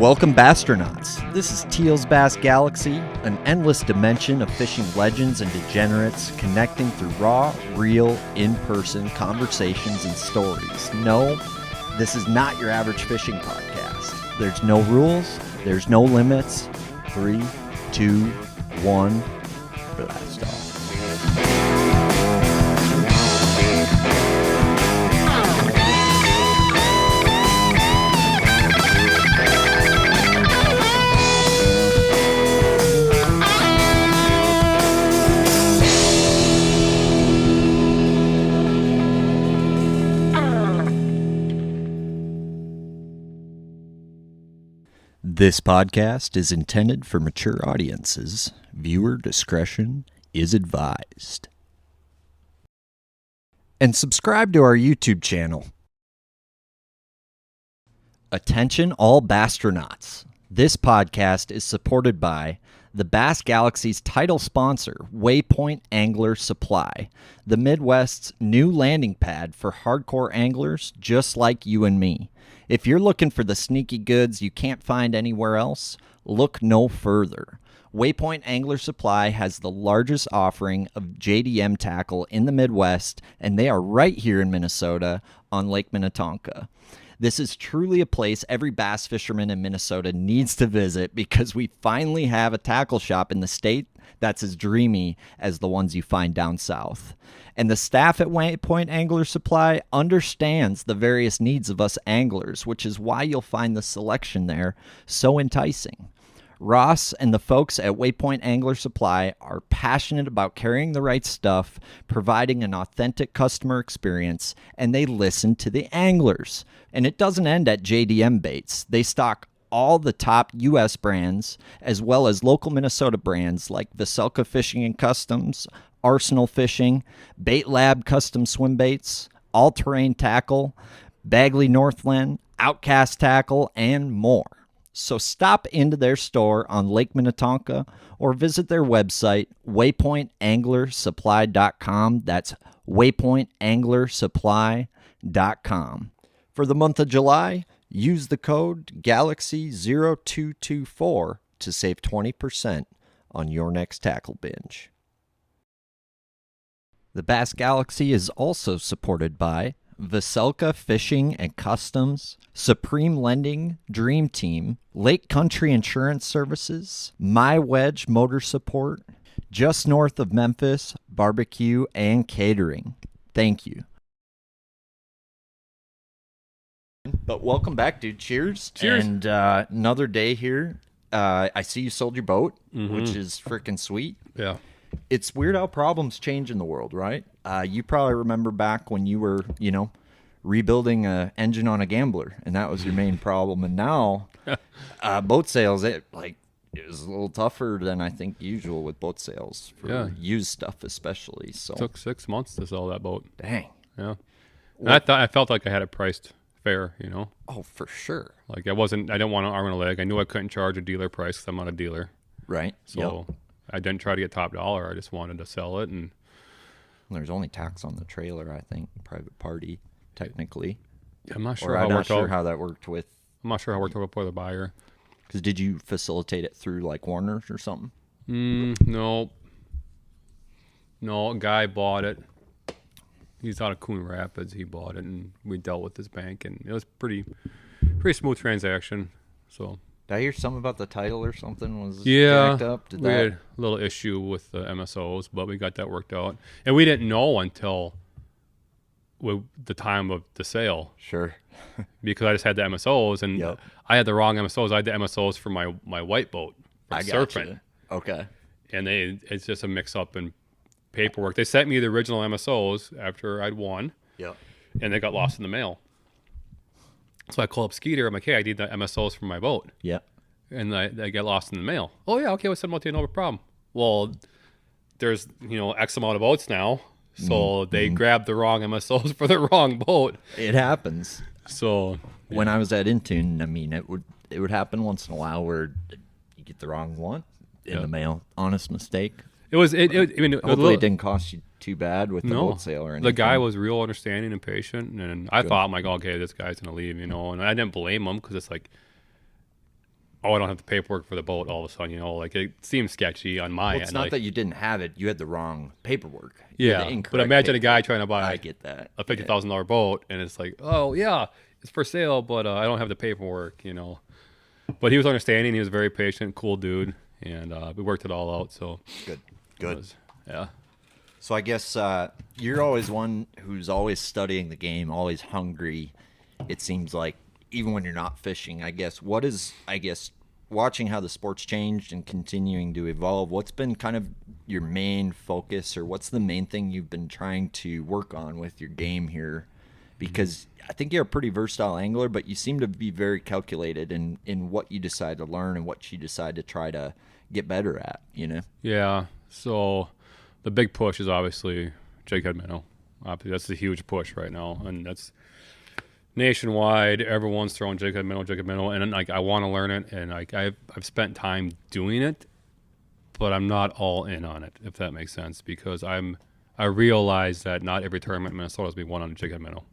Welcome, Bastronauts. This is Teal's Bass Galaxy, an endless dimension of fishing legends and degenerates connecting through raw, real, in-person conversations and stories. No, this is not your average fishing podcast. There's no rules. There's no limits. 3, 2, 1, blast off. This podcast is intended for mature audiences. Viewer discretion is advised. And subscribe to our YouTube channel. Attention all Bastronauts. This podcast is supported by the Bass Galaxy's title sponsor, Waypoint Angler Supply, the Midwest's new landing pad for hardcore anglers just like you and me. If you're looking for the sneaky goods you can't find anywhere else, look no further. Waypoint Angler Supply has the largest offering of JDM tackle in the Midwest, and they are right here in Minnesota on Lake Minnetonka. This is truly a place every bass fisherman in Minnesota needs to visit because we finally have a tackle shop in the state that's as dreamy as the ones you find down south. And the staff at Waypoint Angler Supply understands the various needs of us anglers, which is why you'll find the selection there so enticing. Ross and the folks at Waypoint Angler Supply are passionate about carrying the right stuff, providing an authentic customer experience, and they listen to the anglers. And it doesn't end at JDM baits. They stock all the top U.S. brands, as well as local Minnesota brands like Vocelka Fishing and Customs, Arsenal Fishing, Bait Lab Custom Swim Baits, All Terrain Tackle, Bagley Northland, Outcast Tackle, and more. So stop into their store on Lake Minnetonka or visit their website, waypointanglersupply.com. That's waypointanglersupply.com. For the month of July, use the code GALAXY0224 to save 20% on your next tackle binge. The Bass Galaxy is also supported by Vocelka Fishing and Customs, Supreme Lending, Dream Team, Lake Country Insurance Services, My Wedge Motor Support, just north of Memphis, Barbecue and Catering. Thank you. But welcome back, dude. Cheers. Cheers. And another day here. I see you sold your boat, which is freaking sweet. Yeah. It's weird how problems change in the world, right? You probably remember back when you were, rebuilding an engine on a Gambler, and that was your main problem. And now, boat sales, it was a little tougher than I think usual with boat sales for used stuff, especially. So it took 6 months to sell that boat. Dang. Yeah. And I felt like I had it priced fair, Oh, for sure. Like I didn't want an arm and a leg. I knew I couldn't charge a dealer price because I'm not a dealer. Right. So I didn't try to get top dollar. I just wanted to sell it. And there's only tax on the trailer, I think, private party, technically. I'm not sure or how I'm it not worked sure out. how that worked with. I'm not sure how it worked out with the buyer. Because did you facilitate it through like Warner's or something? No. No, a guy bought it. He's out of Coon Rapids. He bought it, and we dealt with his bank, and it was pretty smooth transaction. So. Did I hear something about the title or something was jacked up? We had a little issue with the MSOs, but we got that worked out. And we didn't know until the time of the sale. Sure. Because I just had the MSOs, and I had the wrong MSOs. I had the MSOs for my white boat for surfing. You. Okay. And it's just a mix-up in paperwork. They sent me the original MSOs after I'd won. Yep. And they got lost in the mail. So I call up Skeeter. I'm like, hey, I need the MSOs for my boat. Yeah. And they get lost in the mail. Oh, yeah, okay, we'll send them out to you, no problem. Well, there's, X amount of boats now. So they grabbed the wrong MSOs for the wrong boat. It happens. So when I was at Intune, I mean, it would happen once in a while where you get the wrong one in the mail. Honest mistake. Hopefully it didn't cost you too bad with the boat sale or anything. The guy was real understanding and patient, and I thought, I'm like, okay, this guy's gonna leave, and I didn't blame him because it's like oh, I don't have the paperwork for the boat all of a sudden, you know, like it seems sketchy on my Well, end. it's not like, that you didn't have it; you had the wrong paperwork. You had the yeah, incorrect but imagine a paperwork. guy trying to buy I get that. a $50,000 boat, and it's like, oh yeah, it's for sale, but I don't have the paperwork, you know. But he was understanding. He was very patient, cool dude, and we worked it all out. So Good, it good. was- yeah. So I guess you're always one who's always studying the game, always hungry. It seems like even when you're not fishing. I guess watching how the sport's changed and continuing to evolve. What's been kind of your main focus, or what's the main thing you've been trying to work on with your game here? Because I think you're a pretty versatile angler, but you seem to be very calculated in what you decide to learn and what you decide to try to get better at, you know? Yeah. So the big push is obviously jighead minnow. Obviously, that's the huge push right now, and that's nationwide. Everyone's throwing jighead minnow, and like I want to learn it, and like I've spent time doing it, but I'm not all in on it, if that makes sense, because I realize that not every tournament in Minnesota is be won on a jighead minnow.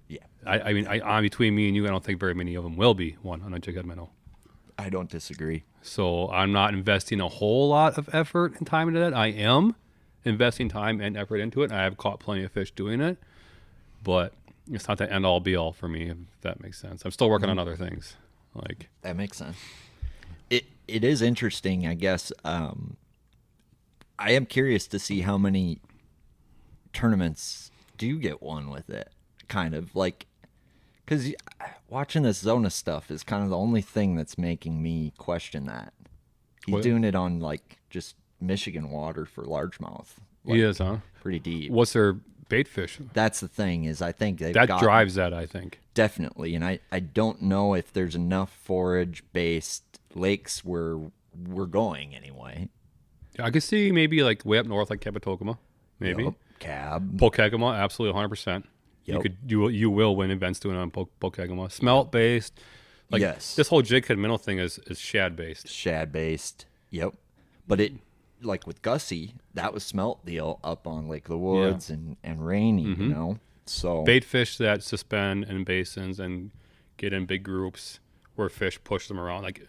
Yeah. I mean, between me and you, I don't think very many of them will be won on a jighead minnow. I don't disagree. So I'm not investing a whole lot of effort and time into that. I am investing time and effort into it. I have caught plenty of fish doing it, but it's not the end all be all for me, if that makes sense. I'm still working on other things. Like That makes sense. It is interesting, I guess. I am curious to see how many tournaments do you get won with it, kind of like, because watching this Zona stuff is kind of the only thing that's making me question that. He's What? doing it on like just Michigan water for largemouth. Like, he is, huh? pretty deep. What's their bait fish? That's the thing, is I think they've That got, drives that, I think. definitely, and I don't know if there's enough forage based lakes where we're going anyway. I could see maybe like way up north, like Capitokuma, maybe. Yup. Cab. Pokegama, absolutely 100%. Yep. You will win events doing it on Pokegama. Smelt based. Like Yes. this whole jighead minnow thing is shad based. Shad based. Yep. But it, like with Gussie, that was smelt deal up on Lake of the Woods and Rainy, you know? So Bait fish that suspend in basins and get in big groups where fish push them around. Like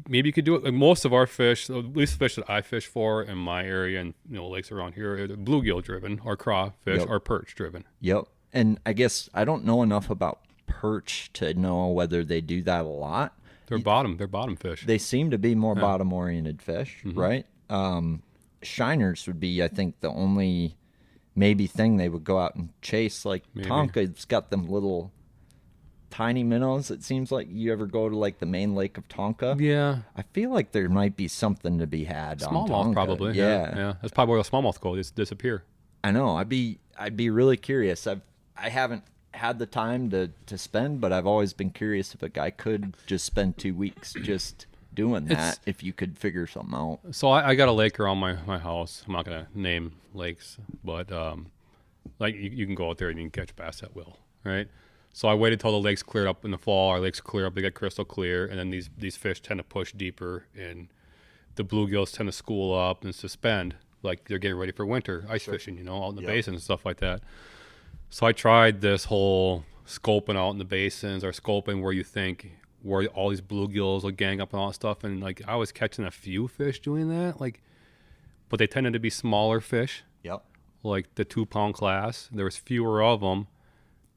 maybe you could do it. Like most of our fish, at least fish that I fish for in my area and lakes around here, are bluegill driven or crawfish or perch driven. Yep. And I guess I don't know enough about perch to know whether they do that a lot. They're bottom fish. They seem to be more bottom oriented fish, right? Shiners would be, I think, the only maybe thing they would go out and chase. Like Tonka's got them little tiny minnows. It seems like you ever go to like the main lake of Tonka. Yeah. I feel like there might be something to be had on Smallmouth Tonka. probably. Yeah. That's probably where the smallmouth go. Just disappear. I know. I'd be really curious. I haven't had the time to spend, but I've always been curious if a guy could just spend 2 weeks just doing that, if you could figure something out. So I got a lake around my house. I'm not gonna name lakes, but like you can go out there and you can catch bass at will, right? So I waited till the lakes cleared up in the fall. Our lakes clear up; they get crystal clear, and then these fish tend to push deeper, and the bluegills tend to school up and suspend, like they're getting ready for winter ice fishing, out in the basins and stuff like that. So I tried this whole scoping out in the basins or scoping where all these bluegills will gang up and all that stuff, and like I was catching a few fish doing that, but they tended to be smaller fish. Yep. Like the 2-pound class. There was fewer of them.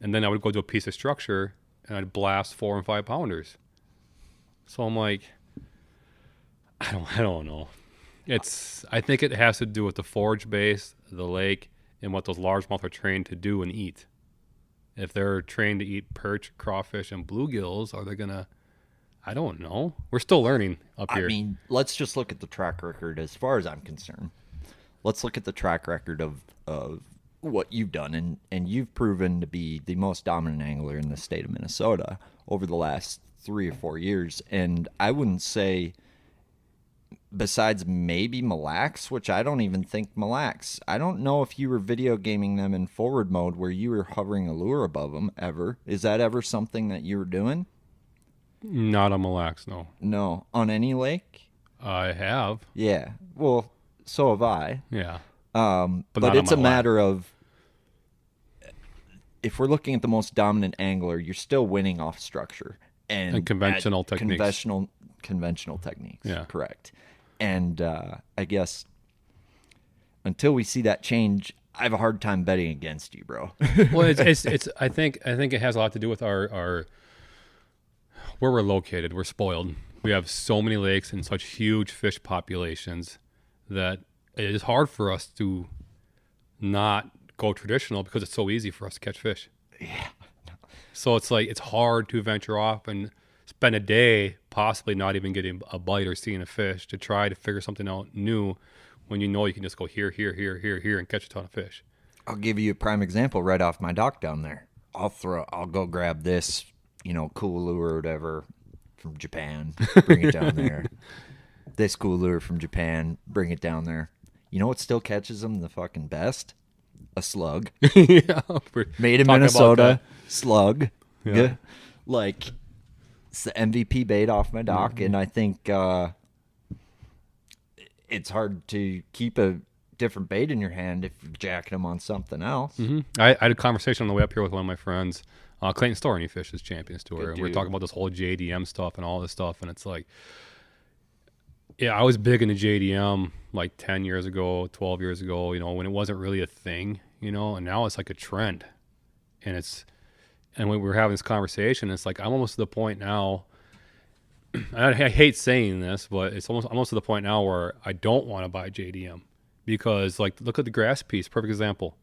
And then I would go to a piece of structure and I'd blast 4 and 5 pounders. So I'm like, I don't know. I think it has to do with the forage base, the lake, and what those largemouth are trained to do and eat. If they're trained to eat perch, crawfish, and bluegills, are they gonna? I don't know. We're still learning up here. I mean, let's just look at the track record as far as I'm concerned. Let's look at the track record of what you've done, and you've proven to be the most dominant angler in the state of Minnesota over the last 3 or 4 years. And I wouldn't say, besides maybe Mille Lacs, which I don't even think Mille Lacs, I don't know if you were video gaming them in forward mode where you were hovering a lure above them ever. Is that ever something that you were doing? Not on Mille Lacs, no. No. On any lake? I have. Yeah. Well, so have I. Yeah. But not it's on a Mille Lacs. matter of, if we're looking at the most dominant angler, you're still winning off structure. And conventional techniques. Conventional techniques. Yeah. Correct. And I guess until we see that change, I have a hard time betting against you, bro. Well, it's. I think it has a lot to do with our where we're located. We're spoiled. We have so many lakes and such huge fish populations that it is hard for us to not go traditional because it's so easy for us to catch fish. Yeah. So it's like it's hard to venture off and spend a day possibly not even getting a bite or seeing a fish to try to figure something out new when you know you can just go here, and catch a ton of fish. I'll give you a prime example right off my dock down there. I'll go grab this, cool lure or whatever from Japan, bring it down there. This cool lure from Japan, bring it down there. You know what still catches them the fucking best? A slug. Yeah, made in Minnesota. Slug. Yeah. Like, it's the MVP bait off my dock, and I think it's hard to keep a different bait in your hand if you're jacking them on something else. Mm-hmm. I had a conversation on the way up here with one of my friends, Clayton Store, and he fishes Champions Tour, and we were talking about this whole JDM stuff and all this stuff, and it's like, yeah, I was big into JDM like 10 years ago, 12 years ago, when it wasn't really a thing, and now it's like a trend. And when we were having this conversation, it's like I'm almost to the point now, I hate saying this, but it's almost to the point now where I don't want to buy JDM because, like, look at the grass piece, perfect example.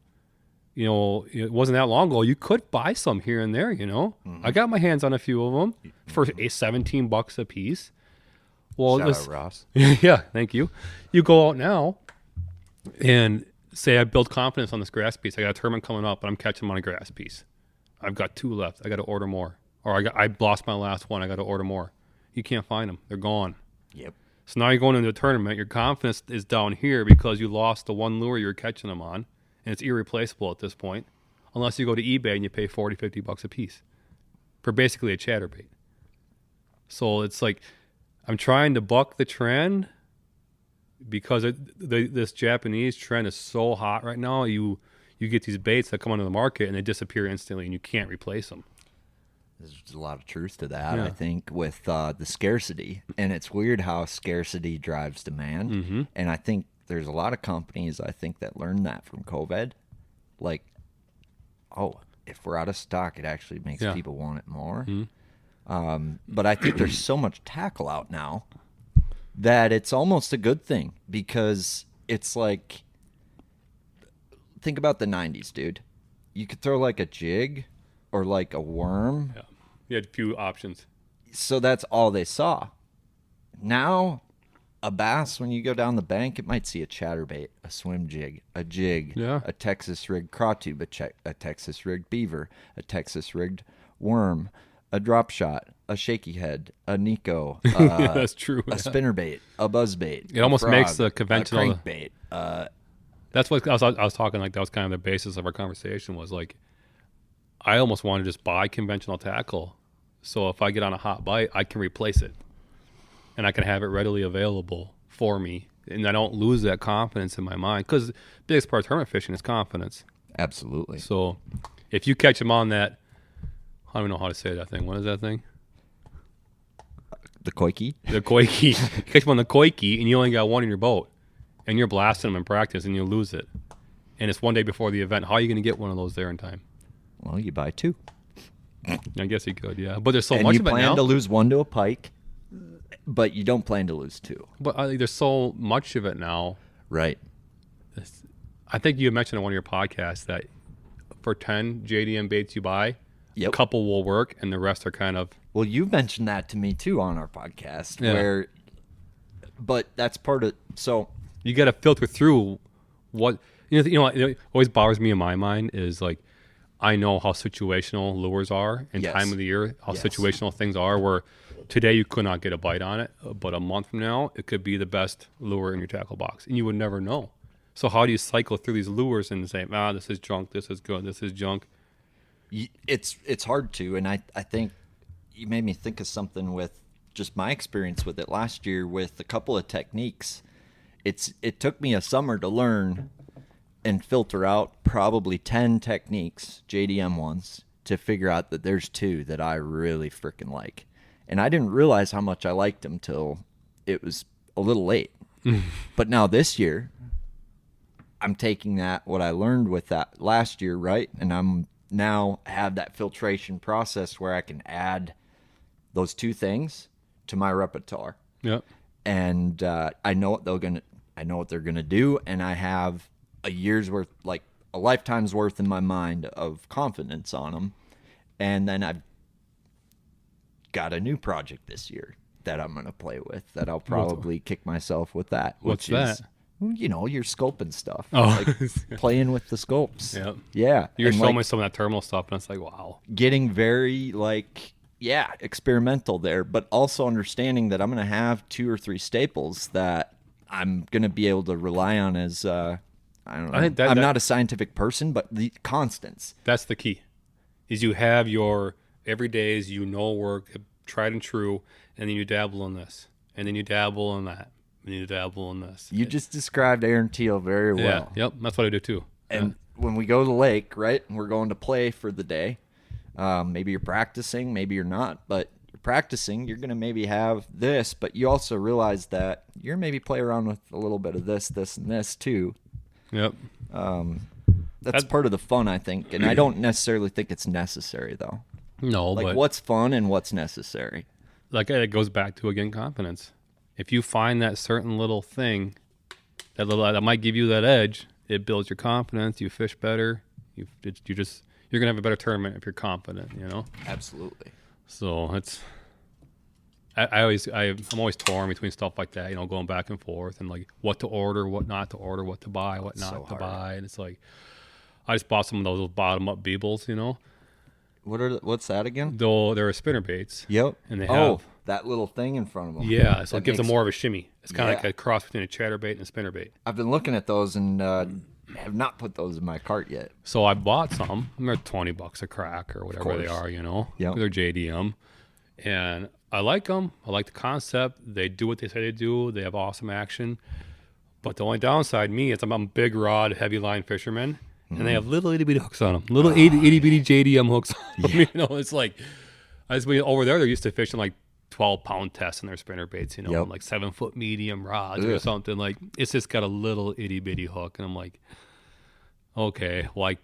It wasn't that long ago. You could buy some here and there, Mm-hmm. I got my hands on a few of them for $17 a piece. Well, Shout out Ross. Yeah, thank you. You go out now and say I build confidence on this grass piece. I got a tournament coming up, but I'm catching them on a grass piece. I've got 2 left. I got to order more. Or I lost my last one. I got to order more. You can't find them. They're gone. Yep. So now you're going into a tournament. Your confidence is down here because you lost the one lure you were catching them on, and it's irreplaceable at this point, unless you go to eBay and you pay $40, $50 a piece for basically a chatterbait. So it's like I'm trying to buck the trend because this Japanese trend is so hot right now. You get these baits that come onto the market and they disappear instantly, and you can't replace them. There's a lot of truth to that, I think, with the scarcity. And it's weird how scarcity drives demand. Mm-hmm. And I think there's a lot of companies, that learned that from COVID. Like, if we're out of stock, it actually makes people want it more. Mm-hmm. But I think there's so much tackle out now that it's almost a good thing because it's like, think about the 90s, dude. You could throw like a jig or like a worm. Yeah. You had a few options. So that's all they saw. Now, a bass, when you go down the bank, it might see a chatterbait, a swim jig, a Texas rigged craw tube, a Texas rigged beaver, a Texas rigged worm, a drop shot, a shaky head, a Nico. That's true. A spinnerbait, a buzzbait. It almost makes the conventional a crankbait. That's what I was talking, like, that was kind of the basis of our conversation was like, I almost want to just buy conventional tackle. So if I get on a hot bite, I can replace it and I can have it readily available for me. And I don't lose that confidence in my mind because the biggest part of tournament fishing is confidence. Absolutely. So if you catch them on that, I don't know how to say that thing. What is that thing? The koiki? The koiki. You catch them on the koiki and you only got one in your boat and you're blasting them in practice and you lose it. And it's one day before the event. How are you going to get one of those there in time? Well, you buy 2. I guess you could, yeah. But there's so and much you of it now. You plan to lose 1 to a pike, but you don't plan to lose 2. But there's so much of it now. Right. I think you mentioned on one of your podcasts that for 10 JDM baits you buy, a couple will work and the rest are kind of... Well, you've mentioned that to me too on our podcast, but that's part of... So you got to filter through what... what always bothers me in my mind is like, I know how situational lures are and time of the year, how situational things are, where today you could not get a bite on it, but a month from now, it could be the best lure in your tackle box, and you would never know. So how do you cycle through these lures and say, this is junk, this is good, this is junk? It's hard to, and I think you made me think of something with just my experience with it last year with a couple of techniques. It took me a summer to learn and filter out probably 10 techniques, JDM ones, to figure out that there's 2 that I really freaking like. And I didn't realize how much I liked them till it was a little late. But now this year, I'm taking what I learned with that last year, right? And I'm now have that filtration process where I can add those two things to my repertoire. Yep. And I know what they're gonna do, and I have a year's worth, like a lifetime's worth in my mind of confidence on them. And then I've got a new project this year that I'm gonna play with. That I'll probably kick myself with that. What's which that? Is, you know, your scoping stuff. Oh, like playing with the scopes. Yep. Yeah. You're and showing me some of that terminal stuff, and it's like, wow. Getting very experimental there, but also understanding that I'm going to have 2 or 3 staples that I'm going to be able to rely on as, I don't know. I'm not a scientific person, but the constants. That's the key, is you have your everydays, work, tried and true, and then you dabble in this, and then you dabble in that, and you dabble in this. You just described Aaron Teal very well. Yeah, yep, that's what I do too. And when we go to the lake, right, and we're going to play for the day, maybe you're practicing, maybe you're not, but you're practicing, you're going to maybe have this, but you also realize that you're maybe play around with a little bit of this, and this too. Yep. That's part of the fun, I think, and I don't necessarily think it's necessary, though. No, like but what's fun and what's necessary. Like it goes back to, again, confidence. If you find that certain little thing, that might give you that edge, it builds your confidence. You fish better. You're gonna have a better tournament if you're confident. Absolutely. So I'm always torn between stuff like that. Going back and forth and like what to order, what not to order, what to buy, what not to buy, and it's like I just bought some of those bottom up beebles. What's that again? Though they're spinner baits. Yep. And they have that little thing in front of them. Yeah, so it gives them more of a shimmy. It's kind of like a cross between a chatterbait and a spinnerbait. I've been looking at those and have not put those in my cart yet. So I bought some. They're $20 a crack or whatever they are, Yep. They're JDM. And I like them. I like the concept. They do what they say they do. They have awesome action. But the only downside is I'm a big rod, heavy line fisherman. And they have little itty bitty hooks on them. Little itty bitty JDM hooks on them. It's like, over there, they're used to fishing like 12-pound tests in their spinner baits, like 7-foot medium rods or something. Like, it's just got a little itty bitty hook. And I'm like, okay, well,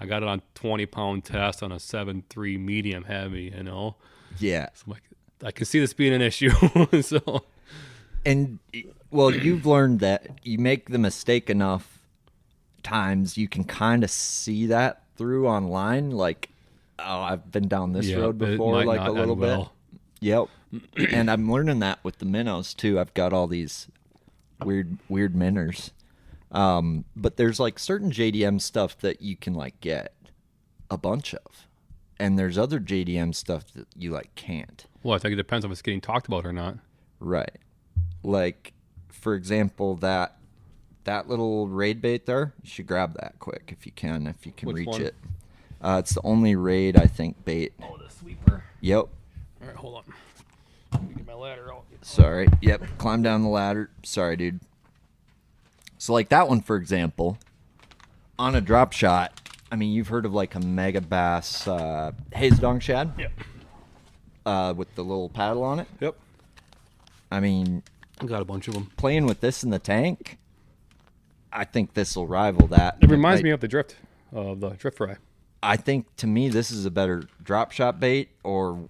I got it on 20-pound test on a 7.3 medium heavy, Yeah. So I'm like, I can see this being an issue. And, well, you've learned that you make the mistake enough times you can kind of see that through online, like, oh, I've been down this road before, like a little bit. Yep. And I'm learning that with the minnows too. I've got all these weird minnows, but there's like certain JDM stuff that you can like get a bunch of, and there's other JDM stuff that you like can't. Well, I think it depends if it's getting talked about or not. Right. Like, for example, that little raid bait there, you should grab that quick if you can Which reach one? it. It's the only raid, I think, bait. Oh, the sweeper. Yep. All right, hold on. Let me get my ladder out. Sorry. Yep. Climb down the ladder. Sorry, dude. So, like that one, for example, on a drop shot, I mean, you've heard of like a mega bass haze dong shad? Yep. With the little paddle on it? Yep. I mean, I got a bunch of them. Playing with this in the tank, I think this will rival that. It reminds me of the drift fry. I think, to me, this is a better drop shot bait, or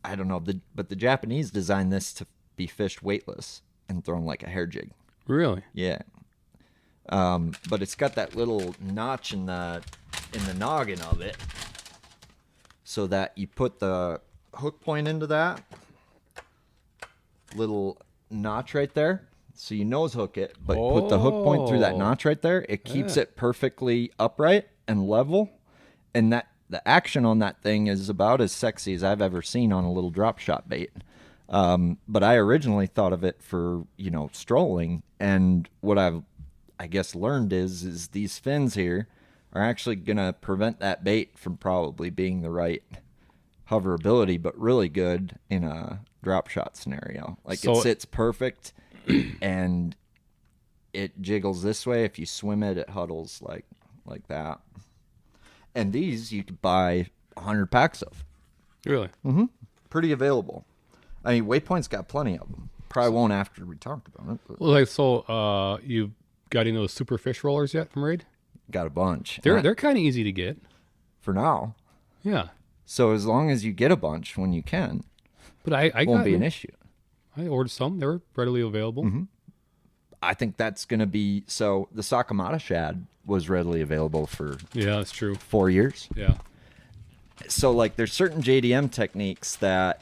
I don't know, but the Japanese designed this to be fished weightless and thrown like a hair jig. Really? Yeah. But it's got that little notch in the noggin of it, so that you put the hook point into that little notch right there. So you nose hook it, but put the hook point through that notch right there. It keeps it perfectly upright and level. And that the action on that thing is about as sexy as I've ever seen on a little drop shot bait. But I originally thought of it for, strolling. And what I guess learned is these fins here are actually going to prevent that bait from probably being the right hoverability, but really good in a drop shot scenario. Like, it sits perfect and it jiggles this way. If you swim it, it huddles like that. And these you could buy 100 packs of. Really? Mm-hmm. Pretty available. I mean, Waypoint's got plenty of them. Probably won't after we talk about it. But Well, like, so you got any of those super fish rollers yet from Raid? got a bunch. They're kind of easy to get. For now. Yeah. So as long as you get a bunch when you can, But I it won't got, be an issue. I ordered some. They were readily available. Mm-hmm. I think that's going to be... So the Sakamata shad was readily available for Yeah, that's true. 4 years. Yeah. So, like, there's certain JDM techniques that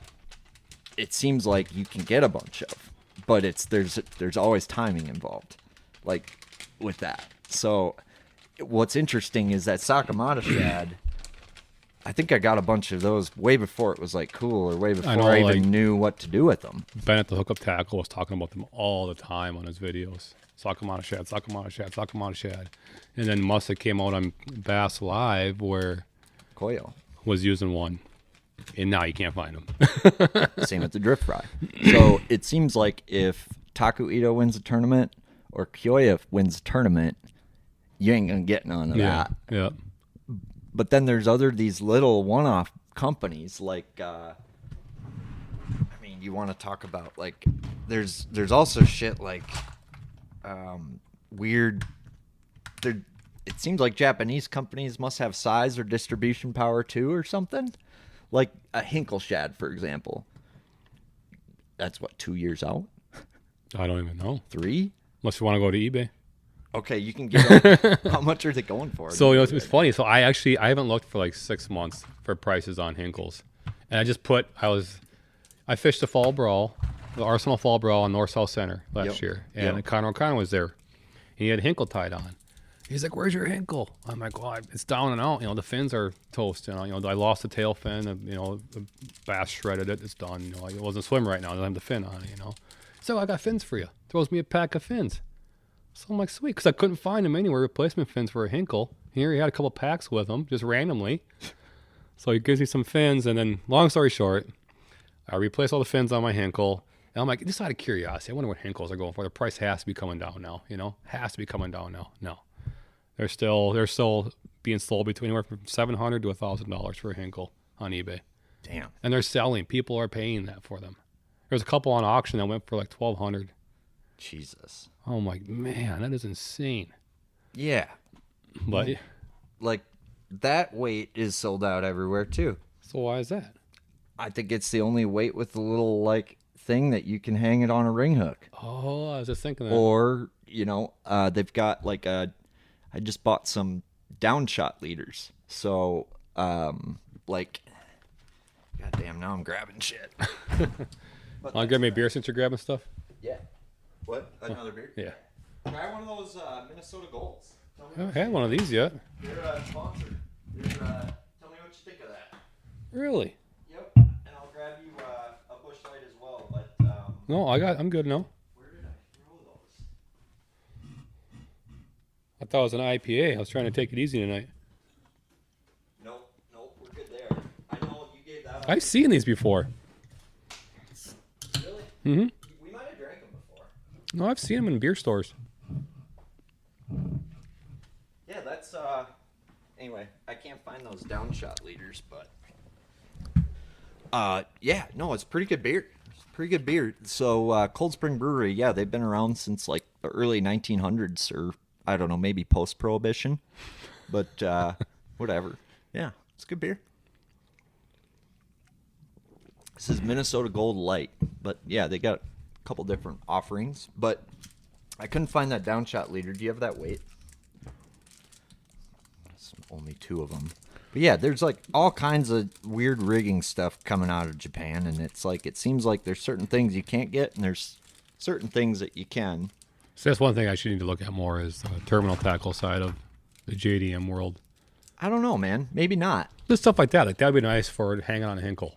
it seems like you can get a bunch of, but there's always timing involved, like, with that. So what's interesting is that Sakamata shad, I think I got a bunch of those way before it was, like, cool, or way before I even knew what to do with them. Ben at the Hookup Tackle was talking about them all the time on his videos. Sakamata shad, Sakamata shad, Sakamata shad. And then Musa came out on Bass Live where Koyo. Was using one. And now you can't find them. Same with the drift fry. So it seems like if Taku Ito wins a tournament or Kyoya wins a tournament, you ain't going to get none of that. Yeah. But then there's these little one-off companies like, I mean, you want to talk about, like, there's also shit like weird, it seems like Japanese companies must have size or distribution power too or something. Like a Hinkle shad, for example. That's what, 2 years out? I don't even know. 3? Unless you want to go to eBay. Okay, you can get them. How much are they going for? So, it's funny. So I haven't looked for like 6 months for prices on Hinkles. And I just I fished the Fall Brawl, the Arsenal Fall Brawl on North-South Center last year. And Connor O'Connor was there. And he had Hinkle tied on. He's like, "Where's your Hinkle?" I'm like, "Well, it's down and out. You know, the fins are toast. You know, I lost the tail fin. And, you know, the bass shredded it. It's done. You know, it wasn't swim right now. I don't have the fin on it. You know, so I got fins for you. Throws me a pack of fins. So I'm like, sweet, because I couldn't find them anywhere. Replacement fins for a Hinkle. Here he had a couple packs with him, just randomly. So he gives me some fins, and then, long story short, I replace all the fins on my Hinkle. And I'm like, just out of curiosity, I wonder what Hinkles are going for. The price has to be coming down now. You know, has to be coming down now. No. They're still being sold between anywhere from $700 to $1,000 for a Hinkle on eBay. Damn. And they're selling. People are paying that for them. There's a couple on auction that went for like $1,200. Jesus. Oh my man, that is insane. Yeah. But like that weight is sold out everywhere too. So why is that? I think it's the only weight with the little like thing that you can hang it on a ring hook. Oh, I was just thinking that. Or, you know, they've got like I just bought some downshot leaders. So, like, goddamn, now I'm grabbing shit. I'll get me a beer since you're grabbing stuff. Yeah. What? Another beer? Yeah. Try one of those Minnesota Golds. I haven't had one of these yet. They're sponsored. Tell me what you think of that. Really? Yep. And I'll grab you a Busch Light as well. But No, I'm good now. where did I throw those? I thought it was an IPA. I was trying to take it easy tonight. Nope, we're good there. I know you gave that up. I've seen these before. Really? Mm-hmm. We might have drank them before. No, I've seen them in beer stores. Yeah, that's anyway, I can't find those downshot leaders, but yeah, no, it's pretty good beer. It's pretty good beer. So Cold Spring Brewery, yeah, they've been around since like the early 1900s, or I don't know, maybe post-prohibition, but whatever. Yeah, it's good beer. This is Minnesota Gold Light, but yeah, they got a couple different offerings, but I couldn't find that downshot leader. Do you have that weight? There's only 2 of them. But yeah, there's like all kinds of weird rigging stuff coming out of Japan, and it's like it seems like there's certain things you can't get, and there's certain things that you can. So that's one thing I should need to look at more is the terminal tackle side of the JDM world. I don't know, man. Maybe not. Just stuff like that. Like that would be nice for hanging on a Hinkle.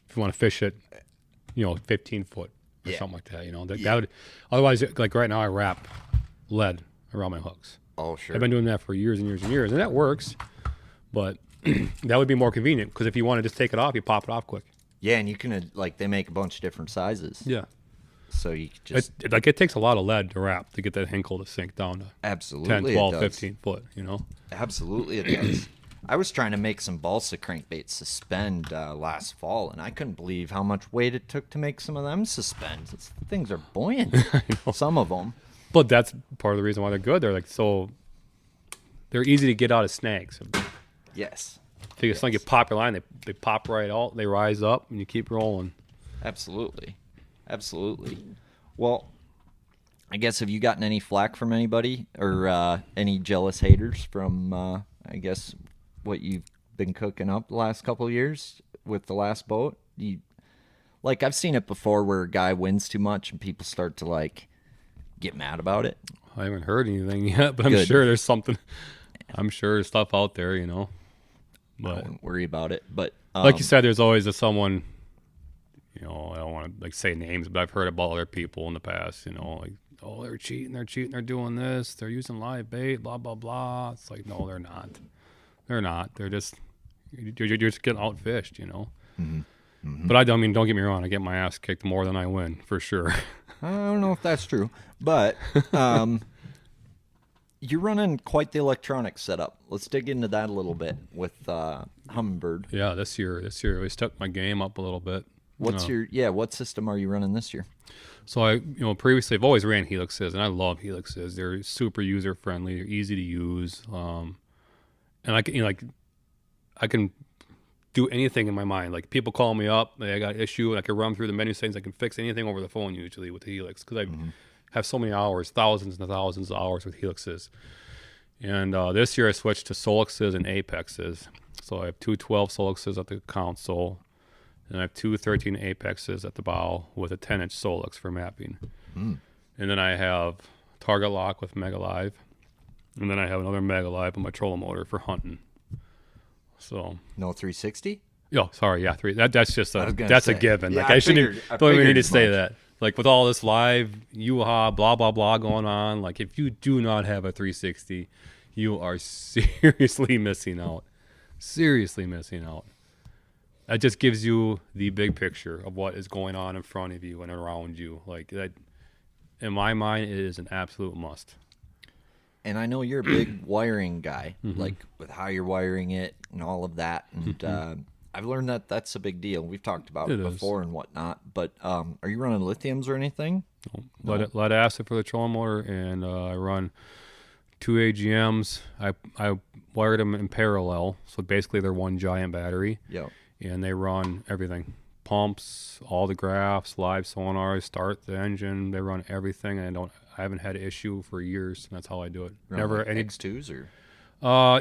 If you want to fish it, 15 foot or something like that. That would. Otherwise, like right now, I wrap lead around my hooks. Oh, sure. I've been doing that for years and years and years, and that works. But that would be more convenient because if you want to just take it off, you pop it off quick. Yeah, and you can like they make a bunch of different sizes. Yeah. So you could just it takes a lot of lead to wrap to get that Hinkle to sink down to absolutely 10, 12, it does. 15 foot. Absolutely, it does. I was trying to make some balsa crankbaits suspend last fall, and I couldn't believe how much weight it took to make some of them suspend. Things are buoyant. Some of them. But that's part of the reason why they're good. They're like they're easy to get out of snags. Yes. It's like you pop your line, they pop right out, they rise up, and you keep rolling. Absolutely. Well, I guess, have you gotten any flack from anybody or any jealous haters from, I guess, what you've been cooking up the last couple of years with the last boat? I've seen it before where a guy wins too much and people start to, get mad about it. I haven't heard anything yet, but I'm Good. sure there's something. I'm sure there's stuff out there, But I wouldn't worry about it. But like you said, there's always someone, I don't want to say names, but I've heard about other people in the past, oh, they're cheating, they're doing this, they're using live bait, blah, blah, blah. It's like, no, they're not. They're not. They're just, you're just getting outfished, Mm-hmm. Mm-hmm. But don't get me wrong, I get my ass kicked more than I win, for sure. I don't know if that's true, but you're running quite the electronic setup. Let's dig into that a little bit with Humminbird. Yeah, this year we stepped my game up a little bit. What system are you running this year? So I, previously I've always ran helixes, and I love helixes. They're super user friendly, they're easy to use, and I can do anything in my mind. Like, people call me up, I got an issue, and I can run through the menu settings. I can fix anything over the phone usually with the helix because I have so many hours, thousands and thousands of hours with helixes. And this year I switched to Solixes and Apexes. So I have two 12 Solixes at the console, and I have two 13 Apexes at the bow with a 10-inch Solix for mapping. And then I have target lock with Mega Live, and then I have another Mega Live with my trolling motor for hunting. So no 360? Oh, sorry, yeah, that's just a given. Yeah, like I shouldn't even need to say much. that. Like, with all this live UHA blah blah blah going on, like, if you do not have a 360, you are seriously missing out. Seriously missing out. That just gives you the big picture of what is going on in front of you and around you. Like, that, in my mind, it is an absolute must. And I know you're a big wiring guy, like with how you're wiring it and all of that. And I've learned that that's a big deal. We've talked about it before and whatnot. But are you running lithiums or anything? No. Lead acid for the trolling motor, and I run two AGMs. I wired them in parallel, so basically they're one giant battery. Yeah. And they run everything. Pumps, all the graphs, live sonars, start the engine. They run everything, and I haven't had an issue for years, and that's how I do it. Never like any X2s or?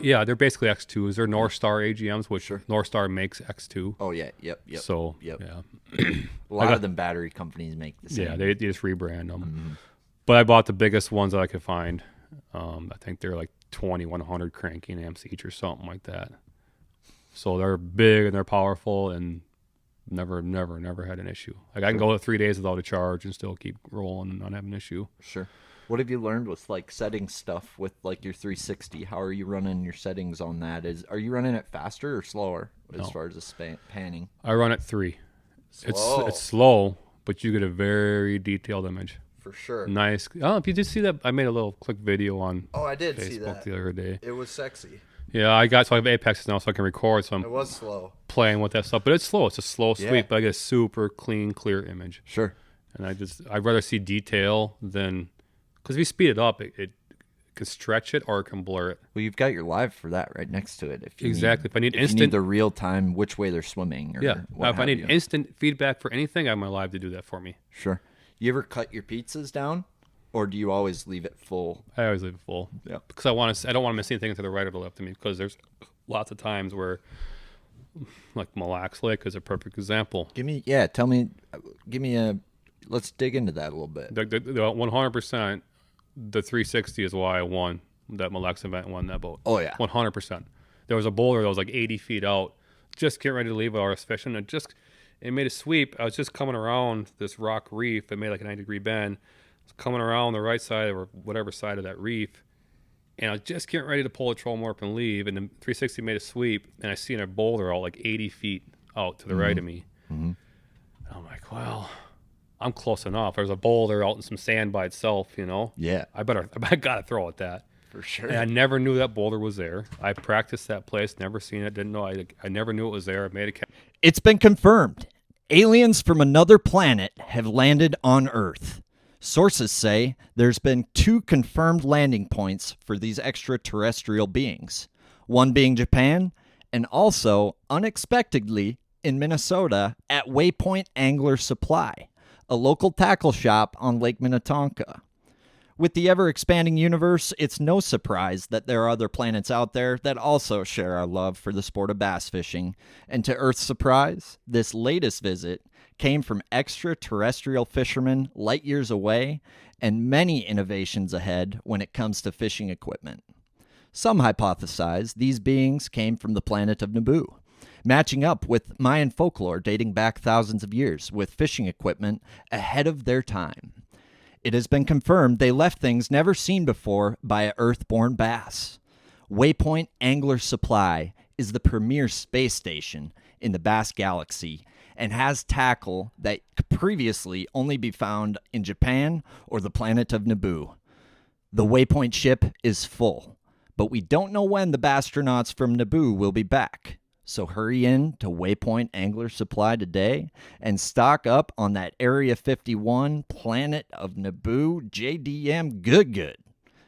Yeah, they're basically X2s. They're North Star AGMs, which North Star makes X2. Oh yeah, yep. So yeah, a lot of them battery companies make the same. Yeah, they just rebrand them. But I bought the biggest ones that I could find. I think they're like 2100 cranking amps each or something like that. So they're big and they're powerful, and never had an issue. Like, I can go 3 days without a charge and still keep rolling and not have an issue. Sure. What have you learned with setting stuff with your 360? How are you running your settings on that? Are you running it faster or slower as far as the panning? I run at 3. Slow. It's slow, but you get a very detailed image. For sure. Nice. Oh, if you did see that, I made a little quick video on I did Facebook see that the other day. It was sexy. Yeah, I have Apexes now, so I can record. So It was slow. Playing with that stuff, but it's slow. It's a slow sweep, Yeah. but I get a super clean, clear image. Sure. And I'd rather see detail than, because if you speed it up, it can stretch it or it can blur it. Well, you've got your live for that right next to it. If you Exactly. If I need you instant, need the real time, which way they're swimming. Or if I need instant feedback for anything, I have my live to do that for me. Sure. You ever cut your pizzas down, or do you always leave it full? I always leave it full. Yeah. Because I don't want to miss anything to the right or the left of me. Because there's lots of times where, like Mille Lacs Lake is a perfect example. Let's dig into that a little bit. The 100%, the 360 is why I won that Mille Lacs event and won that boat. Oh, yeah. 100%. There was a boulder that was like 80 feet out, just getting ready to leave our fishing. It made a sweep. I was just coming around this rock reef. It made like a 90-degree bend. I was coming around the right side or whatever side of that reef, and I was just getting ready to pull the troll up and leave, and the 360 made a sweep, and I seen a boulder out like 80 feet out to the right of me. Mm-hmm. I'm like, well, I'm close enough. There's a boulder out in some sand by itself, Yeah. I gotta throw at that. For sure. And I never knew that boulder was there. I practiced that place, never seen it, didn't know. I never knew it was there. I made a It's been confirmed. Aliens from another planet have landed on Earth. Sources say there's been 2 confirmed landing points for these extraterrestrial beings, one being Japan, and also, unexpectedly, in Minnesota at Waypoint Angler Supply, a local tackle shop on Lake Minnetonka. With the ever-expanding universe, it's no surprise that there are other planets out there that also share our love for the sport of bass fishing. And to Earth's surprise, this latest visit came from extraterrestrial fishermen light years away and many innovations ahead when it comes to fishing equipment. Some hypothesize these beings came from the planet of Naboo, matching up with Mayan folklore dating back thousands of years with fishing equipment ahead of their time. It has been confirmed they left things never seen before by an Earth-born bass. Waypoint Angler Supply is the premier space station in the bass galaxy and has tackle that could previously only be found in Japan or the planet of Naboo. The Waypoint ship is full, but we don't know when the astronauts from Naboo will be back. So hurry in to Waypoint Angler Supply today and stock up on that Area 51 Planet of Naboo JDM good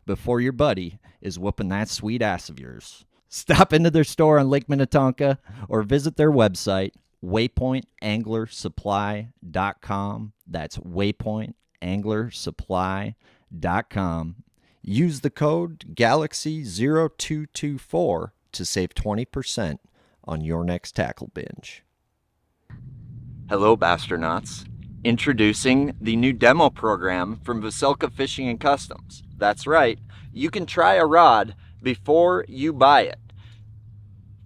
before your buddy is whooping that sweet ass of yours. Stop into their store on Lake Minnetonka or visit their website, waypointanglersupply.com. That's waypointanglersupply.com. Use the code Galaxy0224 to save 20% on your next tackle binge. Hello, Bastronauts. Introducing the new demo program from Vocelka Fishing and Customs. That's right, you can try a rod before you buy it.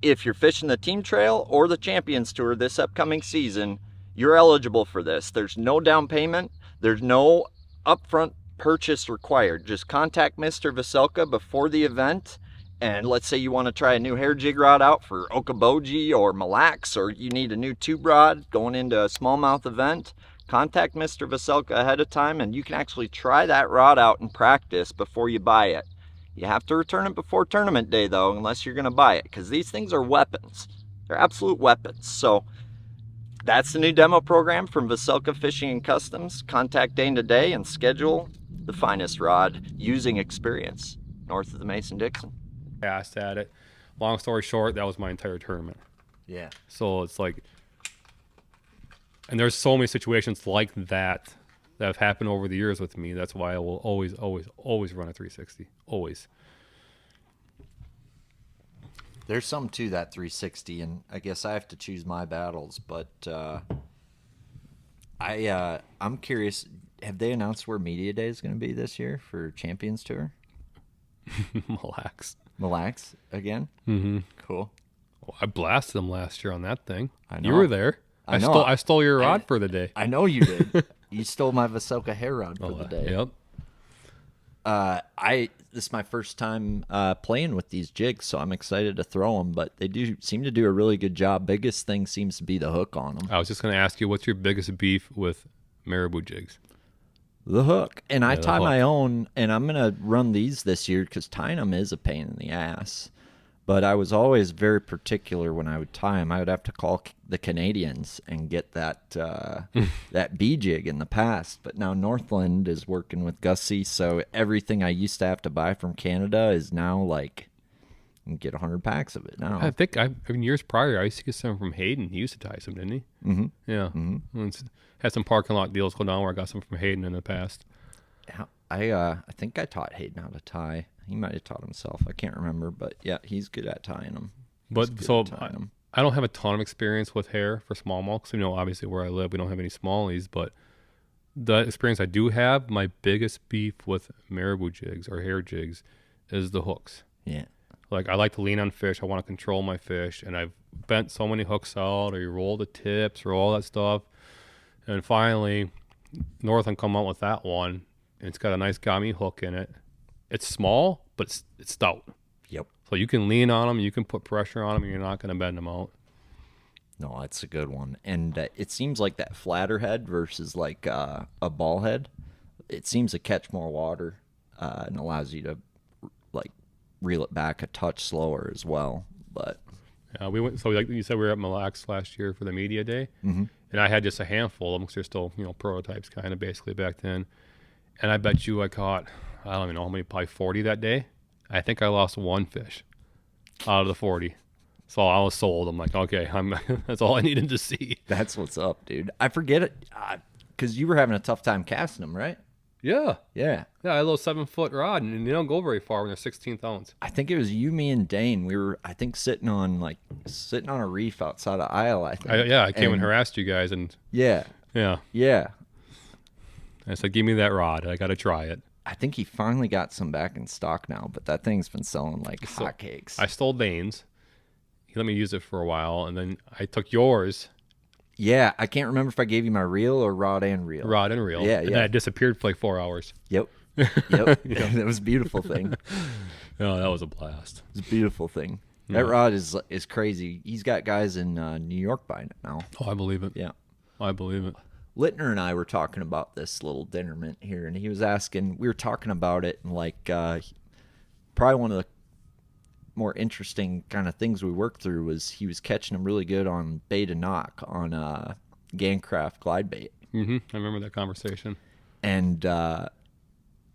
If you're fishing the Team Trail or the Champions Tour this upcoming season, you're eligible for this. There's no down payment, there's no upfront purchase required. Just contact Mr. Vocelka before the event. And let's say you want to try a new hair jig rod out for Okoboji or Mille Lacs, or you need a new tube rod going into a smallmouth event, contact Mr. Vocelka ahead of time and you can actually try that rod out and practice before you buy it. You have to return it before tournament day though, unless you're going to buy it, because these things are weapons. They're absolute weapons. So that's the new demo program from Vocelka Fishing and Customs. Contact Dane today and schedule the finest rod using experience north of the Mason-Dixon. Passed at it. Long story short, that was my entire tournament. Yeah. So it's like, and there's so many situations like that that have happened over the years with me. That's why I will always run a 360. Always. There's some to that 360, and I guess I have to choose my battles. But I'm curious. Have they announced where Media Day is going to be this year for Champions Tour? Mille Lacs. Mille Lacs again? Mm-hmm. Cool. Well, I blasted them last year on that thing. I know. You were there. I know. I stole your rod for the day. I know you did. You stole my Vocelka hair rod for the day. Yep. This is my first time playing with these jigs, so I'm excited to throw them. But they do seem to do a really good job. Biggest thing seems to be the hook on them. I was just going to ask you, what's your biggest beef with marabou jigs? The hook. And I tie hook. my own, and I'm going to run these this year because tying them is a pain in the ass. But I was always very particular when I would tie them. I would have to call the Canadians and get that that B jig in the past. But now Northland is working with Gussie, so everything I used to have to buy from Canada is now like, you can get 100 packs of it now. I think years prior, I used to get some from Hayden. He used to tie some, didn't he? Mm-hmm. Yeah. Mm-hmm. Had some parking lot deals go down where I got some from Hayden in the past. I think I taught Hayden how to tie. He might have taught himself. I can't remember, but yeah, he's good at tying them. But so I don't have a ton of experience with hair for smallmouth because, obviously where I live, we don't have any smallies. But the experience I do have, my biggest beef with marabou jigs or hair jigs is the hooks. Yeah. Like, I like to lean on fish. I want to control my fish. And I've bent so many hooks out, or you roll the tips or all that stuff. And finally, Northland come out with that one. And it's got a nice gummy hook in it. It's small, but it's stout. Yep. So you can lean on them. You can put pressure on them, and you're not going to bend them out. No, that's a good one. And it seems like that flatter head versus like a ball head, it seems to catch more water and allows you to like reel it back a touch slower as well. But we went. So like you said, we were at Mille Lacs last year for the media day, and I had just a handful of them because they're still prototypes kind of basically back then. And I bet you I caught, I don't even know how many, probably 40 that day. I think I lost one fish out of the 40. So I was sold. I'm like, okay, that's all I needed to see. that's what's up, dude. I forget it because you were having a tough time casting them, right? Yeah. Yeah. Yeah, I had a little 7-foot rod, and they don't go very far when they're 16th ounce. I think it was you, me, and Dane. We were, I think, sitting on a reef outside of Isle, I think. I came and harassed you guys, and Yeah. I said, give me that rod. I got to try it. I think he finally got some back in stock now, but that thing's been selling like hotcakes. I stole Dane's. He let me use it for a while, and then I took yours. Yeah, I can't remember if I gave you my reel or rod and reel. Rod and reel. Yeah, and then I disappeared for like 4 hours. Yep. That was a beautiful thing. Oh, that was a blast. It's a beautiful thing. That rod is crazy. He's got guys in New York buying it now. Oh, I believe it. Yeah. I believe it. Littner and I were talking about this little dinner mint here, and he was asking, we were talking about it, and like probably one of the more interesting kind of things we worked through was he was catching them really good on bait and knock on Gancraft glide bait. I remember that conversation. And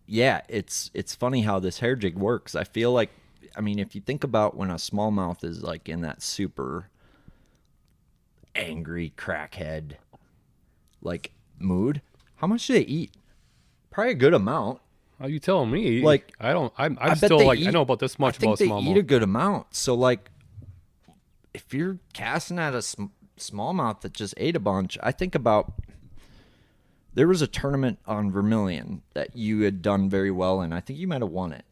yeah, it's funny how this hair jig works. I feel like, I mean, if you think about when a smallmouth is like in that super angry crackhead like mood, how much do they eat? Probably a good amount. Are you telling me? Like, I don't. I'm I bet still they like eat, I know about this much I think about they smallmouth. eat a good amount. So like, if you're casting at a smallmouth that just ate a bunch, I think about. There was a tournament on Vermilion that you had done very well in. I think you might have won it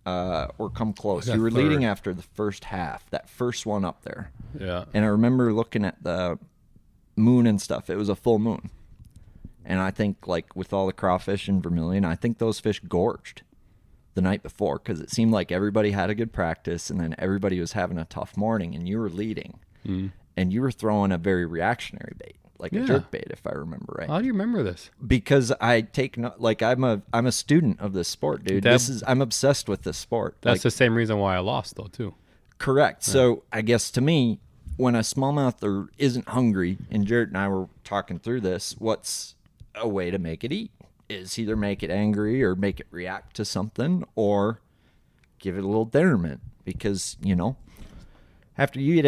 or come close. You were leading after the first half, that first one up there. Yeah. And I remember looking at the moon and stuff. It was a full moon. And I think, like, with all the crawfish in Vermilion, I think those fish gorged the night before because it seemed like everybody had a good practice and then everybody was having a tough morning and you were leading. And you were throwing a very reactionary bait. Like a jerk bait, if I remember right. How do you remember this? Because I take like I'm a student of this sport, dude. I'm obsessed with this sport. That's like, the same reason why I lost, though, too. Correct. Yeah. So I guess to me, when a smallmouth isn't hungry, and Jared and I were talking through this, what's a way to make it eat? Is either make it angry or make it react to something, or give it a little dinnerment because after you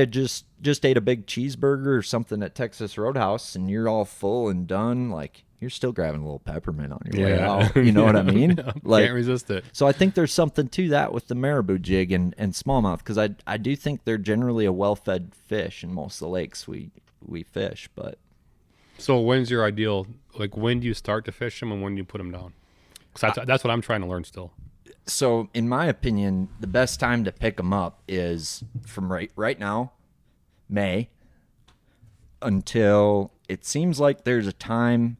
just ate a big cheeseburger or something at Texas Roadhouse and you're all full and done, like you're still grabbing a little peppermint on your way out. You know what I mean? Like, can't resist it. So I think there's something to that with the marabou jig and smallmouth because I do think they're generally a well-fed fish in most of the lakes we fish. But so when's your ideal? Like when do you start to fish them and when do you put them down? Because that's what I'm trying to learn still. So, in my opinion, the best time to pick them up is from right now, May, until it seems like there's a time.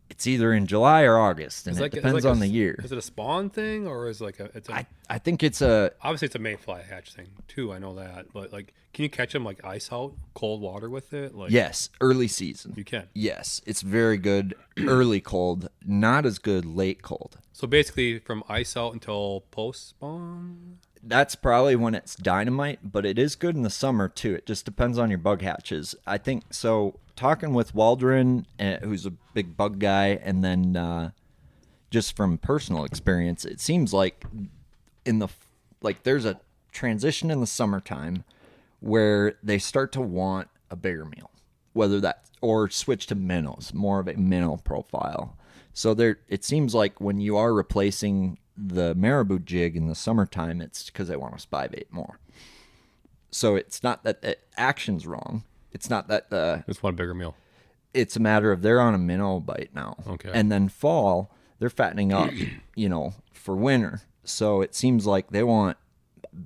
It's either in July or August, and it depends on the year. Is it a spawn thing or is it like I think it's a. Obviously, it's a mayfly hatch thing too. I know that, but like, can you catch them like ice out, cold water with it? Like, yes, early season. You can. Yes, it's very good early cold, not as good late cold. So basically, from ice out until post spawn. That's probably when it's dynamite, but it is good in the summer too. It just depends on your bug hatches. I think so. Talking with Waldron, who's a big bug guy, and then just from personal experience, it seems like there's a transition in the summertime where they start to want a bigger meal, whether that or switch to minnows, more of a minnow profile. So it seems like when you are replacing the marabou jig in the summertime, it's because they want to spy bait more. So it's not that the action's wrong. It's not that Just want a bigger meal. It's a matter of they're on a minnow bite now. Okay. And then fall, they're fattening up, for winter. So it seems like they want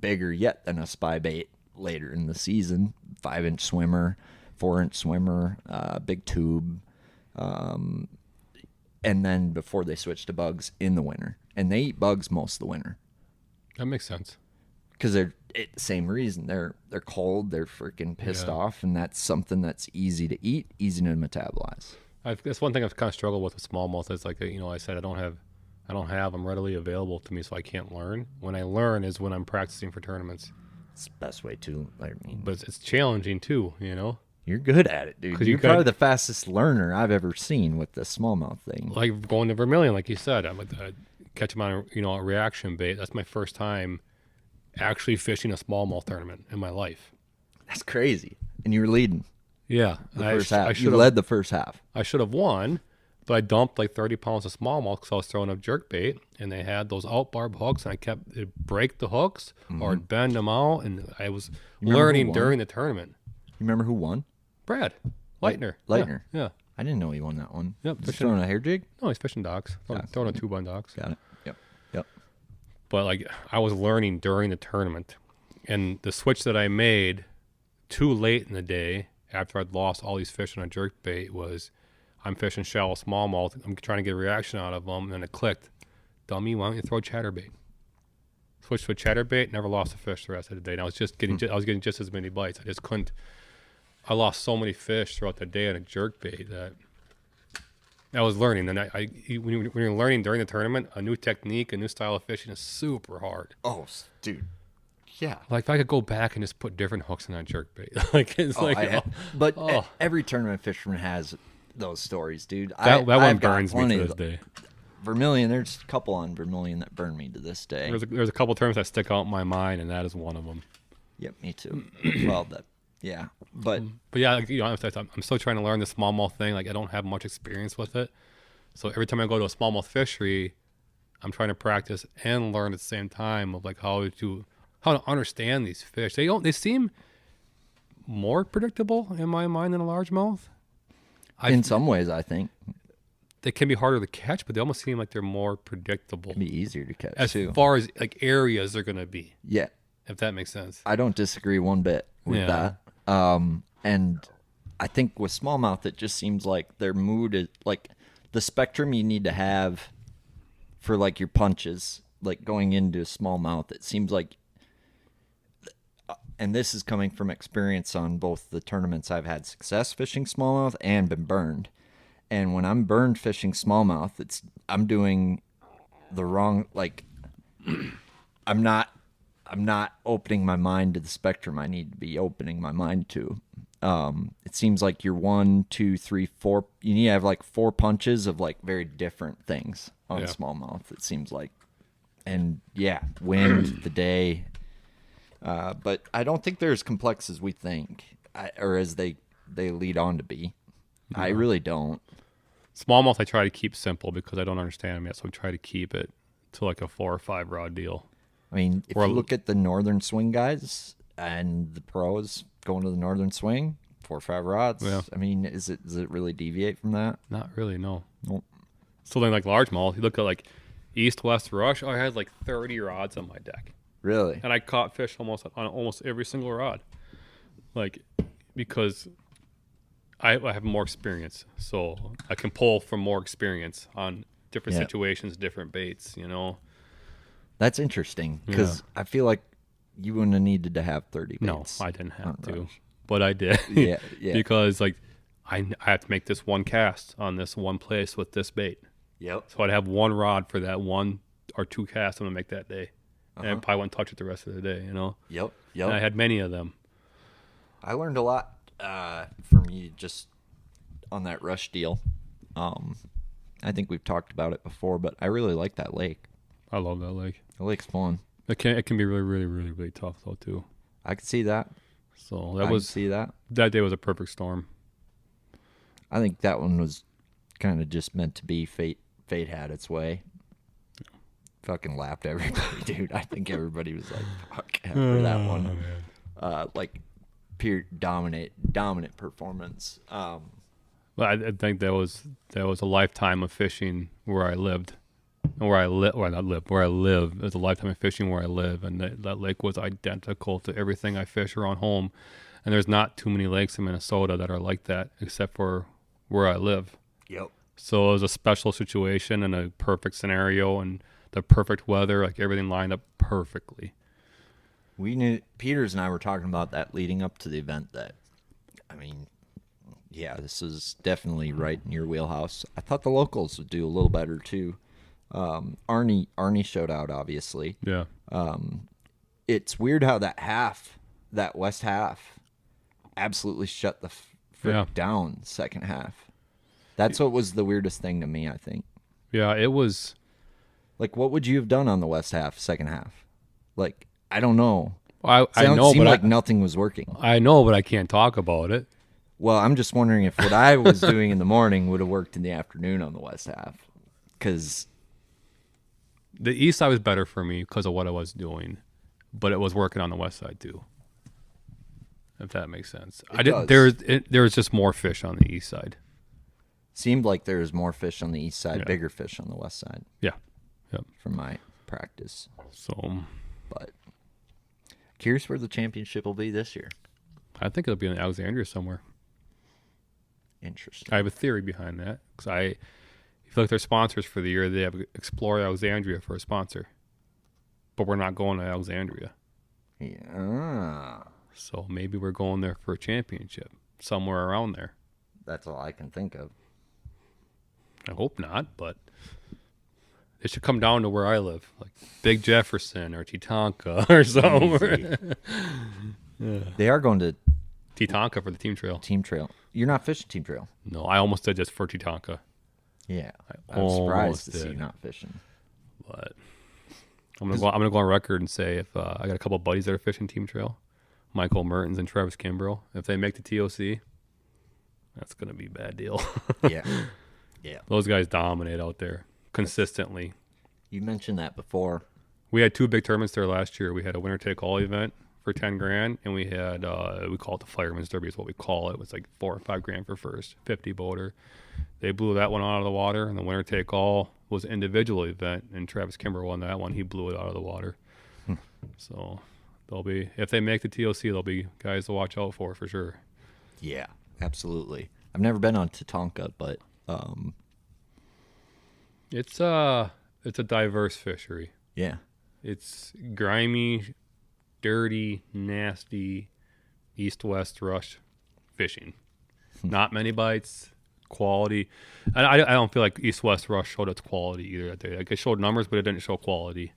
bigger yet than a spy bait later in the season. 5-inch swimmer, 4-inch swimmer, big tube. And then before they switch to bugs in the winter. And they eat bugs most of the winter. That makes sense. Because same reason. They're cold, they're freaking pissed off, and that's something that's easy to eat, easy to metabolize. That's one thing I've kind of struggled with smallmouth. Is like, I said, I don't I don't have them readily available to me, so I can't learn. When I learn is when I'm practicing for tournaments. It's the best way to. I mean, But it's challenging too, you know. you're good at it, dude. 'Cause You're you probably the fastest learner I've ever seen with the smallmouth thing. Like going to Vermilion, like you said, I'm like catch them on a reaction bait. That's my first time actually fishing a smallmouth tournament in my life. That's crazy. And you were leading Yeah, the first half. You led the first half. I should have won, but I dumped like 30 pounds of smallmouth because I was throwing up jerk bait, and they had those out barb hooks, and I kept it break the hooks or I'd bend them out, and I was learning during the tournament. You remember who won? Brad Leitner. Leitner. Yeah. I didn't know he won that one. Yep. He's throwing a hair jig? No, he's fishing docks. Throwing a tube on docks. Got it. Yep. But like I was learning during the tournament, and the switch that I made too late in the day after I'd lost all these fish on a jerk bait was I'm fishing shallow smallmouth. I'm trying to get a reaction out of them, and then it clicked. Dummy, why don't you throw chatterbait? Switched to a chatterbait, never lost a fish the rest of the day. And I was just getting, I was getting just as many bites. I just couldn't. I lost so many fish throughout the day on a jerk bait that I was learning. And when you're learning during the tournament, a new technique, a new style of fishing is super hard. Oh, dude. Yeah. Like if I could go back and just put different hooks in that jerk bait, like it's every tournament fisherman has those stories, dude. That one burns me to this day. Vermilion, there's a couple on Vermilion that burn me to this day. There's a couple terms that stick out in my mind, and that is one of them. Yep, me too. Well, yeah, but yeah, like, I'm still trying to learn the smallmouth thing. Like I don't have much experience with it, so every time I go to a smallmouth fishery, I'm trying to practice and learn at the same time of like how to understand these fish. They seem more predictable in my mind than a largemouth. In some ways, I think they can be harder to catch, but they almost seem like they're more predictable. Can be easier to catch as too. far as like areas they're going to be. Yeah, if that makes sense. I don't disagree one bit with that. And I think with smallmouth, it just seems like their mood is like the spectrum you need to have for like your punches, like going into smallmouth. It seems like, and this is coming from experience on both the tournaments I've had success fishing smallmouth and been burned. And when I'm burned fishing smallmouth, I'm doing the wrong, like I'm not opening my mind to the spectrum I need to be opening my mind to. It seems like you're 1, 2, 3, 4. You need to have like 4 punches of like very different things on smallmouth. It seems like, and yeah, wind, the day. But I don't think they're as complex as we think, or as they lead on to be. I really don't. Smallmouth I try to keep simple because I don't understand them yet, so I try to keep it to like a 4 or 5 rod deal. I mean, if you look at the northern swing guys and the pros going to the northern swing, 4 or 5 rods. Yeah. I mean, does it really deviate from that? Not really, no. Nope. So then like largemouth, you look at like east-west rush, I had like 30 rods on my deck. Really? And I caught fish on almost every single rod. Like, because I have more experience, so I can pull from more experience on different situations, different baits, you know. That's interesting because I feel like you wouldn't have needed to have 30 baits. No, I didn't have to, but I did. Yeah. Because like I have to make this one cast on this one place with this bait. Yep. So I'd have one rod for that 1 or 2 casts I'm gonna make that day, and I probably wouldn't touch it the rest of the day, you know. Yep. And I had many of them. I learned a lot from you just on that rush deal. I think we've talked about it before, but I really like that lake. I love that lake. The lake's fun. It can be really, really, really, really tough though too. I could see that. So that day was a perfect storm. I think that one was kind of just meant to be. Fate had its way. Fucking laughed everybody, dude. I think everybody was like, fuck after that one. Like pure dominant performance. Well, I think that was a lifetime of fishing where I lived. Where I live. It was a lifetime of fishing where I live, and that lake was identical to everything I fish around home. And there's not too many lakes in Minnesota that are like that, except for where I live. Yep. So it was a special situation and a perfect scenario, and the perfect weather, like everything lined up perfectly. We knew, Peters and I were talking about that leading up to the event. That, I mean, yeah, this is definitely right in your wheelhouse. I thought the locals would do a little better too. Arnie showed out, obviously. Yeah. It's weird how that west half, absolutely shut the frick down second half. That's what was the weirdest thing to me, I think. Yeah, it was. Like, what would you have done on the west half, second half? Like, I don't know. I know, It seemed but like nothing was working. I know, but I can't talk about it. Well, I'm just wondering if what I was doing in the morning would have worked in the afternoon on the west half. Because the east side was better for me because of what I was doing, but it was working on the west side too. If that makes sense. There was just more fish on the east side. Seemed like there was more fish on the east side, Yeah. bigger fish on the west side. Yeah. Yep. From my practice. So, But curious where the championship will be this year. I think it'll be in Alexandria somewhere. Interesting. I have a theory behind that because if you look at their sponsors for the year, they have Explore Alexandria for a sponsor, but we're not going to Alexandria. Yeah. So maybe we're going there for a championship somewhere around there. That's all I can think of. I hope not, but it should come down to where I live, like Big Jefferson or Tetonka or somewhere. They are going to Tetonka for the team trail. Team Trail. You're not fishing Team Trail. No, I almost did just for Tetonka, Yeah. I'm surprised to see you not fishing. but I'm gonna go on record and say if I got a couple of buddies that are fishing team trail, Michael Mertens and Travis Kimbrough, if they make the TOC, that's gonna be a bad deal. Yeah. Yeah. Those guys dominate out there consistently. You mentioned that before. We had two big tournaments there last year. We had a winner take all event for 10 grand, and we had we call it the Fireman's Derby is what we call it. It was like 4 or 5 grand for first, 50 boater. They blew that one out of the water, and the winner take all was an individual event, and Travis Kimber won that one. He blew it out of the water. So they'll be, if they make the TOC, there'll be guys to watch out for sure. Yeah, absolutely. I've never been on Tatanka, but It's a diverse fishery. yeah. It's grimy, dirty, nasty, east-west rush fishing. Not many bites, quality. I don't feel like east-west rush showed its quality either that day. Like it showed numbers, but it didn't show quality.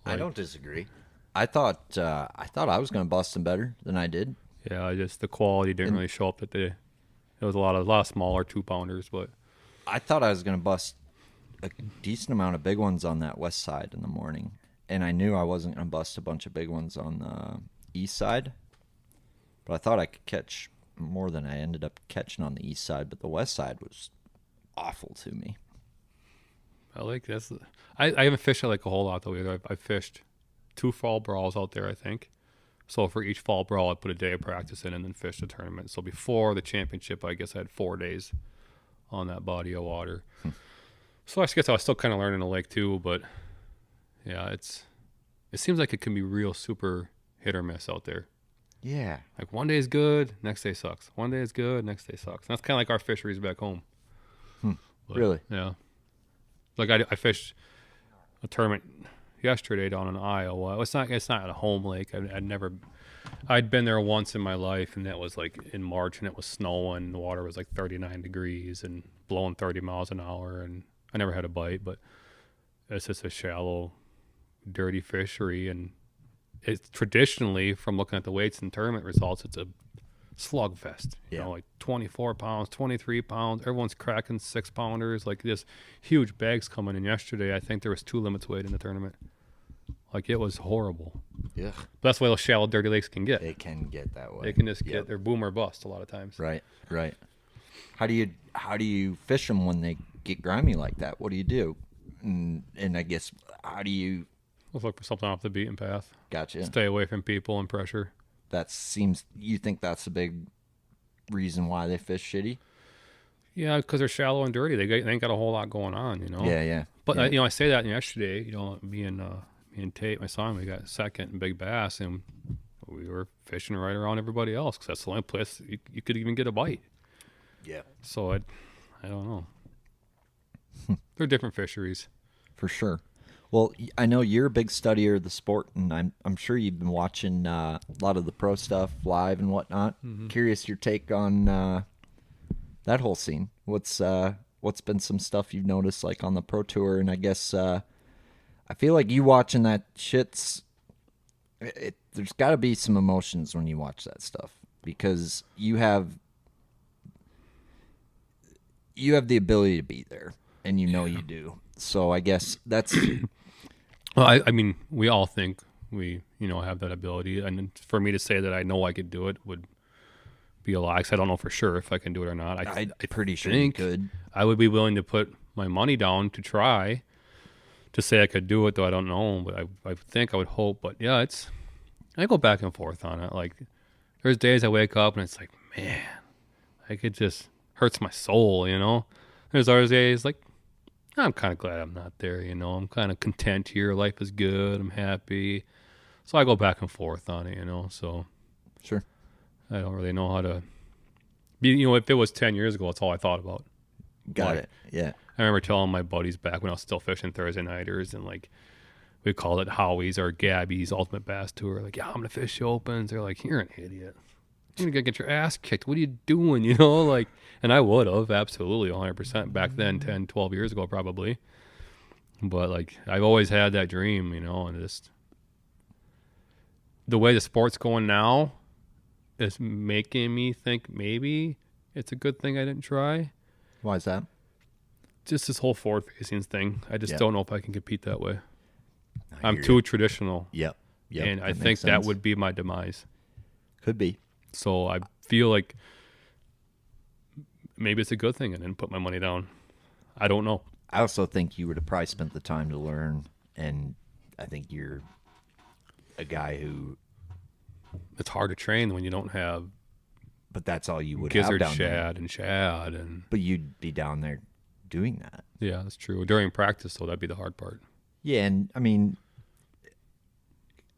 I don't disagree. I thought I was going to bust them better than I did. Yeah, just the quality didn't really show up that day. It was a lot of smaller 2-pounders, but I thought I was going to bust a decent amount of big ones on that west side in the morning, and I knew I wasn't going to bust a bunch of big ones on the east side, but I thought I could catch more than I ended up catching on the east side, but the west side was awful to me. I like this. I haven't fished it like a whole lot though either. I fished 2 fall brawls out there, I think. So for each fall brawl, I put a day of practice in and then fished the tournament. So before the championship, I guess I had 4 days on that body of water. So I guess I was still kind of learning the lake too, but yeah, it seems like it can be real super hit or miss out there. Yeah. Like one day is good, next day sucks. One day is good, next day sucks. And that's kind of like our fisheries back home. But, Really? Yeah. Like I fished a tournament yesterday down in Iowa. It's not a home lake. I'd been there once in my life, and that was like in March, and it was snowing. And the water was like 39 degrees and blowing 30 miles an hour, and I never had a bite. But it's just a shallow, dirty fishery, and it's traditionally, from looking at the weights and tournament results, it's a slugfest. You know, like 24 pounds, 23 pounds. Everyone's cracking 6-pounders. Like this huge bags coming in yesterday. I think there was 2 limits weight in the tournament. Like it was horrible. Yeah. But that's why those shallow, dirty lakes can get. They can get that way. They can just get their boom or bust a lot of times. Right. How do you fish them when they get grimy like that? What do you do? And I guess how do you? Let's look for something off the beaten path. Gotcha. Stay away from people and pressure. You think that's a big reason why they fish shitty? Yeah, because they're shallow and dirty. They ain't got a whole lot going on, you know. Yeah. But I say that yesterday. Me and Tate, my son, we got second in big bass, and we were fishing right around everybody else because that's the only place you could even get a bite. Yeah. So I don't know. They're different fisheries. For sure. Well, I know you're a big studier of the sport, and I'm sure you've been watching a lot of the pro stuff live and whatnot. Mm-hmm. Curious your take on that whole scene. What's what's been some stuff you've noticed like on the Pro Tour? And I guess I feel like you watching that shit's there's got to be some emotions when you watch that stuff because you have the ability to be there and you know you do. So I guess that's well, I mean, we all think we, have that ability. And for me to say that I know I could do it would be a lie. 'Cause I don't know for sure if I can do it or not. I'm pretty sure you could. I would be willing to put my money down to try to say I could do it, though I don't know. But I think I would hope. But yeah, I go back and forth on it. Like there's days I wake up and it's like, man, like it just hurts my soul, There's other days like, I'm kind of glad I'm not there, I'm kind of content here. Life is good. I'm happy. So I go back and forth on it, so. Sure. I don't really know how to be, if it was 10 years ago, that's all I thought about. Got it. Yeah. I remember telling my buddies back when I was still fishing Thursday nighters and like, we called it Howie's or Gabby's Ultimate Bass Tour. Like, yeah, I'm going to fish the opens. They're like, you're an idiot. You're going to get your ass kicked. What are you doing? Like, and I would have absolutely 100% back then, 10, 12 years ago, probably. But like, I've always had that dream, and just the way the sport's going now is making me think maybe it's a good thing I didn't try. Why is that? Just this whole forward facing thing. I just don't know if I can compete that way. I'm too traditional. Yep. And I think that would be my demise. Could be. So I feel like maybe it's a good thing I didn't put my money down. I don't know. I also think you would have probably spent the time to learn, and I think you're a guy who... It's hard to train when you don't have... But that's all you would gizzard, have down there. shad. But you'd be down there doing that. Yeah, that's true. During practice, though, that'd be the hard part. Yeah, and I mean,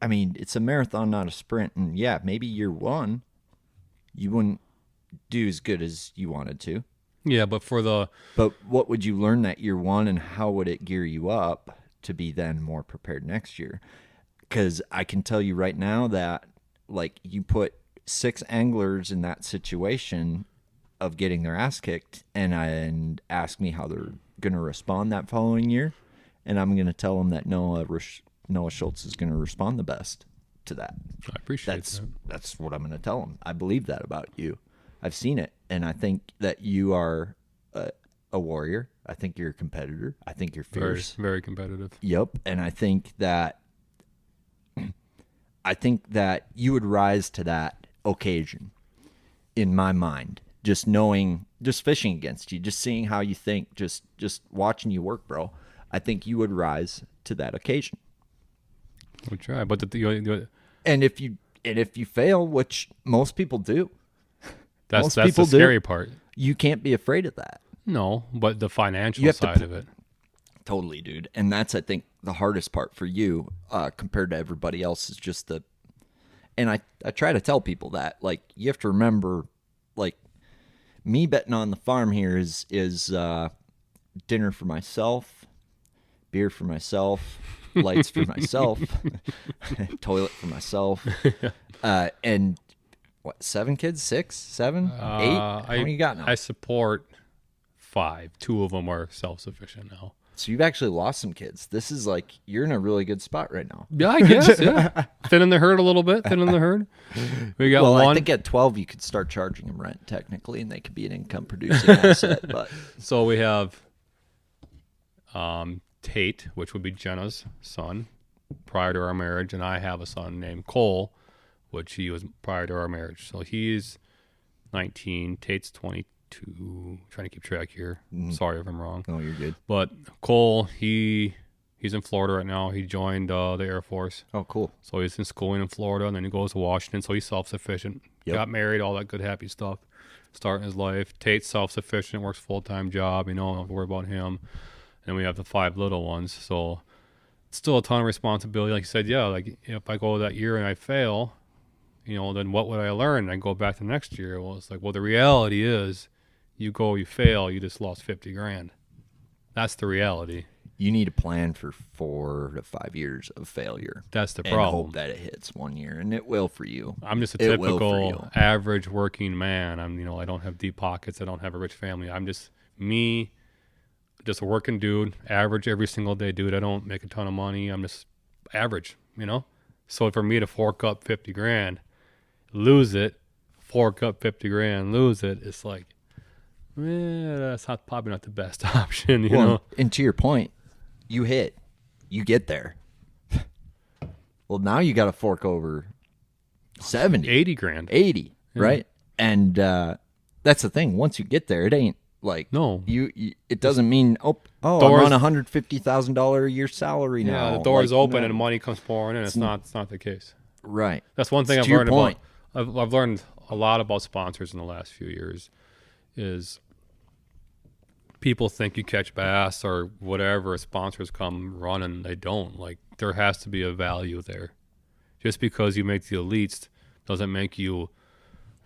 it's a marathon, not a sprint. And yeah, maybe year one, you wouldn't do as good as you wanted to. Yeah, but But what would you learn that year one, and how would it gear you up to be then more prepared next year? Because I can tell you right now that, like, you put 6 anglers in that situation of getting their ass kicked and ask me how they're going to respond that following year, and I'm going to tell them that Noah Schultz is going to respond the best to that. I appreciate that. That's what I'm going to tell them. I believe that about you. I've seen it, and I think that you are a warrior. I think you're a competitor. I think you're fierce. Very, very competitive. Yep, and I think that you would rise to that occasion in my mind. Just knowing, just fishing against you, just seeing how you think, just watching you work, bro. I think you would rise to that occasion. We'll try, but and if you fail, which most people do, that's the scary part. You can't be afraid of that. No, but the financial side of it. Totally, dude. And that's, I think, the hardest part for you compared to everybody else is just the... And I try to tell people that, like, you have to remember, like, me betting on the farm here is dinner for myself, beer for myself, lights for myself, toilet for myself, and... What, 7 kids? 6, 7, 8? How many you got now? I support 5. 2 of them are self-sufficient now. So you've actually lost some kids. This is like, you're in a really good spot right now. Yeah, I guess, yeah. Thinning the herd a little bit, We got one. I think at 12 you could start charging them rent, technically, and they could be an income-producing asset. But so we have Tate, which would be Jenna's son, prior to our marriage, and I have a son named Cole, which he was prior to our marriage. So he's 19, Tate's 22. Trying to keep track here. Sorry if I'm wrong. No, you're good. But Cole, he's in Florida right now. He joined the Air Force. Oh, cool. So he's in schooling in Florida, and then he goes to Washington. So he's self-sufficient. Yep. Got married, all that good, happy stuff. Starting his life. Tate's self-sufficient, works full-time job. Don't have to worry about him. And we have the 5 little ones. So still a ton of responsibility. Like you said, yeah, like if I go that year and I fail... then what would I learn? I go back to next year. Well, it's like, the reality is you fail, you just lost $50,000. That's the reality. You need a plan for 4 to 5 years of failure. That's the problem. And hope that it hits 1 year, and it will for you. I'm just a typical average working man. I don't have deep pockets. I don't have a rich family. I'm just me just a working dude, average every single day dude. I don't make a ton of money. I'm just average, you know? So for me to fork up 50 grand, lose it, fork up 50 grand, lose it, it's like, that's probably not the best option, you know? And to your point, you get there. Well, now you got to fork over 70. 80 grand. 80, right? And that's the thing. Once you get there, it ain't like, no. It doesn't mean, I'm on $150,000 a year salary now. Yeah, the door's open and the money comes pouring in. It's not the case. Right. That's one thing I've learned about. I've learned a lot about sponsors in the last few years is people think you catch bass or whatever, sponsors come running. They don't. Like, there has to be a value there. Just because you make the elites doesn't make you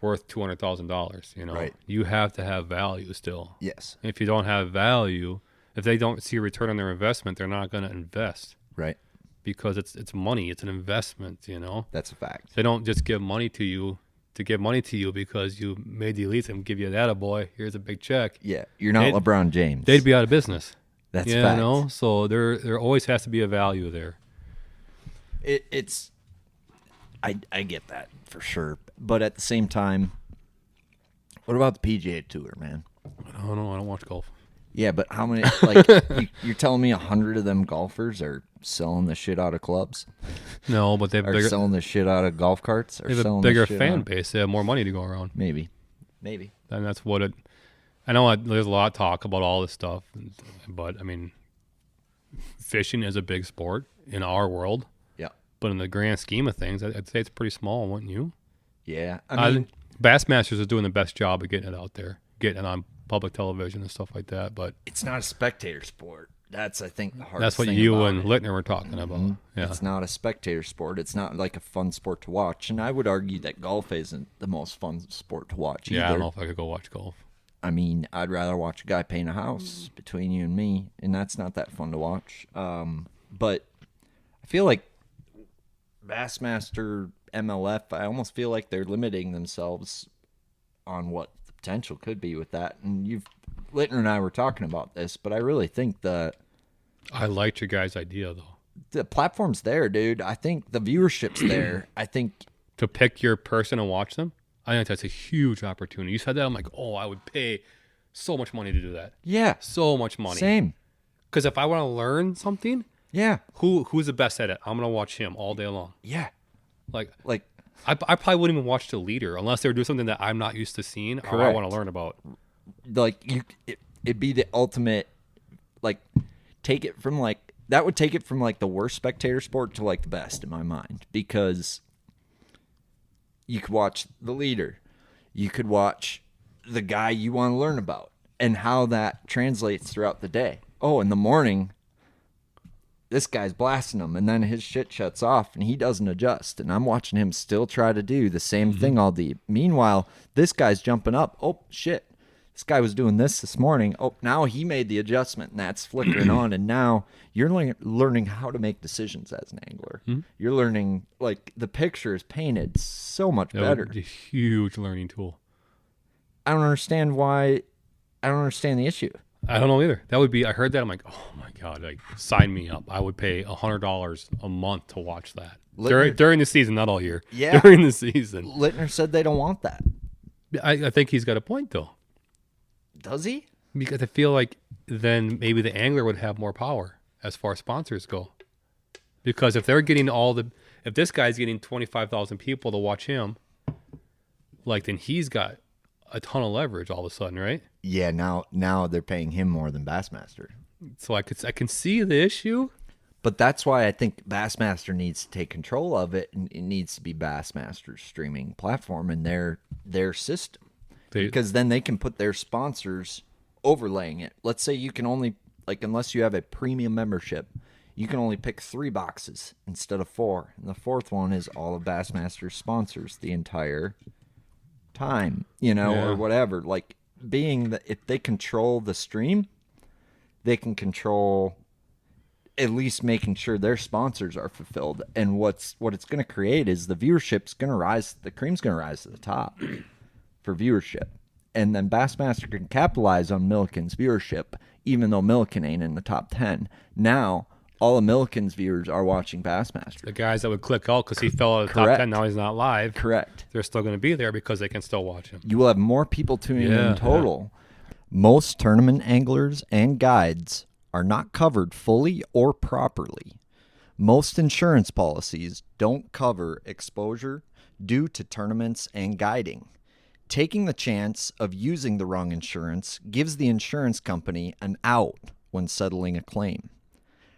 worth $200,000, you know? Right. You have to have value still. Yes. If you don't have value, if they don't see a return on their investment, they're not going to invest. Right. Because it's money. It's an investment, you know? That's a fact. They don't just give money to you because you made the elites and give you that, boy. Here's a big check. Yeah, you're not LeBron James. They'd be out of business. That's fact. You know? So there always has to be a value there. I get that for sure, but at the same time, what about the PGA Tour, man? I don't know. I don't watch golf. Yeah, but how many? Like, you're telling me 100 of them golfers are selling the shit out of clubs? No, but they're selling the shit out of golf carts. They have a bigger fan base. They have more money to go around. Maybe. And that's what it. I know there's a lot of talk about all this stuff, but I mean, fishing is a big sport in our world. Yeah. But in the grand scheme of things, I'd say it's pretty small, wouldn't you? Yeah. I mean, Bassmasters is doing the best job of getting it out there, getting it on public television and stuff like that. But it's not a spectator sport. That's, I think, the hardest that's what thing you and Littner were talking about. Mm-hmm. Yeah. It's not a spectator sport. It's not like a fun sport to watch. And I would argue that golf isn't the most fun sport to watch either. Yeah, I don't know if I could go watch golf. I mean, I'd rather watch a guy paint a house between you and me, and that's not that fun to watch. But I feel like Bassmaster, MLF, I almost feel like they're limiting themselves on what the potential could be with that. And Littner and I were talking about this, but I really think I liked your guys' idea, though. The platform's there, dude. I think the viewership's there. I think to pick your person and watch them, I think that's a huge opportunity. You said that, I'm like, I would pay so much money to do that. Yeah. So much money. Same. Because if I want to learn something, yeah, who's the best at it? I'm going to watch him all day long. Yeah. Like I probably wouldn't even watch the leader unless they were doing something that I'm not used to seeing or I want to learn about. Like, it'd be the ultimate, like, that would take it from, like, the worst spectator sport to, like, the best in my mind. Because you could watch the leader. You could watch the guy you want to learn about and how that translates throughout the day. Oh, in the morning, this guy's blasting him, and then his shit shuts off, and he doesn't adjust. And I'm watching him still try to do the same thing all day. Meanwhile, this guy's jumping up. Oh, shit. This guy was doing this morning. Oh, now he made the adjustment, and that's flickering on. And now you're learning how to make decisions as an angler. Mm-hmm. You're learning, like, the picture is painted so much better. It's a huge learning tool. I don't understand the issue. I don't know either. That would be, I heard that. I'm like, oh my God, like, sign me up. I would pay $100 a month to watch that. During the season, not all year. Yeah. During the season. Littner said they don't want that. I think he's got a point, though. Does he? Because I feel like then maybe the angler would have more power as far as sponsors go. Because if they're getting if this guy's getting 25,000 people to watch him, like, then he's got a ton of leverage all of a sudden, right? Yeah, now they're paying him more than Bassmaster. So I can see the issue. But that's why I think Bassmaster needs to take control of it, and it needs to be Bassmaster's streaming platform and their system. Because then they can put their sponsors overlaying it. Let's say you can only, like, unless you have a premium membership, you can only pick 3 boxes instead of 4. And the 4th one is all of Bassmaster's sponsors the entire time, or whatever. Like, being that if they control the stream, they can control at least making sure their sponsors are fulfilled. And what it's going to create is the viewership's going to rise, the cream's going to rise to the top for viewership. And then Bassmaster can capitalize on Milliken's viewership, even though Milliken ain't in the top 10. Now, all of Milliken's viewers are watching Bassmaster. The guys that would click out because he fell out of the top 10, now he's not live. Correct. They're still going to be there because they can still watch him. You will have more people tuning in total. Most tournament anglers and guides are not covered fully or properly. Most insurance policies don't cover exposure due to tournaments and guiding. Taking the chance of using the wrong insurance gives the insurance company an out when settling a claim.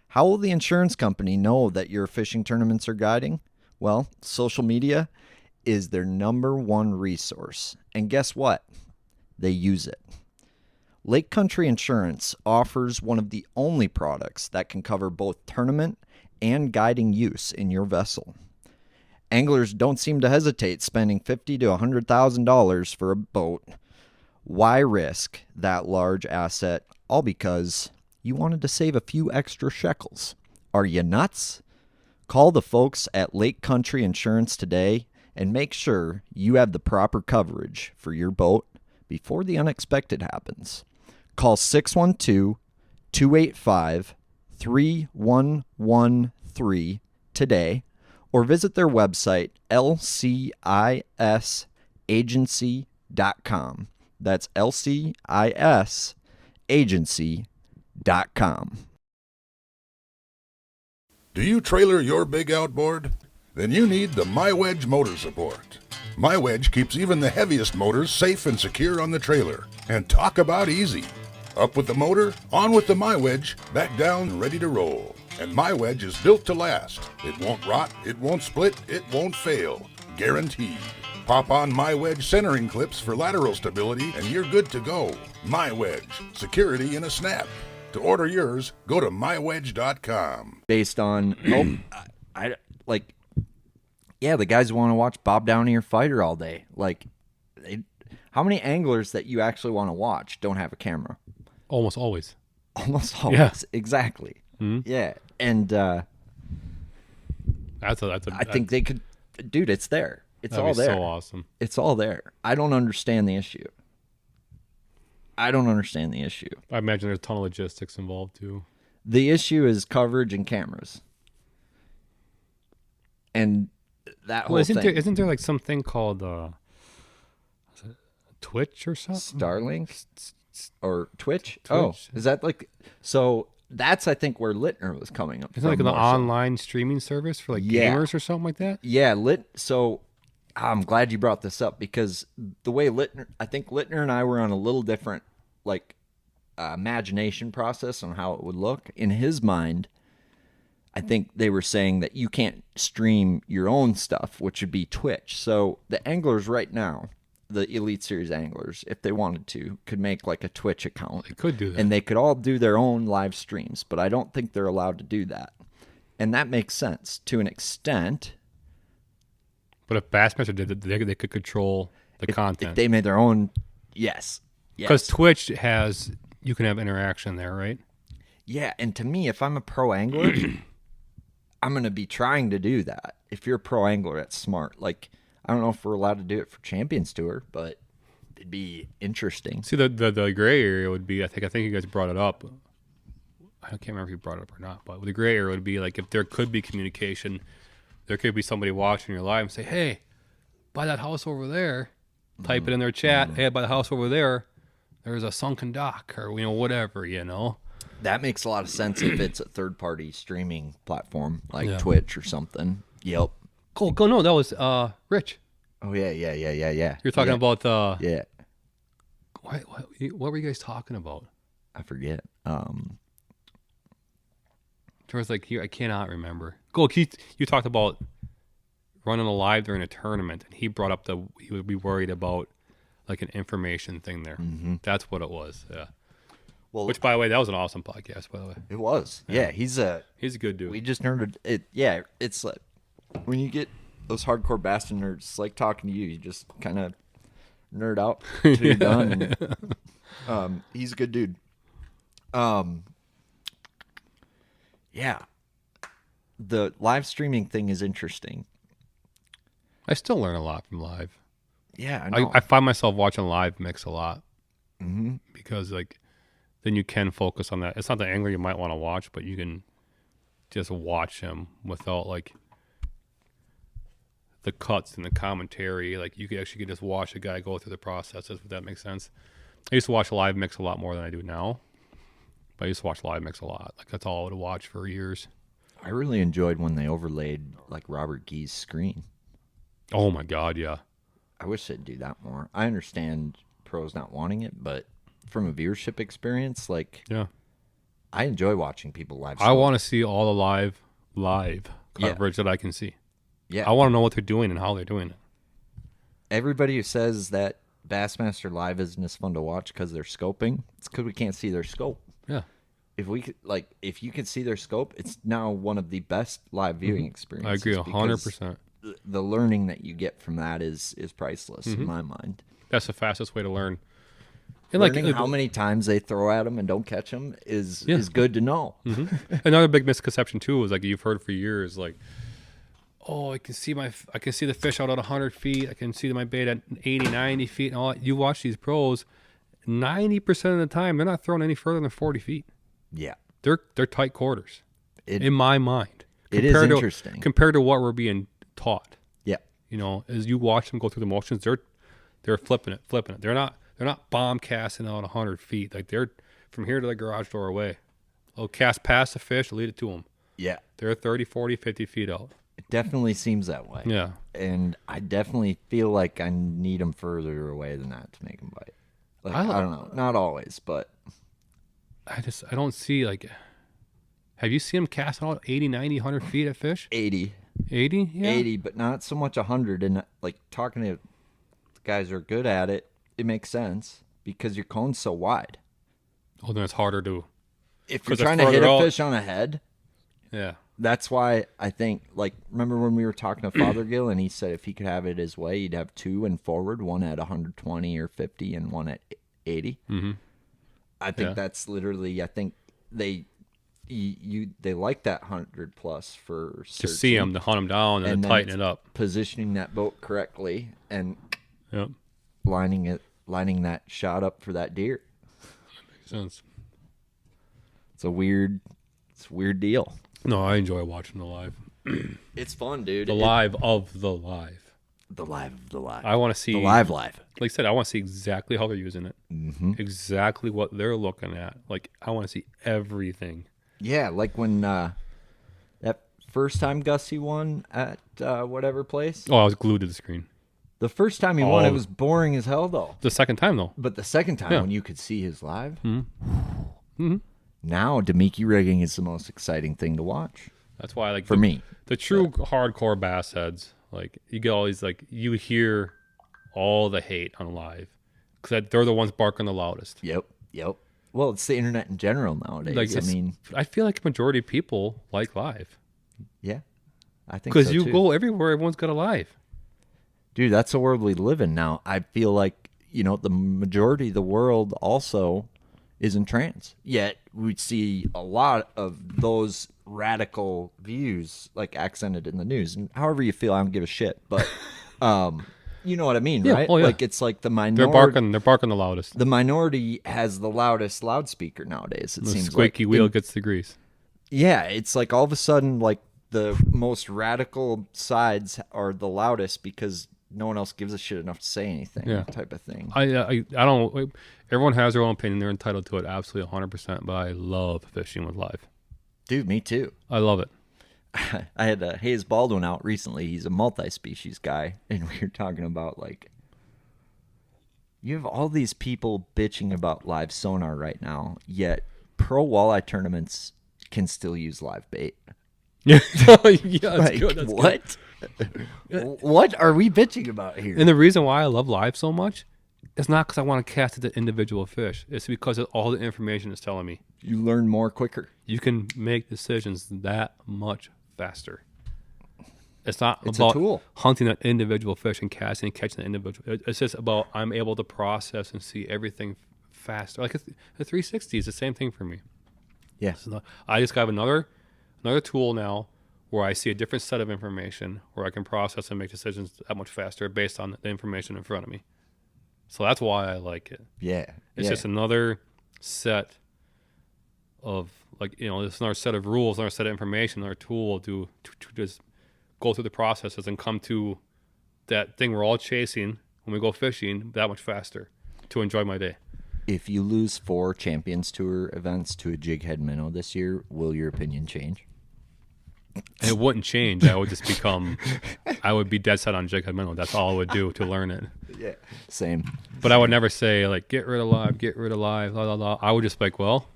How will the insurance company know that you're fishing tournaments or guiding? Well, social media is their number one resource. And guess what? They use it. Lake Country Insurance offers one of the only products that can cover both tournament and guiding use in your vessel. Anglers don't seem to hesitate spending $50,000 to $100,000 for a boat. Why risk that large asset, all because you wanted to save a few extra shekels? Are you nuts? Call the folks at Lake Country Insurance today and make sure you have the proper coverage for your boat before the unexpected happens. Call 612-285-3113 today or visit their website, lcisagency.com. That's lcisagency.com. Do you trailer your big outboard? Then you need the MyWedge motor support. MyWedge keeps even the heaviest motors safe and secure on the trailer. And talk about easy. Up with the motor, on with the MyWedge, back down, ready to roll. And MyWedge is built to last. It won't rot, it won't split, it won't fail. Guaranteed. Pop on MyWedge centering clips for lateral stability and you're good to go. MyWedge, security in a snap. To order yours, go to mywedge.com. Based on, the guys want to watch Bob Downey or Fighter all day. How many anglers that you actually want to watch don't have a camera? Almost always. Almost always. Yeah. Exactly. Mm-hmm. Yeah. And I think they could, dude, it's there. It's all there. So awesome. It's all there. I don't understand the issue. I imagine there's a ton of logistics involved too. The issue is coverage and cameras. And that whole thing. Isn't there like something called Twitch or something? Starlink? Or Twitch? Twitch? Oh, is that like... So that's, I think, where Littner was coming up. Isn't it like an online streaming service for gamers or something like that? Yeah, So I'm glad you brought this up because the way I think Littner and I were on a little different imagination process on how it would look. In his mind, I think they were saying that you can't stream your own stuff, which would be Twitch. So the anglers right now, the Elite Series anglers, if they wanted to, could make like a Twitch account. They could do that. And they could all do their own live streams, but I don't think they're allowed to do that. And that makes sense to an extent. But if Bassmaster did it, they could control the content. If they made their own, yes. Because Twitch you can have interaction there, right? Yeah, and to me, if I'm a pro angler, I'm going to be trying to do that. If you're a pro angler, that's smart. I don't know if we're allowed to do it for Champions Tour, but it'd be interesting. See, the gray area would be, I think you guys brought it up. I can't remember if you brought it up or not, but the gray area would be like if there could be communication, there could be somebody watching your live and say, hey, by that house over there, type it in their chat, hey, by the house over there, there's a sunken dock or, whatever, That makes a lot of sense if it's a third-party streaming platform like Twitch or something. Yep. Cool. No, that was Rich. Oh, yeah. You're talking about Yeah. What were you guys talking about? I forget. There was I cannot remember. Cool. You talked about running a live during a tournament, and he brought up he would be worried about an information thing there. Mm-hmm. That's what it was. Yeah. Well, which, by the way, that was an awesome podcast. By the way, it was. Yeah, he's a good dude. We just nerded it. Yeah, it's like when you get those hardcore bastard nerds, it's like talking to you. You just kind of nerd out till you're done. And, he's a good dude. Yeah, the live streaming thing is interesting. I still learn a lot from live. Yeah, I know. I find myself watching live mix a lot Mm-hmm. because like then you can focus on that. It's not the angler you might want to watch, but you can just watch him without like the cuts and the commentary. Like you could actually just watch a guy go through the processes, if that makes sense. I used to watch live mix a lot more than I do now. But I used to watch live mix a lot. Like that's all I would watch for years. I really enjoyed when they overlaid like Robert Gee's screen. Oh my God, yeah. I wish they'd do that more. I understand pros not wanting it, but from a viewership experience, like Yeah. I enjoy watching people live. I want to see all the live Yeah. coverage that I can see. Yeah. I want to know what they're doing and how they're doing it. Everybody who says that Bassmaster Live isn't as fun to watch because they're scoping, it's because we can't see their scope. Yeah. If you can see their scope, it's now one of the best live viewing experiences. I agree because 100%. The learning that you get from that is priceless in my mind. That's the fastest way to learn. And Learning how many times they throw at them and don't catch them is good to know. Another big misconception too is like you've heard for years, like, oh, I can see the fish out at 100 feet. I can see my bait at 80, 90 feet. And all that. You watch these pros, 90% of the time they're not throwing any further than 40 feet. Yeah, They're tight quarters. It- in my mind, it is interesting. compared to what we're being taught. yeah. You know, as you watch them go through the motions, they're flipping it. They're not bomb casting out 100 feet. Like they're from here to the garage door away. They'll cast past the fish, lead it to them. Yeah, They're 30, 40, 50 feet out. it definitely seems that way. Yeah. And I definitely feel like I need them further away than that to make them bite. Like, I don't know. Not always, but I don't see like. Have you seen them cast out 80, 90, 100 feet at fish? 80. 80? Yeah. 80, but not so much 100. And like talking to guys who are good at it, it makes sense because your cone's so wide. Oh, then it's harder to. If 'Cause you're they're trying to hit further a out. fish on a head, Yeah. that's why I think, like, remember when we were talking to Fothergill and he said if he could have it his way, he'd have two and forward, one at 120 or 50 and one at 80. Mm-hmm. I think Yeah. that's literally, I think they like that 100 plus for To see them, to hunt them down, and And to then tighten it up. positioning that boat correctly and Yep. lining that shot up for that deer. Makes sense. It's a weird deal. No, I enjoy watching the live. It's fun, dude. The live of the live. The live of the live. I want to see the live. Like I said, I want to see exactly how they're using it, exactly what they're looking at. Like I want to see everything. Yeah, like when that first time Gussie won at whatever place. Oh, I was glued to the screen. The first time he won, it was boring as hell, though. The second time though. But the second time, Yeah. when you could see his live, Mm-hmm. now Demiki rigging is the most exciting thing to watch That's why, like, for me. the true hardcore bass heads, like, you get all these, like, you hear all the hate on live because they're the ones barking the loudest. Yep. Well, it's the internet in general nowadays. Like, I mean, I feel like a majority of people like live yeah, I think because so you too. go everywhere, everyone's got a live. Dude, that's the world we live in now. I feel like, the majority of the world also is in trance. Yet we see a lot of those radical views like accented in the news. And however you feel, I don't give a shit. But you know what I mean, Yeah. right? Oh, yeah. Like it's like the They're minority. barking the loudest. The minority has the loudest loudspeaker nowadays. It The seems squeaky like. wheel gets the grease. Yeah, it's like all of a sudden, like the most radical sides are the loudest because no one else gives a shit enough to say anything, Yeah. type of thing. I don't. Everyone has their own opinion. They're entitled to it, absolutely 100%. But I love fishing with live. Dude, me too. I love it. I had Hayes Baldwin out recently. He's a multi-species guy, and we were talking about like you have all these people bitching about live sonar right now, yet pro walleye tournaments can still use live bait. Yeah, that's Like, good. That's what? What are we bitching about here? And the reason why I love live so much is not because I want to cast it to individual fish. It's because of all the information it's telling me. You learn more quicker. You can make decisions that much faster. It's not It's a about tool. hunting an individual fish and casting and catching an individual. It's just about I'm able to process and see everything faster. Like the 360 is the same thing for me. Yeah. So I just got another tool now where I see a different set of information, where I can process and make decisions that much faster based on the information in front of me. So that's why I like it. Yeah. It's just another set of, like, it's another set of rules, another set of information, another tool to just go through the processes and come to that thing we're all chasing when we go fishing that much faster to enjoy my day. If you lose 4 Champions Tour events to a jig head minnow this year, will your opinion change? It wouldn't change. I would just I would be dead set on jig head minnow. That's all I would do to learn it. Yeah, same. But I would never say, like, get rid of live, blah, blah, blah. I would just be like, well,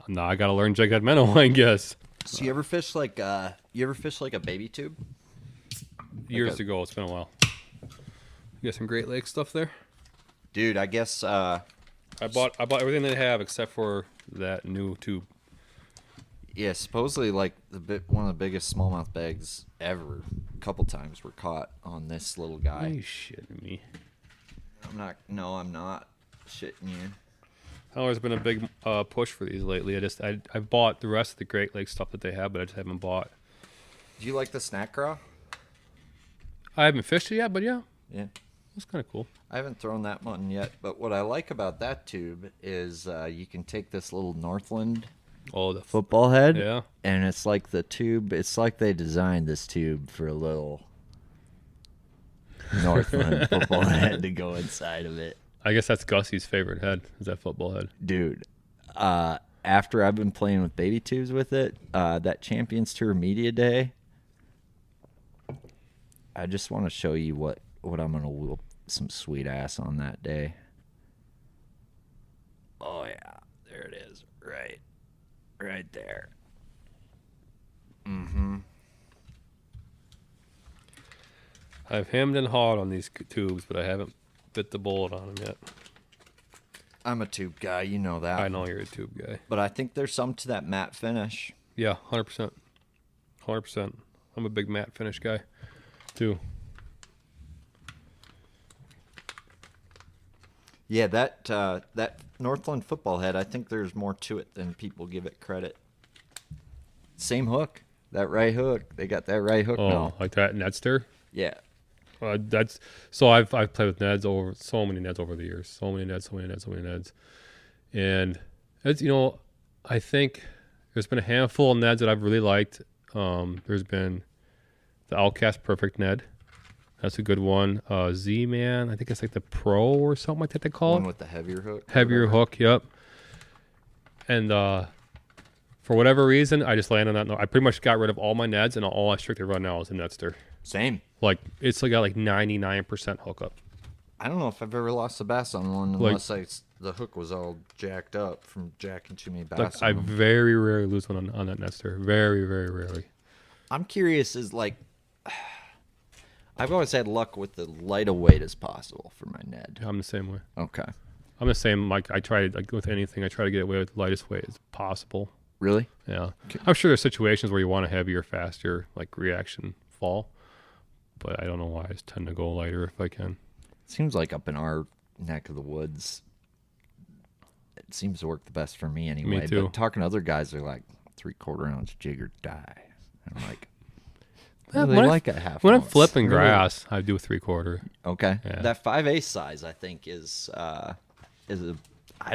now I got to learn jig head minnow, I guess. So you ever fish like a baby tube? Years ago, it's been a while. You got some Great Lakes stuff there? Dude, I guess I bought everything they have except for that new tube. yeah, supposedly like one of the biggest smallmouth bags ever. A couple times were caught on this little guy. Are you shitting me? I'm not shitting you. I know there's been a big push for these lately. I bought the rest of the Great Lakes stuff that they have, but I just haven't bought. Do you like the snack craw? I haven't fished it yet, but yeah, Yeah. it's kind of cool. I haven't thrown that one yet, but what I like about that tube is you can take this little Northland Oh, the football head, yeah. and it's like the tube. It's like they designed this tube for a little Northland football head to go inside of it. I guess that's Gussie's favorite head, is that football head. Dude, after I've been playing with baby tubes with it, that Champions Tour Media Day, I just want to show you what I'm going to whoop some sweet ass on that day. Oh, yeah. There it is. Right there. Mm-hmm. I've hemmed and hawed on these tubes, but I haven't bit the bullet on them yet. I'm a tube guy. You know that. I know you're a tube guy. But I think there's some to that matte finish. Yeah, 100%. 100%. I'm a big matte finish guy, too. Yeah, that Northland football head, I think there's more to it than people give it credit. Same hook. That right hook. They got that right hook now. Like that Nedster? Yeah. That's so I've played with Neds over so many Neds over the years. So many Neds. And as I think there's been a handful of Neds that I've really liked. There's been the Outcast Perfect Ned. That's a good one. Z-Man, I think it's like the Pro or something like that they call it. One with the heavier hook. Heavier hook, yep. And for whatever reason, I just landed on that. I pretty much got rid of all my Neds, and all I strictly run now is a Nedster. Same. Like, it's got like 99% hookup. I don't know if I've ever lost a bass on one unless the hook was all jacked up from jacking too many bass. Like, I very rarely lose one on that Nedster. Very, very rarely. I'm curious, I've always had luck with the light of weight as possible for my Ned. I'm the same way. Okay. I'm the same. Like, I try to, like, with anything, I try to get away with the lightest weight as possible. Really? Yeah. Okay. I'm sure there's situations where you want a heavier, faster, like, reaction fall. But I don't know why. I just tend to go lighter if I can. Seems like up in our neck of the woods, it seems to work the best for me anyway. Me too. But talking to other guys, they're like 3/4 ounce jig or die. And I'm like, I When really I- like a half When I'm ounce. flipping grass, I do 3/4. Okay. Yeah. That 5/8 size, I think, is I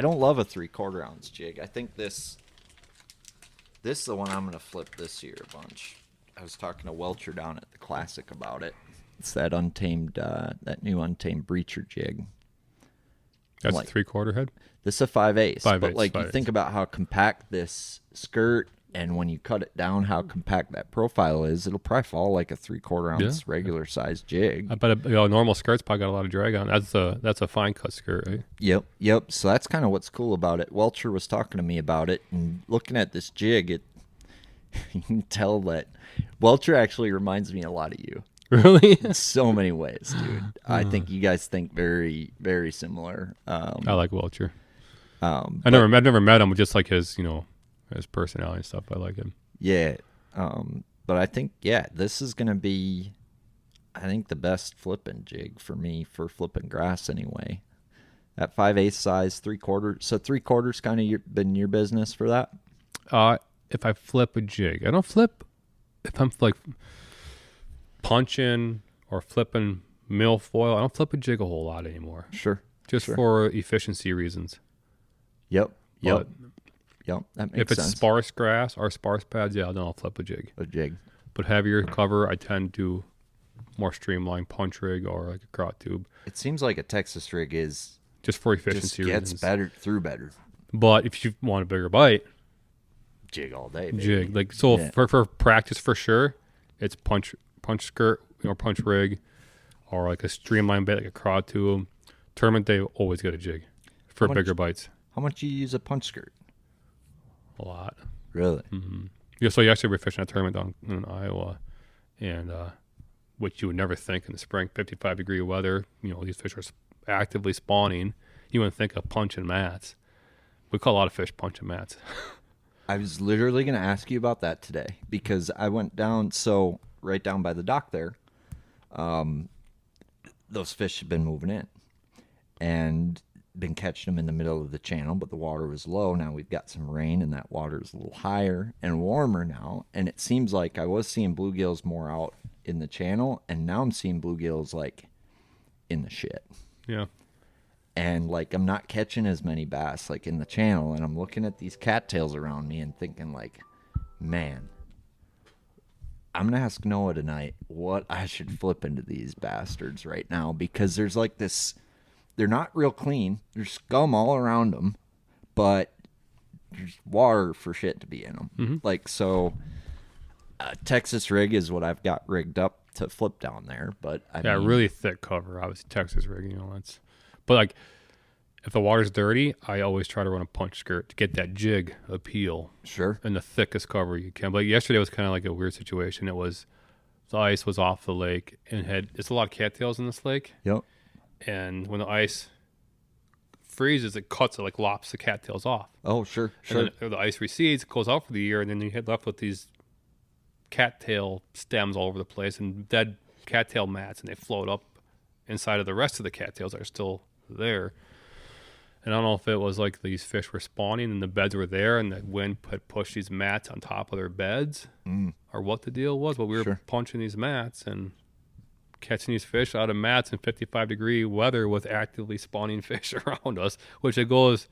don't love a 3/4 ounce jig. I think this is the one I'm going to flip this year a bunch. I was talking to Welcher down at the Classic about it. It's that that new untamed breacher jig. That's Like- a 3/4 head. This is a 5/8, but 5/8, like you 5/8. think about how compact this skirt, and when you cut it down, how compact that profile is, it'll probably fall like a 3/4 ounce regular size jig. I bet a normal skirt's probably got a lot of drag on. That's a fine cut skirt, right? Yep. So that's kind of what's cool about it. Welcher was talking to me about it, and looking at this jig, you can tell that Welcher actually reminds me a lot of you. Really? In so many ways, dude. I think you guys think very, very similar. I like Welcher. I've I've never met him, but just like his his personality and stuff. I like him. Yeah. But I think, this is going to be, I think, the best flipping jig for me for flipping grass anyway. That 5/8 size, 3/4. So 3/4 kind of been your business for that? If I flip a jig, I don't flip if I'm like punching or flipping milfoil, I don't flip a jig a whole lot anymore. Sure. Just Sure. for efficiency reasons. Yep. But That makes if it's sense. sparse grass or sparse pads, then I'll flip a jig. A jig. But heavier cover, I tend to more streamlined punch rig or like a crot tube. It seems like a Texas rig is Just for just efficiency gets reasons. better. But if you want a bigger bite, Jig all day, baby. jig. Like so Yeah. for practice for sure, it's punch skirt or punch rig or like a streamlined bait like a crot tube. Tournament day always get a jig for How much- bigger bites. How much do you use a punch skirt? A lot. Really? Yeah, so yesterday we were fishing a tournament down in Iowa, and which you would never think in the spring, 55-degree weather. You know, these fish are actively spawning. You wouldn't think of punching mats. We call a lot of fish punching mats. I was literally going to ask you about that today because I went down, so right down by the dock there, those fish have been moving in and been catching them in the middle of the channel, but the water was low. Now we've got some rain and that water is a little higher and warmer now. And it seems like I was seeing bluegills more out in the channel, and now I'm seeing bluegills like in the shit. Yeah. And like I'm not catching as many bass like in the channel, and I'm looking at these cattails around me and thinking like, man, I'm gonna ask Noah tonight what I should flip into these bastards right now, because there's like this, they're not real clean, there's scum all around them, but there's water for shit to be in them. Like, so Texas rig is what I've got rigged up to flip down there, but I mean, Really thick cover, obviously Texas rig, that's, but like if the water's dirty, I always try to run a punch skirt to get that jig appeal sure. and the thickest cover you can. But yesterday was kind of like a weird situation. It was, the ice was off the lake and it's a lot of cattails in this lake. Yep. And when the ice freezes, it cuts it, like lops the cattails off. Oh, sure. And then the ice recedes, it goes out for the year, and then you get left with these cattail stems all over the place and dead cattail mats, and they float up inside of the rest of the cattails that are still there. And I don't know if it was like these fish were spawning and the beds were there and the wind had pushed these mats on top of their beds or what the deal was, but we were punching these mats and catching these fish out of mats in 55-degree weather with actively spawning fish around us, which it goes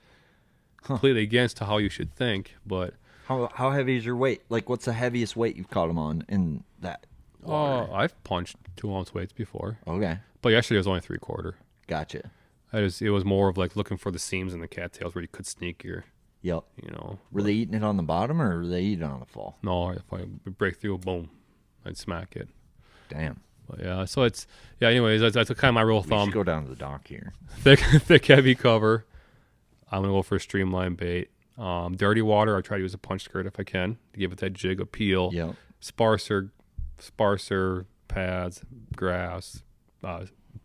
completely against to how you should think. But How heavy is your weight? Like, what's the heaviest weight you've caught them on in that water? I've punched 2-ounce weights before. Okay. But yesterday it was only 3/4. Gotcha. It was more of like looking for the seams in the cattails where you could sneak your, Yep. Were but they eating it on the bottom or were they eating it on the fall? No, if I break through, boom, I'd smack it. Damn. But yeah, so it's, anyways, that's kind of my rule of We thumb. should go down to the dock here. Thick, heavy cover. I'm going to go for a streamlined bait. Dirty water, I try to use a punch skirt if I can to give it that jig appeal. Yep. Sparser pads, grass,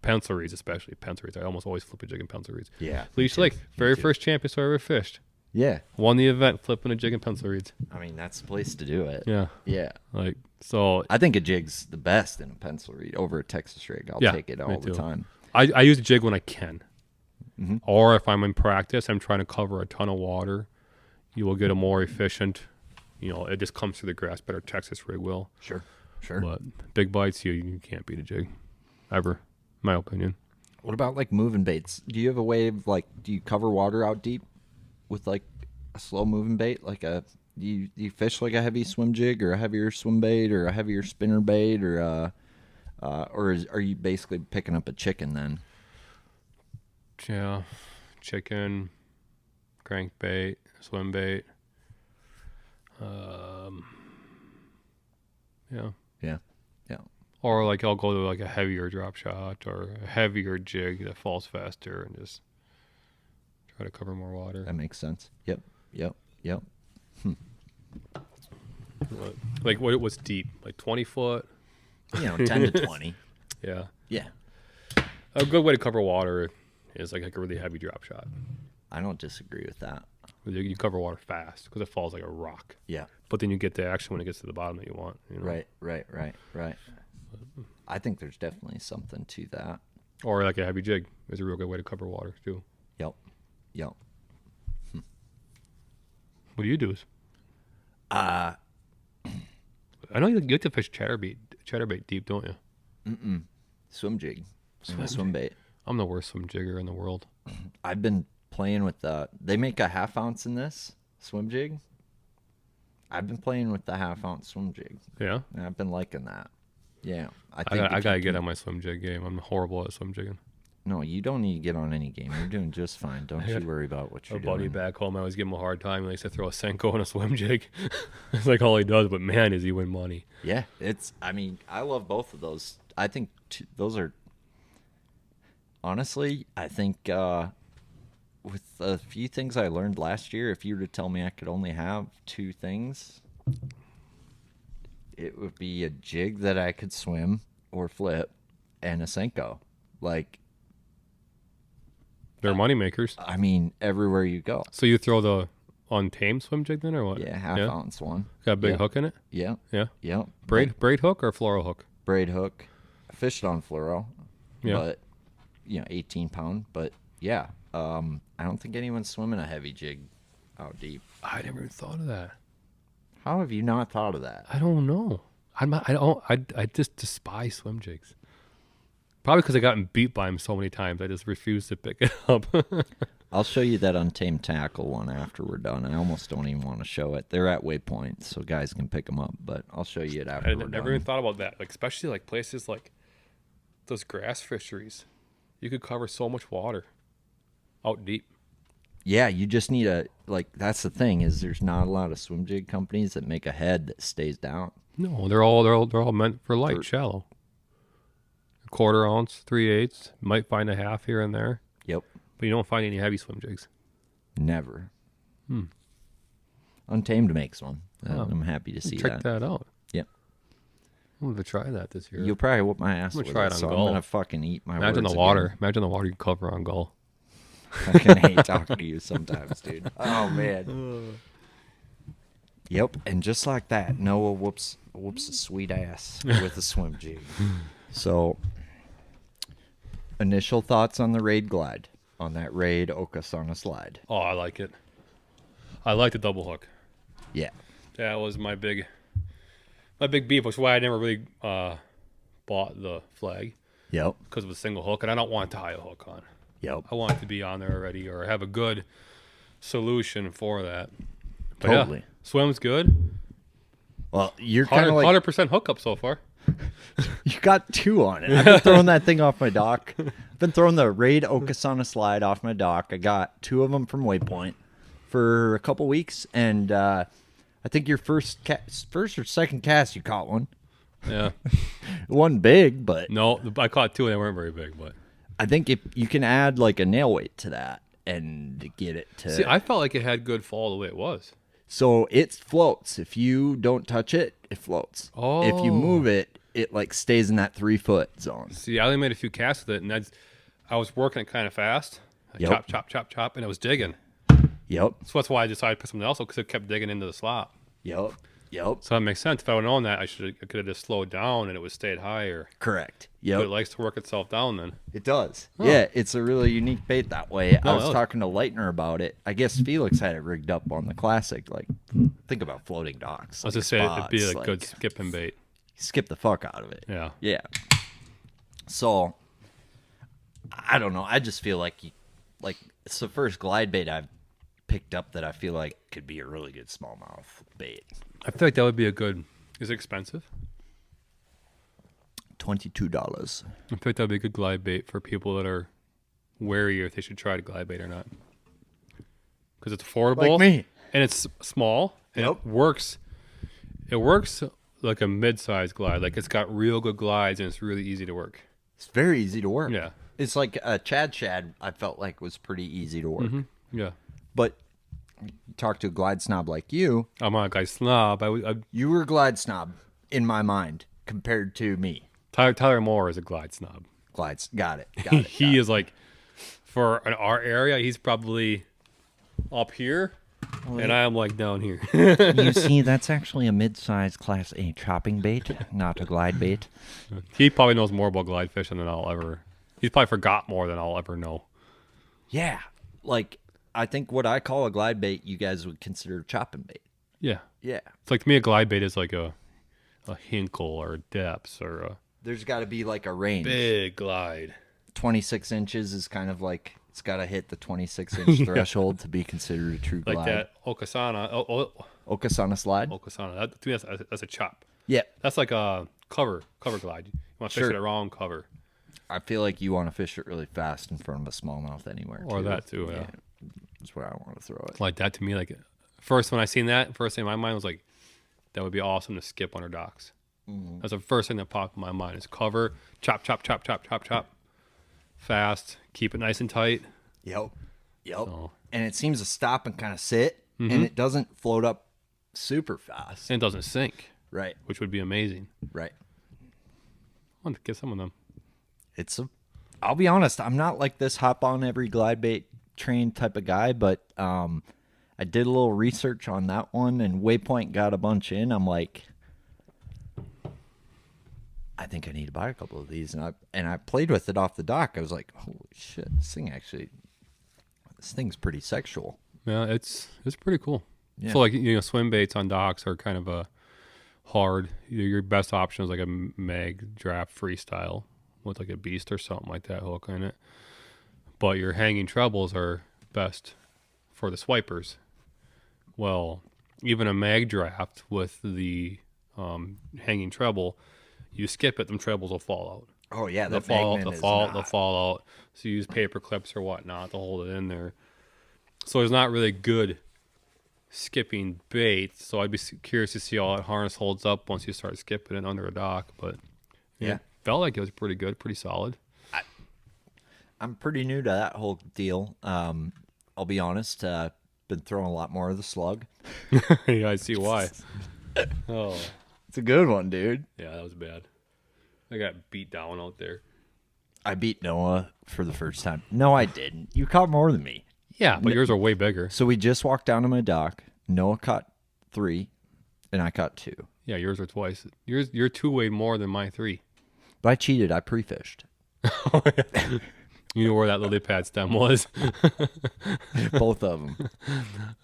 pencil reeds, especially pencil reeds. I almost always flip a jig in pencil reeds. Yeah. Leash Lake, very first champion so I ever fished. Yeah. Won the event flipping a jig in pencil reeds. I mean, that's the place to do it. Yeah. Yeah. Like, so I think a jig's the best in a pencil reed over a Texas rig. I'll take it all the too. time. I use a jig when I can. Or if I'm in practice, I'm trying to cover a ton of water. You will get a more efficient, it just comes through the grass better. Texas rig will. Sure. But big bites, you can't beat a jig. Ever. My opinion. What about like moving baits? Do you have a way of like, do you cover water out deep with like a slow moving bait? Like do you fish like a heavy swim jig or a heavier swim bait or a heavier spinner bait or are you basically picking up a chicken then? Yeah. Chicken, crankbait, swim bait. Yeah. Yeah. Yeah. Or like I'll go to like a heavier drop shot or a heavier jig that falls faster and just try to cover more water. That makes sense. Yep. Like what's deep? Like 20 foot? 10 to 20. Yeah. Yeah. A good way to cover water is like a really heavy drop shot. I don't disagree with that. You cover water fast because it falls like a rock. Yeah. But then you get the action when it gets to the bottom that you want. Right. I think there's definitely something to that. Or like a heavy jig is a real good way to cover water too. Yep. What do you do? I know you like to fish chatterbait deep, don't you? Swim jig. Swim bait. I'm the worst swim jigger in the world. I've been playing with they make a 1/2 ounce in this swim jig. I've been playing with the 1/2 ounce swim jig. Yeah? And I've been liking that. Yeah. I got to get on my swim jig game. I'm horrible at swim jigging. No, you don't need to get on any game. You're doing just fine. Don't you worry about what you're A buddy doing. back home, I always give him a hard time. He likes to throw a Senko and a swim jig. It's like all he does, but man, does he win money. Yeah, I love both of those. I think those are, honestly, I think with a few things I learned last year, if you were to tell me I could only have 2 things, it would be a jig that I could swim or flip and a Senko. Like, They're money makers. I mean, everywhere you go. So you throw the untamed swim jig then, or what? Yeah, 1/2 ounce one. Got a big Yeah. hook in it? Yeah. Yeah. Yeah. Braid hook or fluoro hook? Braid hook. I fished on fluoro. Yeah. But, 18 pound. But, yeah. I don't think anyone's swimming a heavy jig out deep. I never even thought of that. How have you not thought of that? I don't know. I just despise swim jigs. Probably because I gotten beat by him so many times. I just refuse to pick it up. I'll show you that untamed tackle one after we're done. I almost don't even want to show it. They're at Waypoint, so guys can pick them up. But I'll show you it after I we're never done. even thought about that. Like especially like places like those grass fisheries. You could cover so much water out deep. Yeah, you just need that's the thing is there's not a lot of swim jig companies that make a head that stays down. No, they're all meant for light, shallow. 1/4 ounce, 3/8. Might find a half here and there, Yep. but you don't find any heavy swim jigs. Never. Untamed makes one. I'm happy to see Check that out. Yep. I'm gonna try that this year. You'll probably whoop my ass I'm with gonna try it, it on so gull. I'm gonna fucking eat my Imagine words the water. again. Imagine the water you cover on gull. I fucking hate talking to you sometimes, dude. Oh man. Yep, and just like that, Noah whoops a sweet ass with a swim jig. So, initial thoughts on the Raid Glide, on that Raid Okasana slide. Oh, I like it. I like the double hook. Yeah. That was my big beef, which is why I never really bought the flag Yep. because of a single hook, and I don't want to tie a hook on. Yep. I want it to be on there already, or have a good solution for that. But Totally. yeah, swim's good. Well, you're kind of like 100% hookup so far. you got 2 on it. I've been throwing that thing off my dock. I've been throwing the Raid Okasana slide off my dock. I got 2 of them from Waypoint for a couple weeks, and I think your first or second cast, you caught one. Yeah. It wasn't big, but No, I caught 2 and they weren't very big, but I think if you can add like a nail weight to that and get it to see, I felt like it had good fall the way it was. so it floats. If you don't touch it, it floats. Oh. If you move it, it like stays in that 3-foot zone. See, I only made a few casts with it, and I was working it kind of fast. Yep. Chop, and it was digging. Yep. So that's why I decided to put something else because it kept digging into the slop. Yep. Yep. So that makes sense. If I would have known that, I could have just slowed down and it would stayed higher. Correct. But Yep. it likes to work itself down then. It does. Oh. Yeah, it's a really unique bait that way. I No, was that was- talking to Lightner about it. I guess Felix had it rigged up on the Classic. Like, think about floating docks. I was like just saying it'd be spots, like good skipping bait. skip the fuck out of it. Yeah. Yeah. So, I don't know. I just feel like it's the first glide bait I've picked up that I feel like could be a really good smallmouth bait. I feel like that would be a good. Is it expensive? $22. I feel like that would be a good glide bait for people that are wary if they should try to glide bait or not. Because it's affordable. Like me. And it's small. And Yep. it works. It works like a mid-sized glide. Like it's got real good glides and it's really easy to work. It's very easy to work. Yeah. It's like a Chad I felt like was pretty easy to work. Yeah. But talk to a glide snob like you, I'm not a guy snob. you were a glide snob in my mind compared to me. Tyler Moore is a glide snob. Glides. Got it. Got it. He is like, for our area, he's probably up here. And I am like down here. You see, that's actually a mid-sized Class A chopping bait, not a glide bait. He probably knows more about glide fishing than I'll ever. He's probably forgot more than I'll ever know. Yeah. Like, I think what I call a glide bait, you guys would consider chopping bait. Yeah. Yeah. It's like to me, a glide bait is like a Hinkle or depths or a There's got to be like a range. big glide. 26 inches is kind of like it's got to hit the 26-inch Yeah. threshold to be considered a true glide. Like that Okasana. Okasana slide. Okasana. That, to me, that's a chop. Yeah, That's like a cover glide. You want to fish Sure. it around cover. I feel like you want to fish it really fast in front of a smallmouth anywhere. Or that too, yeah. That's where I want to throw it. Like that to me, like first when I seen that, first thing in my mind was like, that would be awesome to skip under docks. Mm-hmm. That's the first thing that popped in my mind is cover, chop, chop, chop, chop, chop, chop, fast, keep it nice and tight. Yep. So- And it seems to stop and kind of sit, and it doesn't float up super fast. And it doesn't sink, Right. which would be amazing. Right. I want to get some of them. I'll be honest, I'm not like this hop on every glide bait train type of guy, but I did a little research on that one, and Waypoint got a bunch in. I'm like, I think I need to buy a couple of these, and I played with it off the dock. I was like, holy shit, this thing's pretty sexual. Yeah, it's pretty cool. Yeah. So like swim baits on docks are kind of a hard. Your best option is like a mag draft freestyle with like a beast or something like that hook in it. But your hanging trebles are best for the swipers. Well, even a mag draft with the hanging treble, you skip it, them trebles will fall out. Oh yeah, They'll that fall, magnet they'll is fall, not- they'll fall out. So you use paper clips or whatnot to hold it in there. So there's not really good skipping bait. So I'd be curious to see how that harness holds up once you start skipping it under a dock. But Yeah. it felt like it was pretty good, pretty solid. I'm pretty new to that whole deal. I'll be honest. Been throwing a lot more of the slug. Yeah, I see why. Oh, It's a good one, dude. yeah, that was bad. I got beat down out there. I beat Noah for the first time. No, I didn't. You caught more than me. Yeah, but yours are way bigger. So we just walked down to my dock. Noah caught 3, and I caught 2. Yeah, yours are twice. Your 2 weighed more than my 3. But I cheated. I pre-fished. You know where that lily pad stem was. Both of them.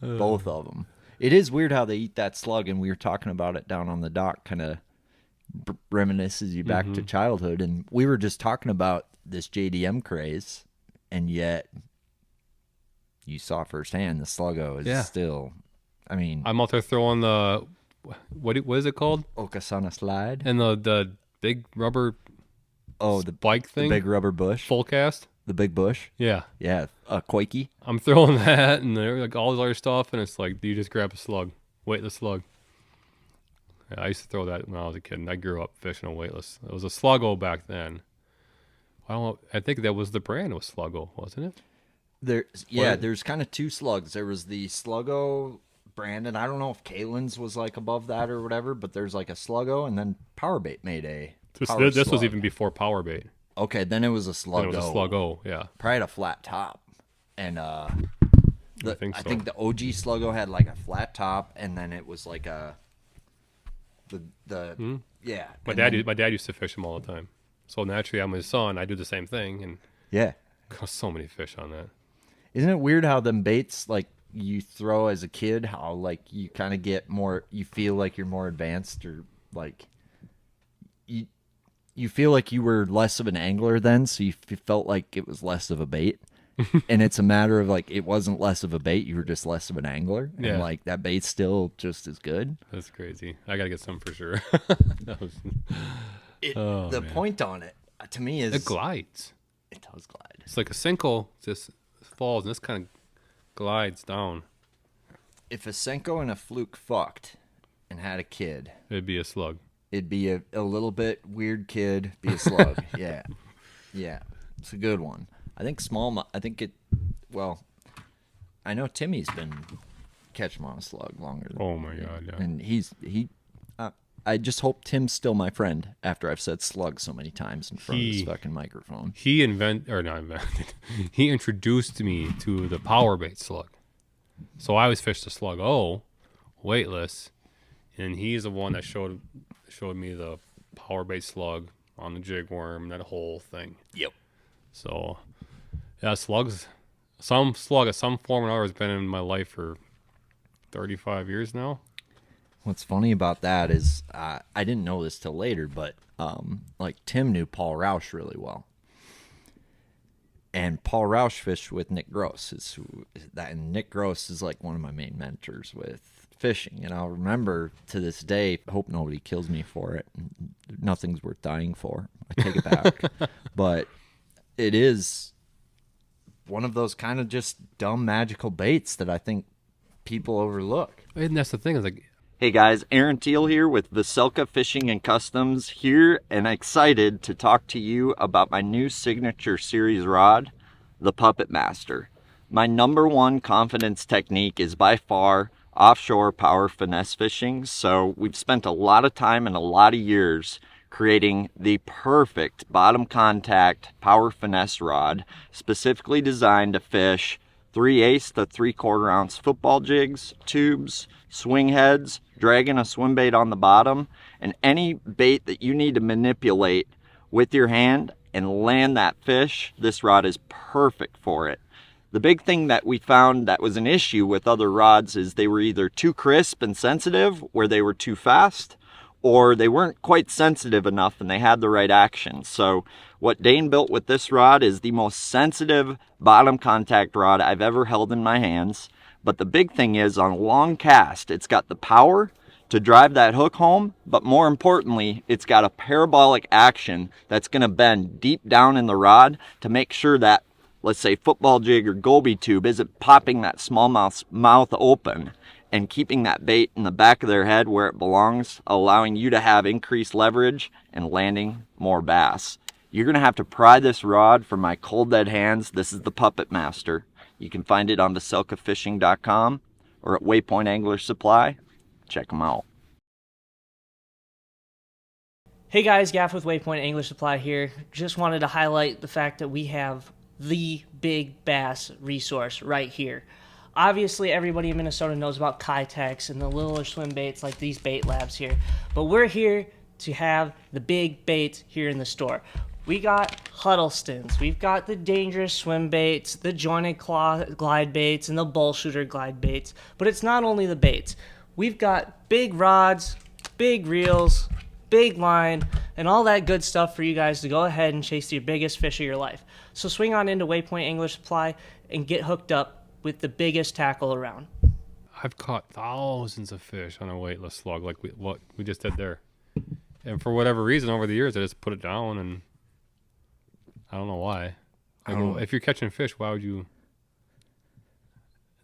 Both of them. It is weird how they eat that slug, and we were talking about it down on the dock. Kind of reminisces you back to childhood, and we were just talking about this JDM craze, and yet you saw firsthand the sluggo is still. I mean, I'm out there throwing the what is it called? Okasana slide. And the big rubber The bike thing, big rubber bush, full cast. the big bush. Yeah, Yeah, quakey. I'm throwing that and like all this other stuff, and it's like you just grab a slug, weightless slug. Yeah, I used to throw that when I was a kid, and I grew up fishing a weightless. It was a sluggo back then. I don't know. I think that was the brand. It was sluggo, wasn't it? There's kind of 2 slugs. There was the sluggo brand, and I don't know if Kalen's was like above that or whatever, but there's like a sluggo, and then Powerbait made a power This was slug. even before power bait. Okay, then it was a Then sluggo. it was a sluggo. Yeah, Probably had a flat top, and I think so. I think the OG sluggo had like a flat top, and then it was like a yeah. my dad used to fish them all the time. So naturally, I'm his son. I do the same thing, and Yeah. caught so many fish on that. Isn't it weird how them baits like you throw as a kid, how like you kind of get more, you feel like you're more advanced, or like you feel like you were less of an angler then, so you felt like it was less of a bait. And it's a matter of like it wasn't less of a bait, you were just less of an angler, and Yeah. like that bait's still just as good. That's crazy. I gotta get some for sure. That was, The man. point on it to me is it glides. it does glide. It's like a Senko just falls, and this kind of glides down. If a Senko and a fluke fucked and had a kid, It'd be a slug. it'd be a little bit weird kid, be a slug. Yeah. It's a good one. I think I know Timmy's been catching him on a slug longer than Oh my god, yeah. and I just hope Tim's still my friend after I've said slug so many times in front of this fucking microphone. He he introduced me to the power bait slug. So I always fished the slug weightless, and he's the one that showed me the power bait slug on the jig worm, that whole thing. Yep. So yeah, slugs, some slug of some form or other has been in my life for 35 years now. What's funny about that is I didn't know this till later, but like Tim knew Paul Roush really well. And Paul Roush fished with Nick Gross. And Nick Gross is like one of my main mentors with fishing. And I'll remember to this day, hope nobody kills me for it. Nothing's worth dying for. I take it back. But it is one of those kind of just dumb magical baits that I think people overlook. And that's the thing, is like, hey guys, Aaron Teal here with Vocelka Fishing and Customs here, and excited to talk to you about my new signature series rod, the Puppet Master. My number one confidence technique is by far offshore power finesse fishing, so we've spent a lot of time and a lot of years creating the perfect bottom contact power finesse rod, specifically designed to fish 3/8 to 3/4 ounce football jigs, tubes, swing heads, dragging a swim bait on the bottom, and any bait that you need to manipulate with your hand and land that fish. This rod is perfect for it. The big thing that we found that was an issue with other rods is they were either too crisp and sensitive, where they were too fast, or they weren't quite sensitive enough and they had the right action. So what Dane built with this rod is the most sensitive bottom contact rod I've ever held in my hands. But the big thing is, on a long cast, it's got the power to drive that hook home, but more importantly, it's got a parabolic action that's going to bend deep down in the rod to make sure that, let's say, football jig or goby tube isn't popping that smallmouth's mouth open and keeping that bait in the back of their head where it belongs, allowing you to have increased leverage and landing more bass. You're going to have to pry this rod from my cold dead hands. This is the Puppet Master. You can find it on VocelkaFishing.com or at Waypoint Angler Supply. Check them out. Hey guys, Gaff with Waypoint Angler Supply here. Just wanted to highlight the fact that we have the big bass resource right here. Obviously, everybody in Minnesota knows about Kitex and the littler swim baits like these bait labs here. But we're here to have the big baits here in the store. We got Huddlestons, we've got the dangerous swim baits, the jointed claw glide baits, and the bull shooter glide baits. But it's not only the baits. We've got big rods, big reels, big line, and all that good stuff for you guys to go ahead and chase your biggest fish of your life. So swing on into Waypoint Angler Supply and get hooked up with the biggest tackle around. I've caught thousands of fish on a weightless slug like what we just did there. And for whatever reason, over the years, I just put it down, and I don't know why. If you're catching fish, why would you?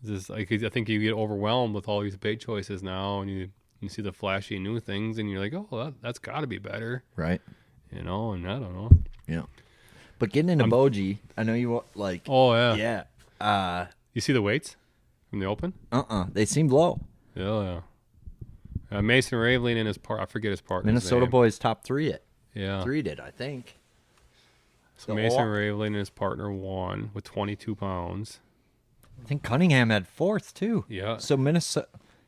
I think you get overwhelmed with all these bait choices now, and you see the flashy new things, and you're like, oh, that's got to be better, Right. and I don't know. Yeah. But getting into Boji, I know you like. Oh yeah. Yeah. You see the weights from the open? They seemed low. Yeah. Mason Raveling and his I forget his partner. Minnesota boys top 3 it. Yeah. 3 did, I think. So Mason Raveling and his partner won with 22 pounds. I think Cunningham had 4th too. Yeah. So Minnesota,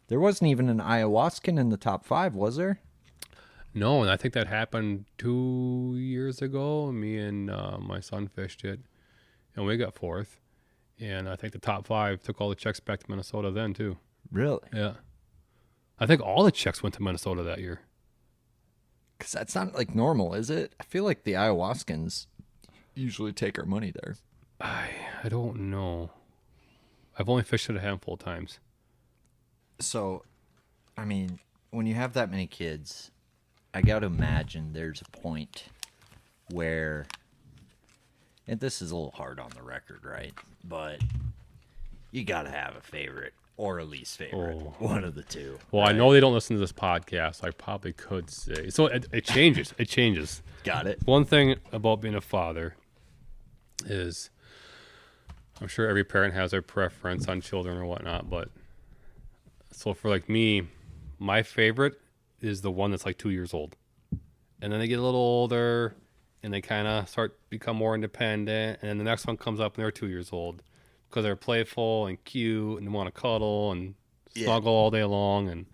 there wasn't even an ayahuascan in the top 5, was there? No, and I think that happened 2 years ago. Me and my son fished it, and we got 4th. And I think the top 5 took all the checks back to Minnesota then too. Really? Yeah. I think all the checks went to Minnesota that year. Because that's not like normal, is it? I feel like the ayahuascans usually take our money there. I don't know. I've only fished it a handful of times. So, I mean, when you have that many kids, I got to imagine there's a point where, and this is a little hard on the record, right? But you got to have a favorite or a least favorite. Oh. One of the two. Well, right? I know they don't listen to this podcast. I probably could say. So it changes. It changes. Got it. One thing about being a father is, I'm sure every parent has their preference on children or whatnot, but so for like me, my favorite is the one that's like 2 years old. And then they get a little older and they kind of become more independent. And then the next one comes up and they're 2 years old because they're playful and cute and they want to cuddle and snuggle all day long. And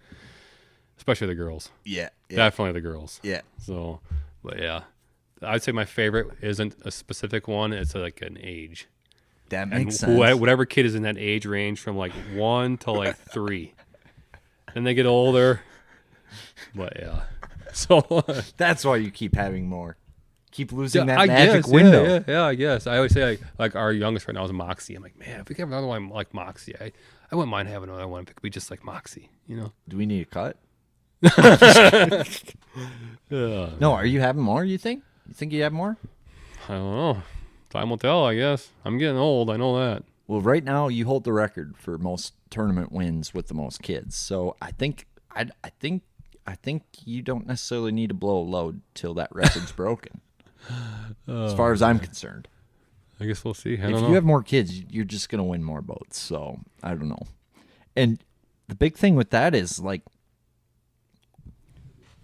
especially the girls. Yeah. Definitely the girls. Yeah. So, but yeah, I'd say my favorite isn't a specific one. It's like an age. That makes sense. Whatever kid is in that age range from like 1 to like 3. Then they get older But yeah, so That's why you keep having more. Keep losing that I magic guess, window. Yeah, I guess. I always say like our youngest right now is Moxie. I'm like, man, if we could have another one like Moxie, I wouldn't mind having another one if it could be just like Moxie, you know? Do we need a cut? Yeah. No, are you having more, you think? You think you have more? I don't know. Time will tell, I guess. I'm getting old. I know that. Well, right now you hold the record for most tournament wins with the most kids. So I think you don't necessarily need to blow a load till that record's broken. As far as I'm concerned. I guess we'll see. I If don't know. you have more kids, you're just going to win more boats. So I don't know. And the big thing with that is like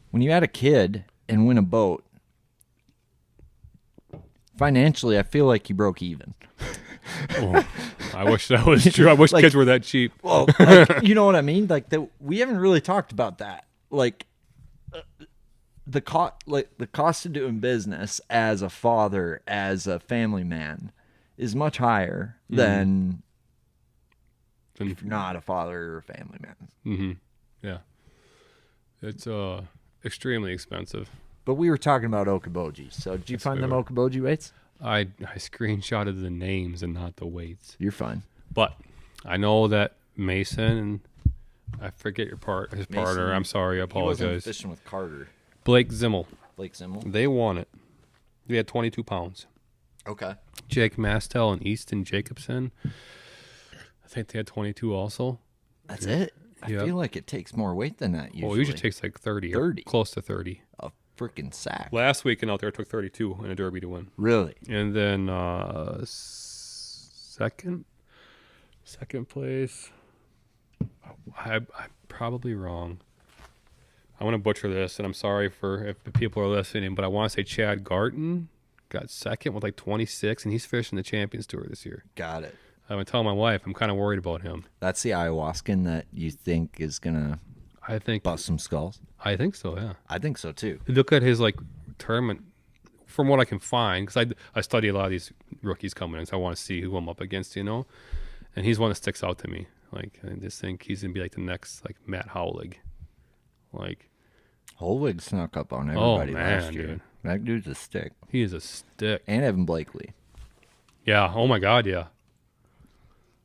when you add a kid and win a boat, financially, I feel like you broke even. Oh, I wish that was true. I wish Like- kids were that cheap. Well, like, you know what I mean? Like we haven't really talked about that. Like the cost of doing business as a father, as a family man, is much higher than if you're not a father or a family man. Mm-hmm. Yeah. It's extremely expensive. But we were talking about Okoboji. So did you Yes, find we them were. Okoboji weights? I screenshotted the names and not the weights. You're fine. But I know that Mason and I forget his partner. Mason, I'm sorry, I He wasn't apologize. fishing with Carter. Blake Zimmel. Blake Zimmel. They won it. They had 22 pounds. Okay. Jake Mastel and Easton Jacobson. I think they had 22 also. That's it. I Yep. feel like it takes more weight than that usually. Well, it usually takes like 30. Or 30. close to 30. a freaking sack. Last weekend out there, it took 32 in a derby to win. Really? And then second place, I'm probably wrong. I want to butcher this, and I'm sorry for if the people are listening, but I want to say Chad Garton got second with like 26, and he's fishing the Champions Tour this year. Got it. I've been telling my wife I'm kind of worried about him. That's the ayahuascan that you think is gonna I think bust some skulls. I think so, yeah. I think so too. Look at his like tournament. From what I can find, because I study a lot of these rookies coming in, so I want to see who I'm up against, you know. And he's one that sticks out to me. Like I just think he's gonna be like the next like Matt Howlig. Like Holwig snuck up on everybody man, last year. dude. That dude's a stick. he is a stick. And Evan Blakely. Yeah. Oh my God. Yeah.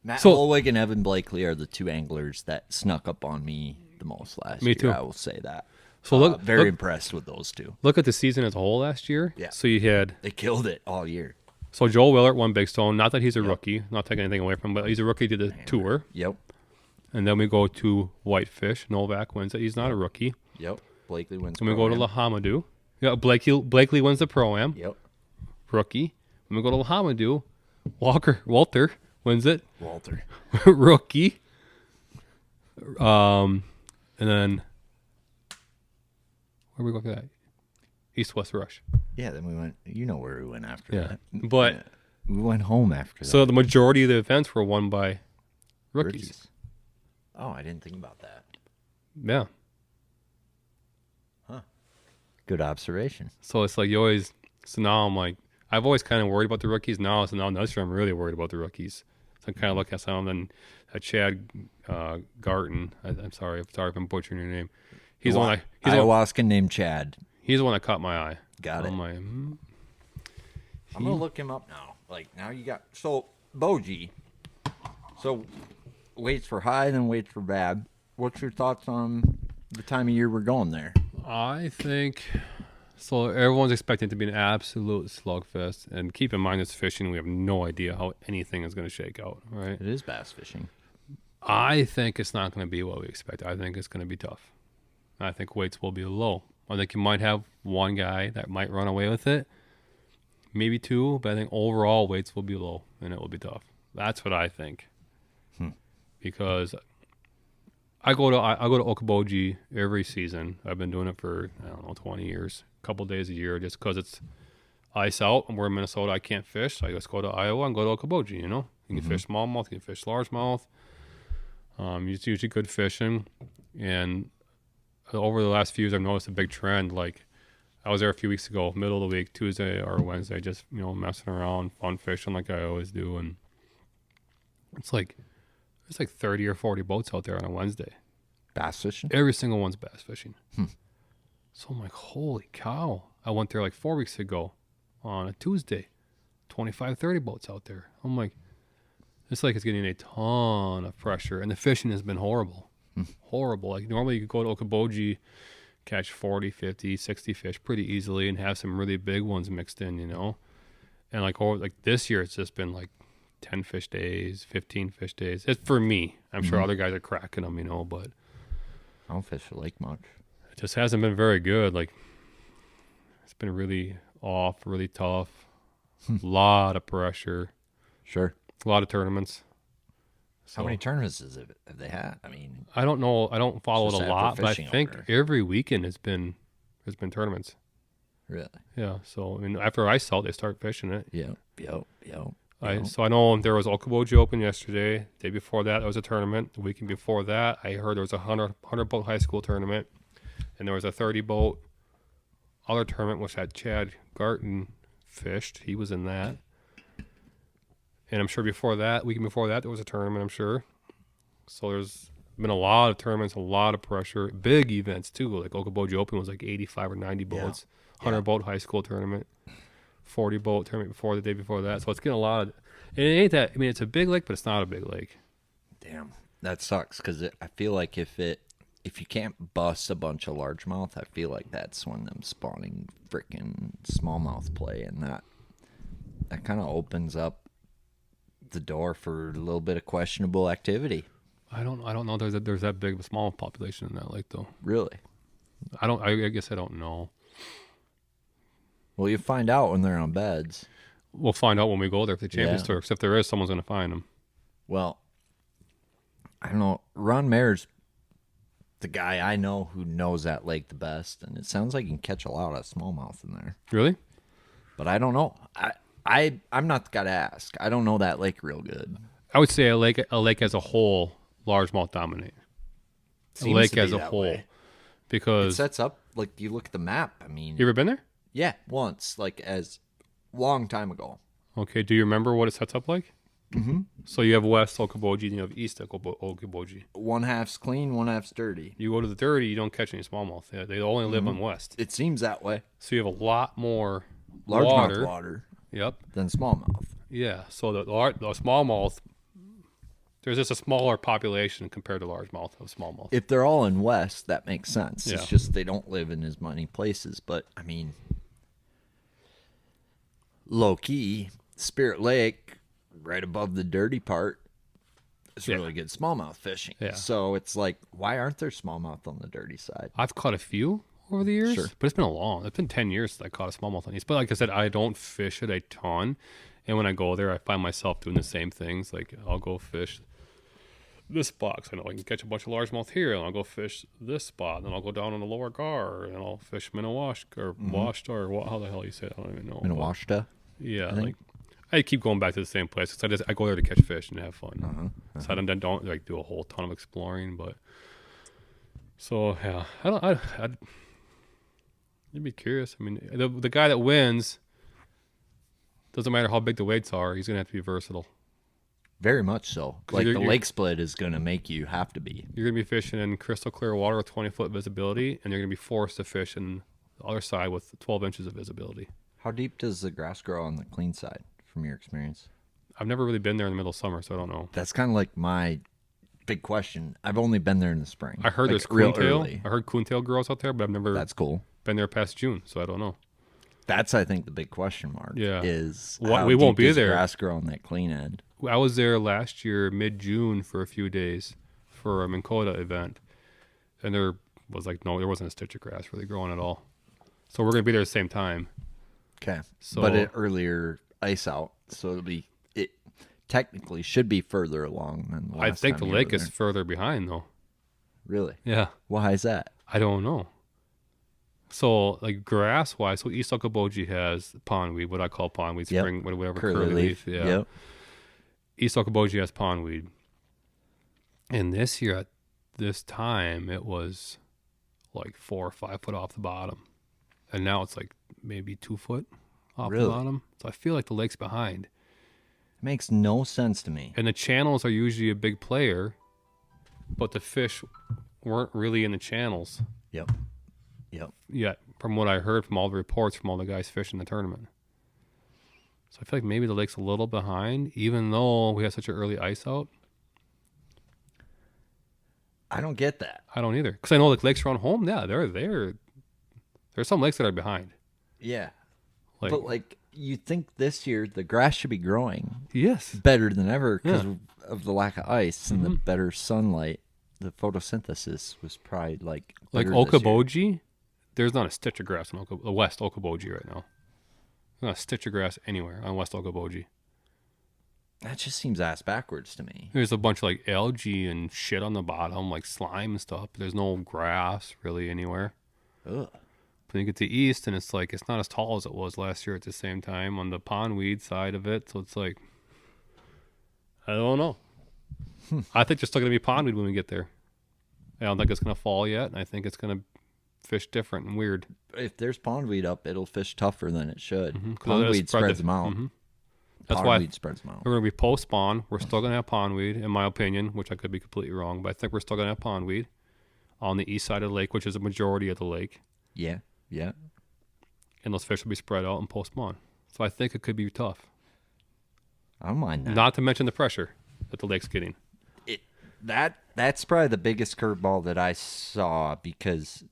Matt So- Holwig and Evan Blakely are the two anglers that snuck up on me the most last Me year. too. I will say that. So look, Very look, impressed with those two. look at the season as a whole last year. Yeah. So you had They killed it all year. Joel Willert won Big Stone. Not that he's a rookie. Not taking anything away from him, but he's a rookie to the tour. Yep. And then we go to Whitefish. Novak wins it. He's not a rookie. Yep. Blakely wins. And we go to Pro-Am. Lahamadou. Yeah, Blakely wins the Pro-Am. Yep. Rookie. When we go to Lahamadou, Walter wins it. Walter. Rookie. And then where we go for that? East-West Rush. Yeah, then we went. You know where we went after Yeah. that. But Yeah. We went home after that. so the majority of the events were won by rookies. Oh, I didn't think about that. Yeah. Good observation. So it's like you always. So now I'm like, I've always kind of worried about the rookies. Now this year I'm really worried about the rookies. So I kind of look at some of them. Chad Garton. I'm sorry if I'm butchering your name. He's the one. Ayahuasca named Chad. He's the one that caught my eye. Got it. I'm like, I'm gonna look him up now. Like now you got Boji. So weights for high, then weights for bad. What's your thoughts on the time of year we're going there? I think so. Everyone's expecting it to be an absolute slugfest, and keep in mind it's fishing. We have no idea how anything is going to shake out. Right? It is bass fishing. I think it's not going to be what we expect. I think it's going to be tough. I think weights will be low. I think you might have one guy that might run away with it, maybe two, but I think overall weights will be low and it will be tough. That's what I think. Because I go to Okoboji every season. I've been doing it for 20 years, a couple days a year, just because it's ice out and we're in Minnesota. I can't fish, so I just go to Iowa and go to Okoboji. You know, you can fish smallmouth, you can fish largemouth. It's usually good fishing, and over the last few years, I've noticed a big trend. Like I was there a few weeks ago, middle of the week, Tuesday or Wednesday, just messing around, fun fishing like I always do, and it's like there's like 30 or 40 boats out there on a Wednesday. Bass fishing? Every single one's bass fishing. So I'm like, holy cow. I went there like 4 weeks ago on a Tuesday. 25, 30 boats out there. I'm like, it's like it's getting a ton of pressure. And the fishing has been horrible. Horrible. Like normally you could go to Okoboji, catch 40, 50, 60 fish pretty easily and have some really big ones mixed in, you know. And like this year it's just been like 10 fish days, 15 fish days. It's for me. I'm sure other guys are cracking them, you know, but I don't fish the lake much. It just hasn't been very good. Like it's been really off, really tough. A lot of pressure. Sure. A lot of tournaments. How many tournaments have they had? I mean, I don't know. I don't follow it a lot, but I think over. every weekend has been tournaments. Really? Yeah. So I mean, after ice out, they start fishing it. Yep. So I know there was Okoboji Open yesterday. The day before that, there was a tournament. The weekend before that, I heard there was a 100 boat high school tournament, and there was a 30 boat other tournament which had Chad Garton fished. He was in that. And I'm sure weekend before that, there was a tournament, I'm sure. So there's been a lot of tournaments, a lot of pressure. Big events, too. Like Okoboji Open was like 85 or 90 boats. 100 boat high school tournament. 40 boat tournament the day before that. So it's getting a lot of... And it ain't that... I mean, it's a big lake, but it's not a big lake. Damn. That sucks, because I feel like if you can't bust a bunch of largemouth, I feel like that's when them spawning freaking smallmouth play, and that kind of opens up the door for a little bit of questionable activity. I don't know there's that big of a small population in that lake, though. Really? I guess I don't know. Well, you find out when they're on beds. We'll find out when we go there if the Champions Tour. Except there is, someone's going to find them. Well, I don't know. Ron Mayer's the guy I know who knows that lake the best, and it sounds like you can catch a lot of smallmouth in there. Really? But I don't know. I'm not the guy to ask. I don't know that lake real good. I would say a lake as a whole, largemouth dominate. Seems a lake to be as a that whole, way. because It sets up, like, you look at the map. I mean, you ever been there? yeah, once, like, as long time ago. Okay. Do you remember what it sets up like? Mm-hmm. So you have West Okoboji and you have East Okoboji. One half's clean, one half's dirty. You go to the dirty, you don't catch any smallmouth. They only live on West. It seems that way. So you have a lot more Largemouth water Yep. than smallmouth. Yeah. So the smallmouth, there's just a smaller population compared to largemouth of smallmouth. If they're all in West, that makes sense. Yeah. It's just they don't live in as many places. But, I mean, low-key, Spirit Lake, right above the dirty part, is really good smallmouth fishing. Yeah. So it's like, why aren't there smallmouth on the dirty side? I've caught a few over the years, Sure. but it's been 10 years since I caught a smallmouth on East. But like I said, I don't fish it a ton. And when I go there, I find myself doing the same things. Like I'll go fish this spot 'cause I know I can catch a bunch of largemouth here, and I'll go fish this spot, and then I'll go down on the lower gar, and I'll fish Minnewaska or Washta or how the hell you say it? I don't even know. Minnewaska? Yeah, think. like I keep going back to the same place because I go there to catch fish and have fun. So I don't like do a whole ton of exploring, but so yeah, I'd be curious. I mean, the guy that wins, doesn't matter how big the weights are, he's gonna have to be versatile. Very much so. Like, the you're- lake split is going to make you have to be. You're gonna be fishing in crystal clear water with 20-foot visibility, and you're gonna be forced to fish in the other side with 12 inches of visibility. How deep does the grass grow on the clean side, from your experience? I've never really been there in the middle of summer, so I don't know. That's kind of like my big question. I've only been there in the spring. I heard like, there's real coontail. early. I heard coontail grows out there, but I've never That's cool. been there past June, so I don't know. That's, I think, the big question mark. Yeah. Is Well, how we won't deep be does there. grass grow on that clean end? I was there last year, mid-June, for a few days for a Minn Kota event, and there wasn't a stitch of grass really growing at all. So we're gonna be there at the same time. Okay. So- But it earlier ice out, so it technically should be further along than the I last think time the you lake were is there. further behind though. Really? Yeah, Why is that? I don't know. So like grass wise, so East Okoboji has pondweed, what I call pondweed, Yep. spring, whatever, Curly leaf. Yeah. Yep. East Okoboji has pondweed. And this year at this time it was like 4 or 5 foot off the bottom. And now it's like maybe 2 foot off Really? the bottom. So I feel like the lake's behind. Makes no sense to me. And the channels are usually a big player, but the fish weren't really in the channels. Yep. Yet, from what I heard from all the reports from all the guys fishing the tournament. So I feel like maybe the lake's a little behind, even though we have such an early ice out. I don't get that. I don't either. Because I know like lakes around home, yeah, they're there. There's some lakes that are behind. Yeah. Like, But like you think this year the grass should be growing yes. better than ever because Yeah. of the lack of ice and the better sunlight. The photosynthesis was probably like Like better this year. Okoboji, there's not a stitch of grass on the West Okoboji right now. There's not a stitch of grass anywhere on West Okoboji. That just seems ass backwards to me. There's a bunch of like algae and shit on the bottom, like slime and stuff. But there's no grass really anywhere. Ugh. Then you get to the east, and it's like it's not as tall as it was last year at the same time on the pondweed side of it. So it's like, I don't know. I think there's still going to be pondweed when we get there. I don't think it's going to fall yet, and I think it's going to fish different and weird. If there's pondweed up, it'll fish tougher than it should. 'Cause it'll Pondweed spread spreads the- them out. That's why Pondweed spreads them out. we're going to be post-spawn. We're still going to have pondweed, in my opinion, which I could be completely wrong, but I think we're still going to have pondweed on the east side of the lake, which is a majority of the lake. Yeah. And those fish will be spread out and post-spawn. So I think it could be tough. I don't mind that. Not to mention the pressure that the lake's getting. That's probably the biggest curveball that I saw because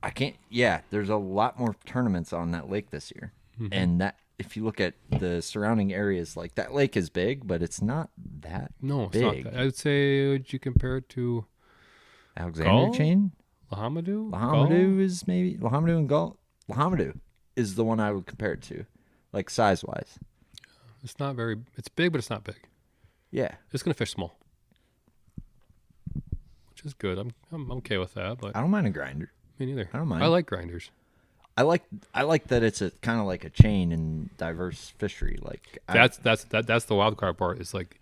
I can't. Yeah, there's a lot more tournaments on that lake this year, and that if you look at the surrounding areas, like that lake is big, but it's not that No, it's big. not. I would say, would you compare it to Alexander Gull? Chain, Lahamadou? Lahamadou is maybe Lahamadou and Gull. Lahamadou is the one I would compare it to, like size wise. It's not very. It's big, but it's not big. Yeah, It's gonna fish small, which is good. I'm okay with that. But I don't mind a grinder. me neither. I don't mind. I like grinders. I like that it's a kind of like a chain and diverse fishery. Like That's the wild card part. Is like,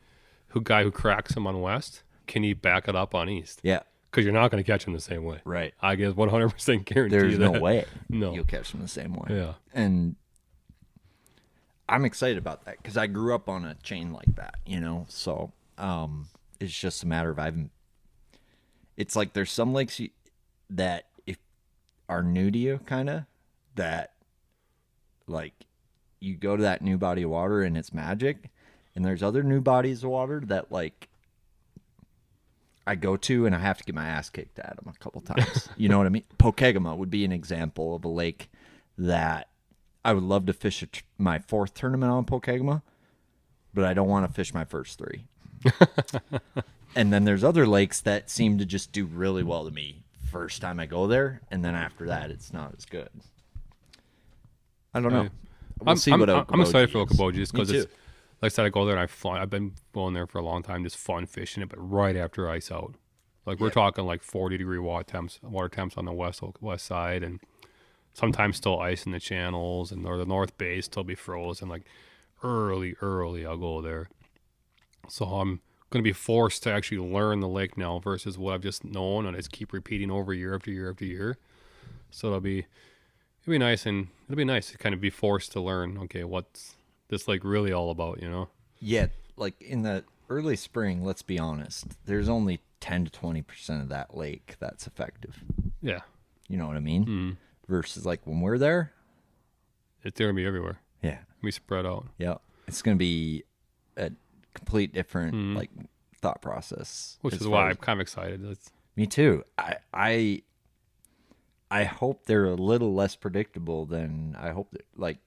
guy who cracks him on west, can he back it up on east? yeah, Because you're not gonna catch him the same way. right. I guess 100% guarantee There's that. no way No. you'll catch them the same way. Yeah. And I'm excited about that because I grew up on a chain like that, So it's just a matter of it's like there's some lakes that if are new to you, kind of that like you go to that new body of water and it's magic, and there's other new bodies of water that like I go to and I have to get my ass kicked at them a couple times. You know what I mean? Pokegama would be an example of a lake that I would love to fish my fourth tournament on Pokegama, but I don't want to fish my first three. And then there's other lakes that seem to just do really well to me first time I go there, and then after that, it's not as good. I don't know. Right. We'll see what I'm excited for Okoboji Okoboji just Me because it's too. like I said, I go there and I've been going there for a long time, just fun fishing it, but right after ice out. Like we're Yeah. talking like 40-degree water temps on the west side, and sometimes still ice in the channels, and the north bay still be frozen. Like early I'll go there. So I'm going to be forced to actually learn the lake now versus what I've just known and I just keep repeating over year after year after year. So it'll be nice, and it'll be nice to kind of be forced to learn, okay, what's this lake really all about, Yeah, like in the early spring, let's be honest, there's only 10 to 20% of that lake that's effective. Yeah. You know what I mean? Versus like when we're there, It's going to be everywhere. yeah, We spread out. yeah, it's going to be a complete different like thought process. Which as is far why as- I'm kind of excited. Me too. I hope they're a little less predictable than I hope that, like,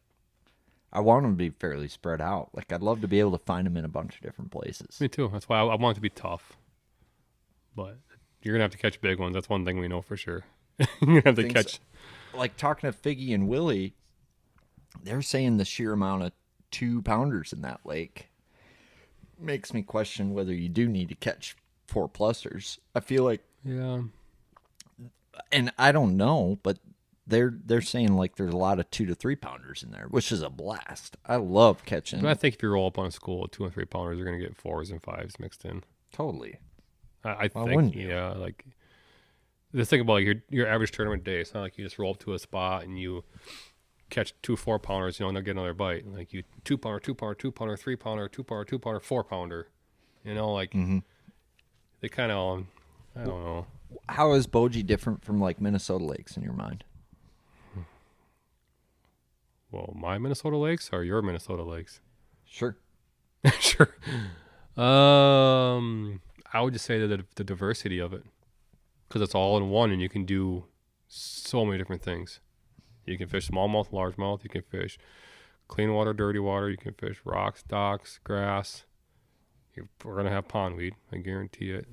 I want them to be fairly spread out. Like, I'd love to be able to find them in a bunch of different places. Me too. That's why I want it to be tough. But you're going to have to catch big ones. That's one thing we know for sure. You're going to have to Think catch. so. Like, talking to Figgy and Willie, they're saying the sheer amount of 2-pounders in that lake makes me question whether you do need to catch 4-plusers. I feel like, Yeah. and I don't know, but they're saying like there's a lot of 2 to 3-pounders in there, which is a blast. I love catching. But I think if you roll up on a school with 2 and 3 pounders, you're going to get 4s and 5s mixed in. Totally. I Why think, wouldn't you? yeah, like just think about like your average tournament day. It's not like you just roll up to a spot and you catch 2 4-pounders, and they'll get another bite. Like you 2-pounder, 2-pounder, 2-pounder, 3-pounder, 2-pounder, 2-pounder, 4-pounder. Like They kind of, I don't know. How is Bogie different from like Minnesota lakes in your mind? Well, my Minnesota lakes or your Minnesota lakes? Sure. Sure. I would just say that the diversity of it, because it's all in one, and you can do so many different things. You can fish smallmouth, largemouth. You can fish clean water, dirty water. You can fish rocks, docks, grass. We're gonna have pondweed. I guarantee it.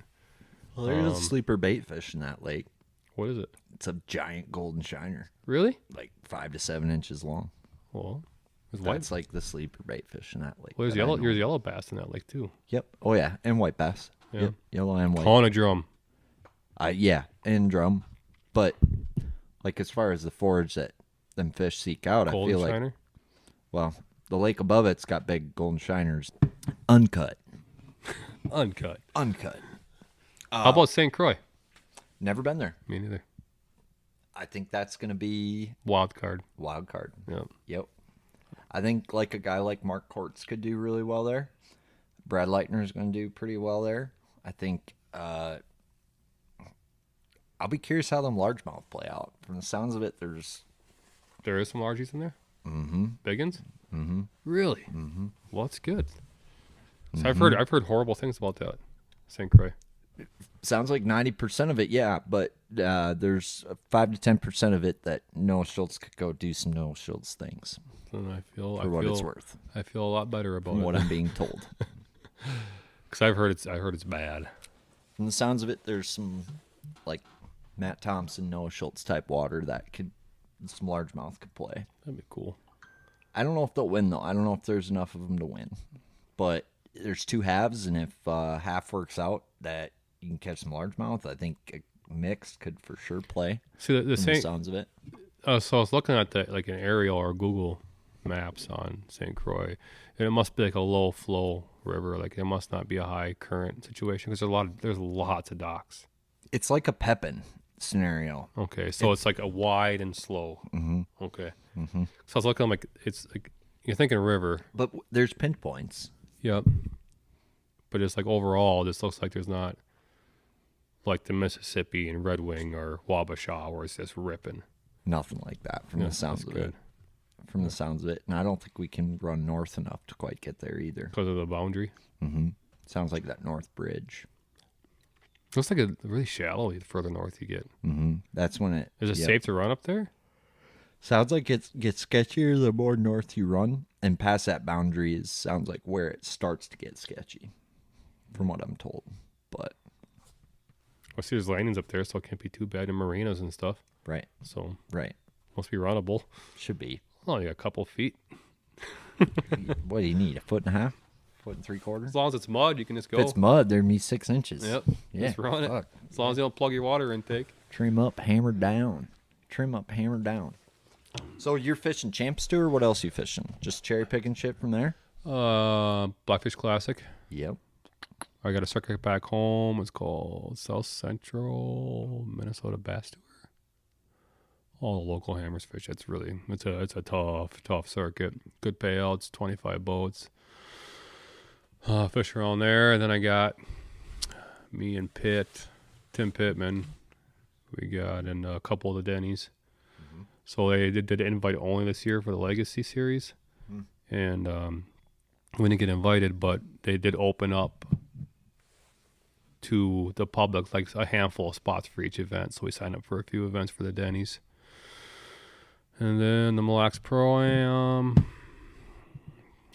Well, there's a sleeper bait fish in that lake. What is it? It's a giant golden shiner, Really? like 5 to 7 inches long. Well, there's white. That's like the sleeper bait fish in that lake. Well, that I know. there's yellow bass in that lake too. Yep. Oh yeah, and white bass. Yeah. Yep. Yellow and white. On a drum. Yeah, and drum. But like as far as the forage that them fish seek out, Golden I feel like shiner. well, the lake above it's got big golden shiners, uncut. Uncut. How about St. Croix? Never been there. Me neither. I think that's gonna be Wild card. wild card. Yeah. Yep. I think like a guy like Mark Kortz could do really well there. Brad Leitner is going to do pretty well there. I think I'll be curious how them largemouth play out. From the sounds of it, There is some largies in there. Mm-hmm. Big uns. Mm-hmm. Really? Mm-hmm. Well, that's good. So I've heard horrible things about that St. Croix. Sounds like 90% of it, yeah, but there's 5 to 10% of it that Noah Schultz could go do some Noah Schultz things And I feel for what it's worth, I feel a lot better about from it. what I'm being told. Because I heard it's bad. From the sounds of it, there's some like Matt Thompson, Noah Schultz type water that some largemouth could play. That'd be cool. I don't know if they'll win though. I don't know if there's enough of them to win, but there's 2 halves, and if half works out that you can catch some largemouth, I think a mixed could for sure play. See the From the St. sounds of it. So I was looking at like an aerial or Google Maps on St. Croix, and it must be like a low flow river. Like it must not be a high current situation because there's lots of docks. It's like a Pepin scenario. Okay, so it's like a wide and slow. Mm-hmm. Okay. Mm-hmm. So I was looking like it's like you're thinking river. But there's pinpoints. Yep. But it's like overall, this looks like there's not like the Mississippi and Red Wing or Wabasha where it's just ripping. Nothing like that from the sounds of it. From the sounds of it. And I don't think we can run north enough to quite get there either. Because of the boundary. Mm-hmm. Sounds like that North Bridge. Looks like a really shallow the further north you get. Mm-hmm. That's when it... Is it safe to run up there? Sounds like it gets sketchier the more north you run. And past that boundary sounds like where it starts to get sketchy. From what I'm told. But... I see there's landings up there, so it can't be too bad in marinas and stuff. Right. So Right. must be runnable. Should be. Well, you got a couple feet. What do you need? 1.5 feet? 1.75 feet? As long as it's mud, you can just go. If it's mud, there'd be 6 inches. Yep. Yeah. Just run Fuck. it. As long as you don't plug your water intake. Trim up, hammer down. Trim up, hammer down. So you're fishing Champs Tour? What else you fishing? Just cherry picking shit from there? Blackfish Classic. Yep. I got a circuit back home. It's called South Central Minnesota Bass Tour. All the local hammers fish. It's a tough circuit. Good payouts, 25 boats. Fish around there. And then I got me and Tim Pittman. We got in a couple of the Denny's. Mm-hmm. So they did invite only this year for the Legacy Series. Mm-hmm. And we didn't get invited, but they did open up to the public, like a handful of spots for each event. So we signed up for a few events for the Denny's. And then the Mille Lacs Pro-Am.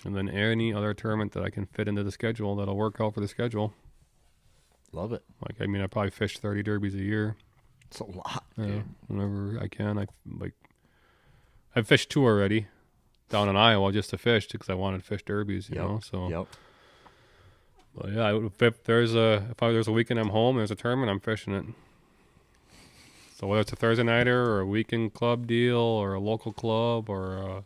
And then any other tournament that I can fit into the schedule that'll work out for the schedule. Love it. Like, I mean, I probably fish 30 derbies a year. It's a lot, dude. Whenever I can. I've fished 2 already down in Iowa just to fish because I wanted to fish derbies, you know. So, Yep. But yeah, if there's a weekend I'm home, there's a tournament, I'm fishing it. So whether it's a Thursday nighter or a weekend club deal or a local club or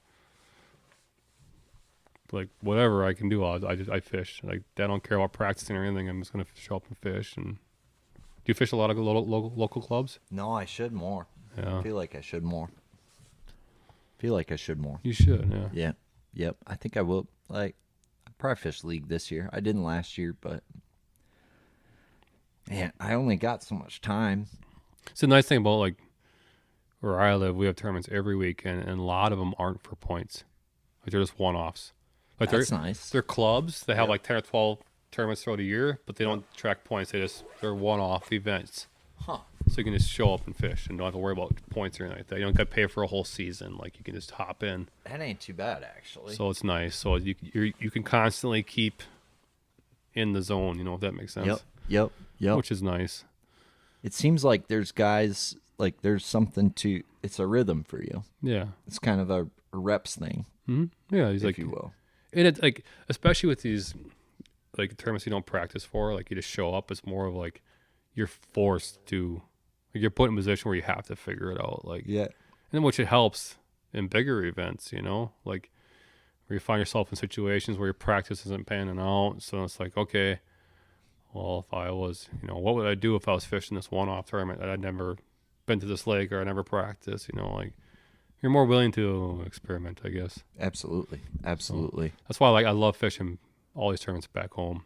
like whatever I can do, I fish. Like I don't care about practicing or anything. I'm just gonna show up and fish. And do you fish a lot of local clubs? No, I should more. Yeah. I feel like I should more. You should, yeah. Yeah. Yep. I think I will. Like, I probably fished league this year. I didn't last year, but Man, I only got so much time. It's a nice thing about like where I live. We have tournaments every weekend, and a lot of them aren't for points. Like they're just one-offs. Like That's nice. They're clubs. They have like 10 or 12 tournaments throughout a year, but they don't track points. They're one-off events. Huh. So you can just show up and fish and don't have to worry about points or anything like that. You don't got to pay for a whole season. Like you can just hop in. That ain't too bad, actually. So it's nice. So you can constantly keep in the zone. You know if that makes sense. Yep. Which is nice. It seems like there's guys, like there's something to, it's a rhythm for you. Yeah. It's kind of a reps thing, Yeah. He's if like, you will. and it's like, especially with these like tournaments you don't practice for, like you just show up. It's more of like you're forced to, like you're put in a position where you have to figure it out. Like, Yeah. and which it helps in bigger events, you know, like where you find yourself in situations where your practice isn't panning out. So it's like, okay, well, if I was, you know, what would I do if I was fishing this one-off tournament that I'd never been to this lake or I never practiced, you know, like you're more willing to experiment, I guess. Absolutely. That's why I love fishing all these tournaments back home,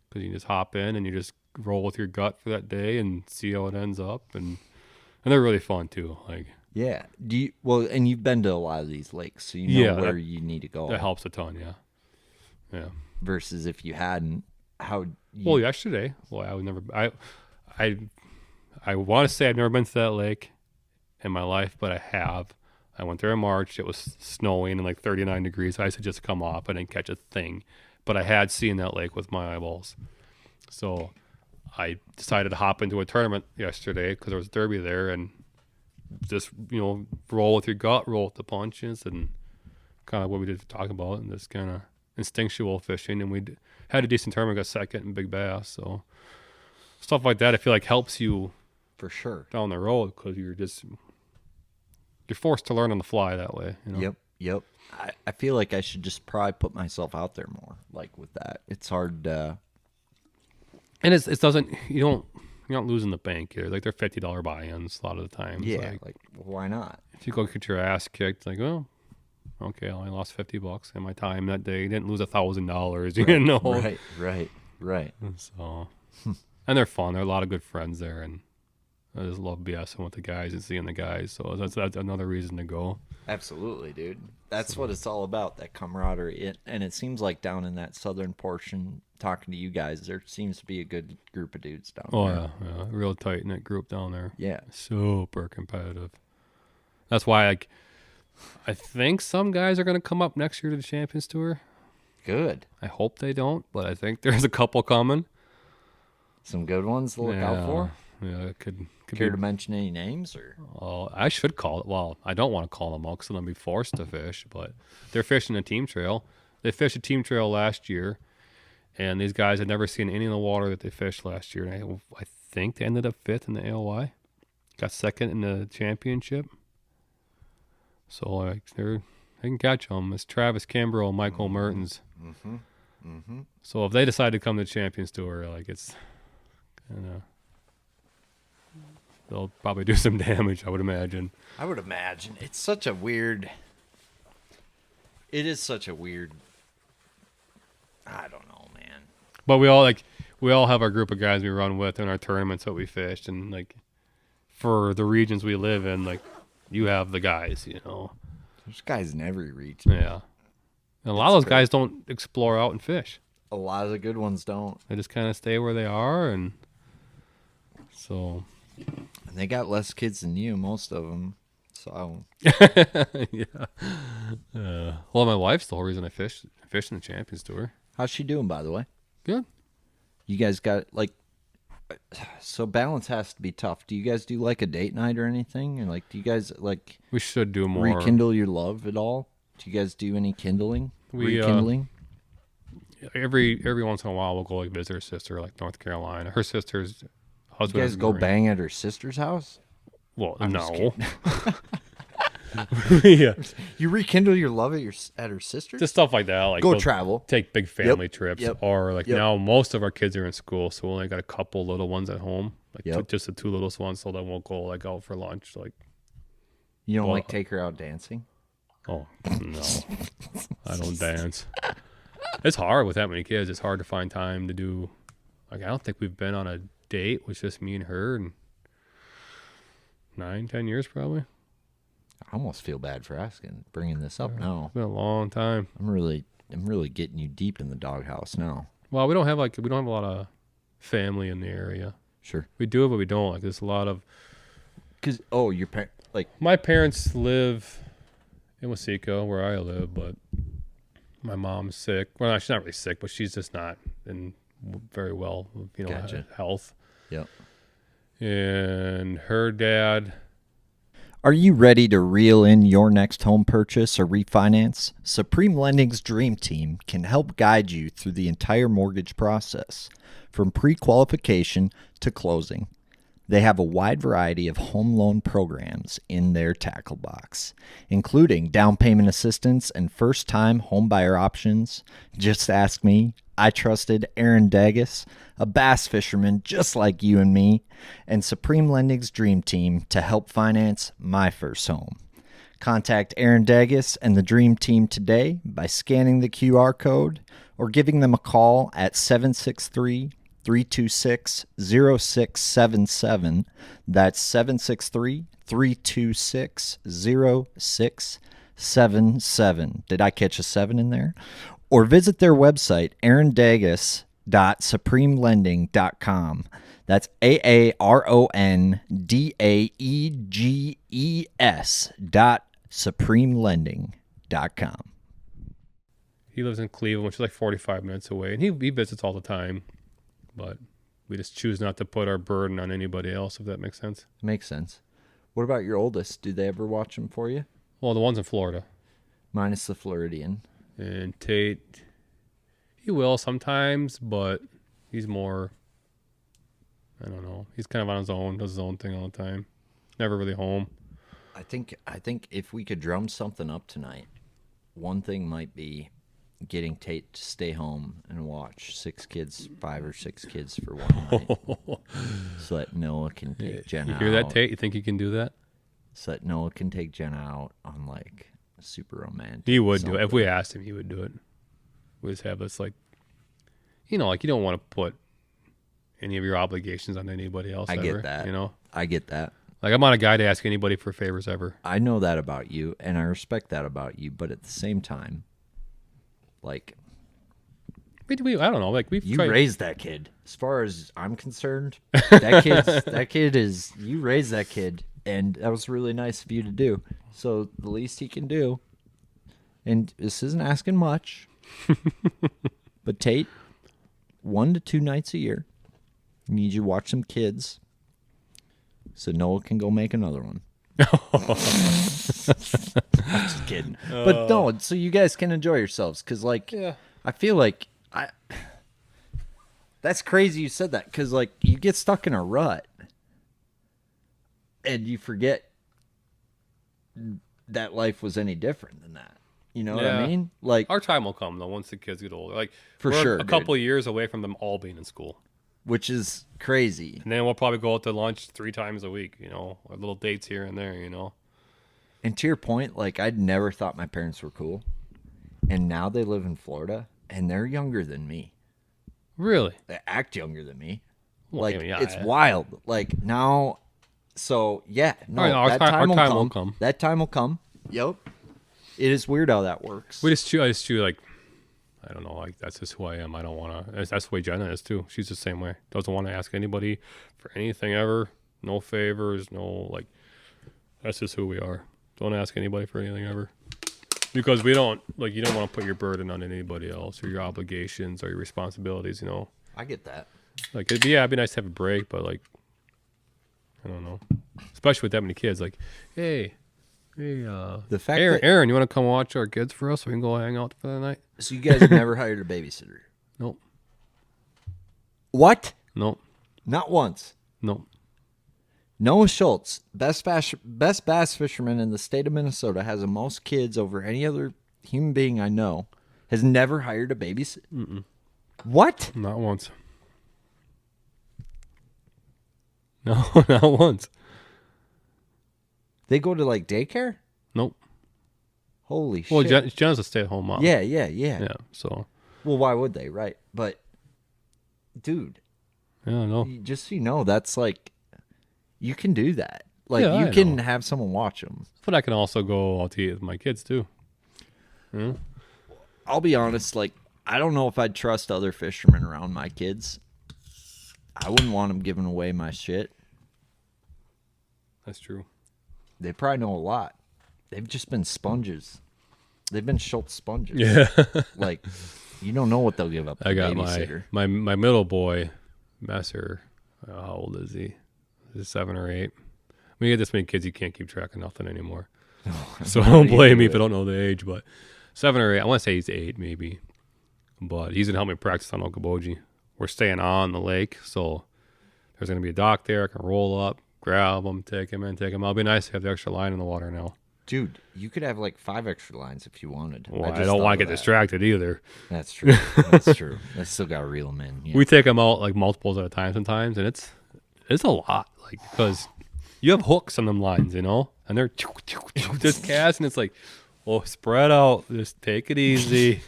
because you just hop in and you just roll with your gut for that day and see how it ends up, and they're really fun too. Like, Yeah. And you've been to a lot of these lakes, so you know where you need to go. That helps a ton, yeah. Versus if you hadn't, Well, yesterday, I would never. I want to say I've never been to that lake in my life, but I have. I went there in March. It was snowing and like 39 degrees. I said just come off. I didn't catch a thing, but I had seen that lake with my eyeballs. So I decided to hop into a tournament yesterday because there was a derby there, and just, you know, roll with your gut, roll with the punches, and kind of what we did talk about, and this kind of instinctual fishing. And we had a decent tournament, got second in big bass. So stuff like that, I feel like helps you for sure down the road, because you're forced to learn on the fly that way. You know? Yep. I feel like I should just probably put myself out there more. Like with that, it's hard. And it doesn't. You're not losing the bank here. Like they're $50 buy-ins a lot of the time. Yeah. Like why not? If you go get your ass kicked, like, well, okay, I only lost $50 in my time that day. Didn't lose $1,000. You know. Right. So, and they're fun. There are a lot of good friends there, and I just love BSing with the guys and seeing the guys. So that's another reason to go. Absolutely, dude. That's what it's all about, that camaraderie. And it seems like down in that southern portion, talking to you guys, there seems to be a good group of dudes down there. Oh, yeah. Real tight-knit group down there. Yeah. Super competitive. That's why I think some guys are going to come up next year to the Champions Tour. Good. I hope they don't, but I think there's a couple coming. Some good ones to look out for? Yeah, it could Care be. to mention any names? Or I should call it. Well, I don't want to call them out because they'll be forced to fish, but they're fishing a team trail. They fished a team trail last year, and these guys had never seen any of the water that they fished last year. And I think they ended up 5th in the AOY, got 2nd in the championship. So like they can catch them. It's Travis Kimbrough and Michael Mertens. So if they decide to come to the Champions Tour, like it's kind of, they'll probably do some damage, I would imagine. It's such a weird. It is such a weird. I don't know, man. But we all have our group of guys we run with in our tournaments that we fished, and like for the regions we live in, like you have the guys, you know. There's guys in every region. Yeah. And a lot of those guys don't explore out and fish. A lot of the good ones don't. They just kind of stay where they are, and so. And they got less kids than you, most of them. So. Yeah. Well, my wife's the whole reason I fish in the Champions Tour. How's she doing, by the way? Good. You guys got so balance has to be tough. Do you guys do like a date night or anything? Or like, do you guys like We should do more. rekindle your love at all? Do you guys do any kindling? Rekindling? Every once in a while, we'll go like visit her sister, like North Carolina. Her sister's husband. You guys is a go Marine. bang at her sister's house? Well, I'm just no. Yeah, You rekindle your love at her sister's? just stuff like that. Like go we'll travel. take big family trips, Yep. or like Yep. now most of our kids are in school, so we only got a couple little ones at home, like Yep. just the 2 littlest ones. So then we'll go like out for lunch. Like, You don't Well- like take her out dancing? oh no, I don't dance. It's hard with that many kids. It's hard to find time to do. Like, I don't think we've been on a date was just me and her, and 9-10 years probably. I almost feel bad for bringing this up now. It's been a long time. I'm really getting you deep in the doghouse now. Well, we don't have a lot of family in the area. Sure. We do, but we don't. Like, there's a lot of. Because My parents live in Vocelka, where I live, but my mom's sick. Well, she's not really sick, but she's just not in very well, Gotcha. health. Yep. And her dad. Are you ready to reel in your next home purchase or refinance? Supreme Lending's Dream Team can help guide you through the entire mortgage process, from pre-qualification to closing. They have a wide variety of home loan programs in their tackle box, including down payment assistance and first-time home buyer options. Just ask me. I trusted Aaron Dagas, a bass fisherman just like you and me, and Supreme Lending's Dream Team to help finance my first home. Contact Aaron Dagas and the Dream Team today by scanning the QR code or giving them a call at 763-326-0677. That's 763-326-0677. Did I catch a 7 in there? Or visit their website, aarondages.supremelending.com. That's AARONDAEGES.supremelending.com. He lives in Cleveland, which is like 45 minutes away, and he visits all the time. But we just choose not to put our burden on anybody else, if that makes sense. Makes sense. What about your oldest? Do they ever watch them for you? Well, the one's in Florida. Minus the Floridian. And Tate, he will sometimes, but he's more, I don't know. He's kind of on his own, does his own thing all the time. Never really home. I think if we could drum something up tonight, one thing might be getting Tate to stay home and watch 5 or 6 kids for one night. So that Noah can take Jenna out. You hear that, Tate? You think you can do that? So that Noah can take Jenna out on like super romantic. He would do it. If we asked him, he would do it. We just have this like you don't want to put any of your obligations on anybody else. I get that. I get that. Like, I'm not a guy to ask anybody for favors ever. I know that about you, and I respect that about you. But at the same time, like, I don't know. Like, you raised that kid. As far as I'm concerned, that kid is. You raised that kid, and that was really nice of you to do. So the least he can do, and this isn't asking much, but Tate, 1 to 2 nights a year, I need you to watch some kids, so Noah can go make another one. I'm just kidding. But no, so you guys can enjoy yourselves, because like, I feel like that's crazy you said that, because like you get stuck in a rut and you forget that life was any different than that. You know what I mean? Like, our time will come though once the kids get older. Like, for we're sure, a couple of years away from them all being in school, which is crazy. And then we'll probably go out to lunch 3 times a week. Or little dates here and there. And to your point, like, I'd never thought my parents were cool, and now they live in Florida, and they're younger than me. Really? They act younger than me. Well, like, it's wild. Like, now, so yeah, no, our time will come. That time will come. Yep. It is weird how that works. I just chew like, I don't know, like, that's just who I am. I don't want to. That's the way Jenna is too. She's the same way. Doesn't want to ask anybody for anything ever. No favors. No, like, that's just who we are. Don't ask anybody for anything ever. Because we don't, like, you don't want to put your burden on anybody else, or your obligations or your responsibilities, I get that. Like, it'd be nice to have a break, but like, I don't know. Especially with that many kids. Like, hey, the fact Aaron, you want to come watch our kids for us so we can go hang out for the night? So you guys have never hired a babysitter? Nope. What? Nope. Not once? Nope. Noah Schultz, best bass fisherman in the state of Minnesota, has the most kids over any other human being I know, has never hired a babysitter? Mm-mm. What? Not once. No, not once. They go to, like, daycare? Nope. Holy shit. Well, Jen's a stay-at-home mom. Yeah. Yeah, so. Well, why would they, right? But, dude. Yeah, no. Just so you know, that's like, you can do that. Like, Yeah, you I can know. have someone watch them. But I can also go out to eat with my kids too. I'll be honest, like, I don't know if I'd trust other fishermen around my kids. I wouldn't want them giving away my shit. That's true. They probably know a lot. They've just been sponges. They've been Schultz sponges. Yeah. Like, you don't know what they'll give up to I got babysitter. my middle boy, Messer. How old is he? Is he 7 or 8? When you get this many kids, you can't keep track of nothing anymore. So don't blame me if I don't know the age, but 7 or 8. I want to say he's 8 maybe. But he's going to help me practice on Okoboji. We're staying on the lake, so there's going to be a dock there. I can roll up, grab him, take him in, take him out. It'll be nice to have the extra line in the water now. Dude, you could have like 5 extra lines if you wanted. Well, I just don't thought want of to get that. distracted either. That's true. That's true. I still got to reel them in. Yeah. We take them out like multiples at a time sometimes, and it's a lot, like, because you have hooks on them lines, you know, and they're just casting. It's like, oh, spread out, just take it easy.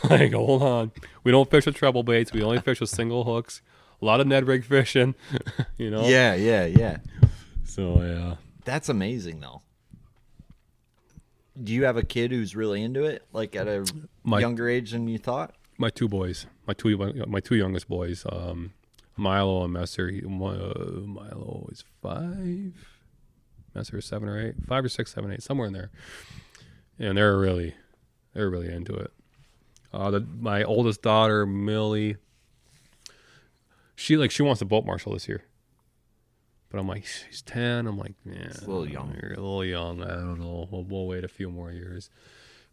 Like, hold on. We don't fish with treble baits. We only fish with single hooks. A lot of Ned rig fishing, you know. Yeah. So yeah, That's amazing, though. Do you have a kid who's really into it, like at a younger age than you thought? my two boys, my two youngest boys, Milo and Messer. Milo is 5. Messer is 7 or 8, 5 or 6, 7, 8, somewhere in there. And they're really into it. My oldest daughter, Millie, she wants to boat marshal this year. But I'm like, she's 10. I'm like, yeah, It's a little young. You're a little young. I don't know. We'll wait a few more years.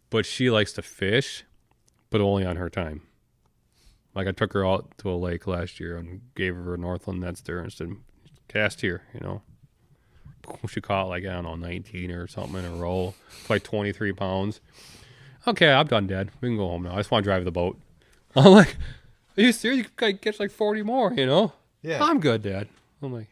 But she likes to fish, but only on her time. Like, I took her out to a lake last year and gave her a Northland net stir and said, cast here, you know. She caught like, I don't know, 19 or something in a row. It's like 23 pounds. Okay, I'm done, Dad. We can go home now. I just want to drive the boat. I'm like, are you serious? You could catch like 40 more, you know? Yeah. I'm good, Dad. I'm like,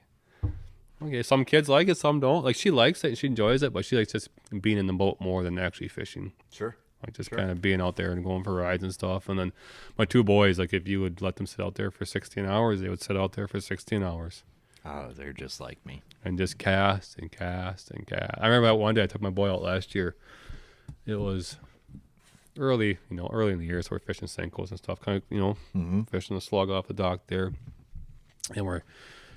okay, some kids like it, some don't. Like, she likes it, she enjoys it, but she likes just being in the boat more than actually fishing. Sure. Like, just kind of being out there and going for rides and stuff. And then my two boys, like, if you would let them sit out there for 16 hours, they would sit out there for 16 hours. Oh, they're just like me. And just cast and cast and cast. I remember that one day I took my boy out last year. It was early in the year, so we're fishing Senkos and stuff, kind of, fishing the slug off the dock there. And we're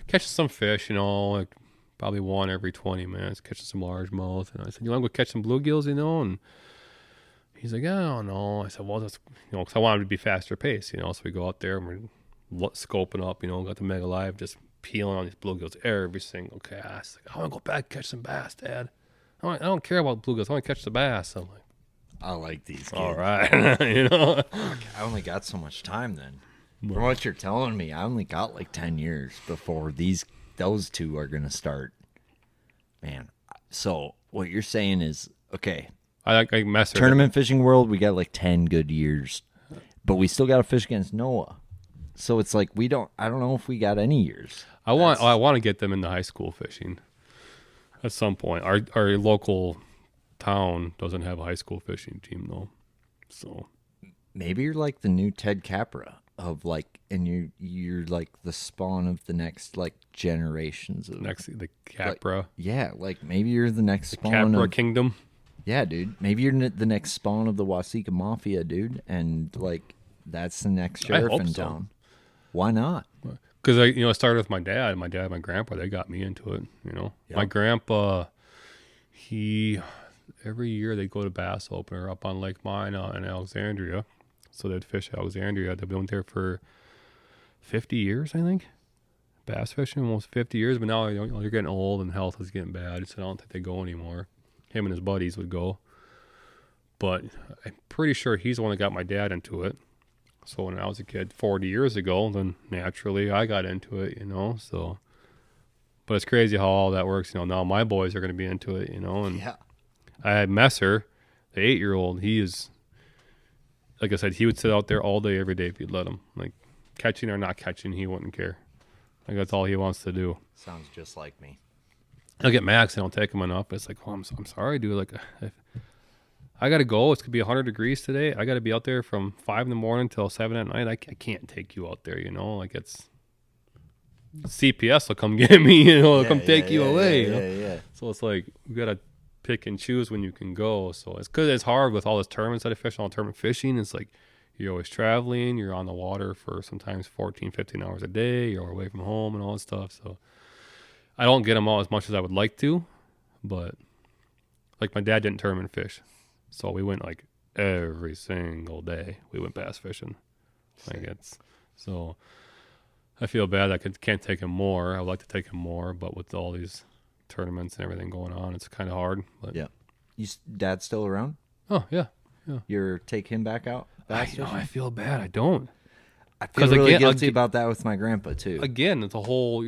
catching some fish, like probably one every 20 minutes, catching some largemouth. And I said, you want to go catch some bluegills, And he's like, I don't know. I said, well, that's, because I wanted to be faster pace, So we go out there and we're scoping up, got the Mega Live, just peeling on these bluegills every single cast. Like, I want to go back and catch some bass, Dad. I don't care about bluegills. I want to catch the bass. I'm like, I like these kids. all right. I only got so much time then. From what you're telling me, I only got like 10 years before those two are going to start. Man, so what you're saying is, okay, I mess her. tournament fishing world, we got like 10 good years, but we still got to fish against Noah. So it's like I don't know if we got any years. I want to get them into high school fishing at some point. Our local town doesn't have a high school fishing team though. So Maybe you're like the new Ted Capra of like, and you're like the spawn of the next like generations of the Capra. Like, yeah, like maybe you're the next spawn Capra of Kingdom. Yeah, dude. Maybe you're the next spawn of the Vocelka Mafia, dude, and like that's the next sheriff hope in so. town. Why not? Because I started with my dad. My dad, my grandpa, they got me into it. Yep. My grandpa, every year they go to bass opener up on Lake Minot in Alexandria. So they'd fish Alexandria. They've been there for 50 years, I think. Bass fishing, almost 50 years. But now they're getting old and health is getting bad, so I don't think they go anymore. Him and his buddies would go. But I'm pretty sure he's the one that got my dad into it. So when I was a kid 40 years ago, then naturally I got into it, So, but it's crazy how all that works. Now my boys are going to be into it, And Yeah. I had Messer, the 8-year-old. He is, like I said, he would sit out there all day, every day if you'd let him. Like, catching or not catching, he wouldn't care. Like, that's all he wants to do. Sounds just like me. I'll get Max and I'll take him enough. It's like, oh, I'm sorry, dude. Like, I got to go. It's going to be 100 degrees today. I got to be out there from 5 in the morning till 7 at night. I can't take you out there, Like, CPS will come get me, they'll come take you away. Yeah. So it's like you gotta pick and choose when you can go. So it's because it's hard with all this tournaments that I fish, all tournament fishing. It's like you're always traveling, you're on the water for sometimes 14, 15 hours a day, you're away from home and all that stuff. So I don't get them all as much as I would like to, but like my dad didn't tournament fish, so we went like every single day. We went bass fishing. So I feel bad I can't take him more. I would like to take him more, but with all these tournaments and everything going on, it's kind of hard. But Yeah. Dad's still around? Oh yeah. You're take him back out? Bass fishing? I feel bad. I don't. I feel 'Cause really again- guilty about that with my grandpa too. Again, it's a whole.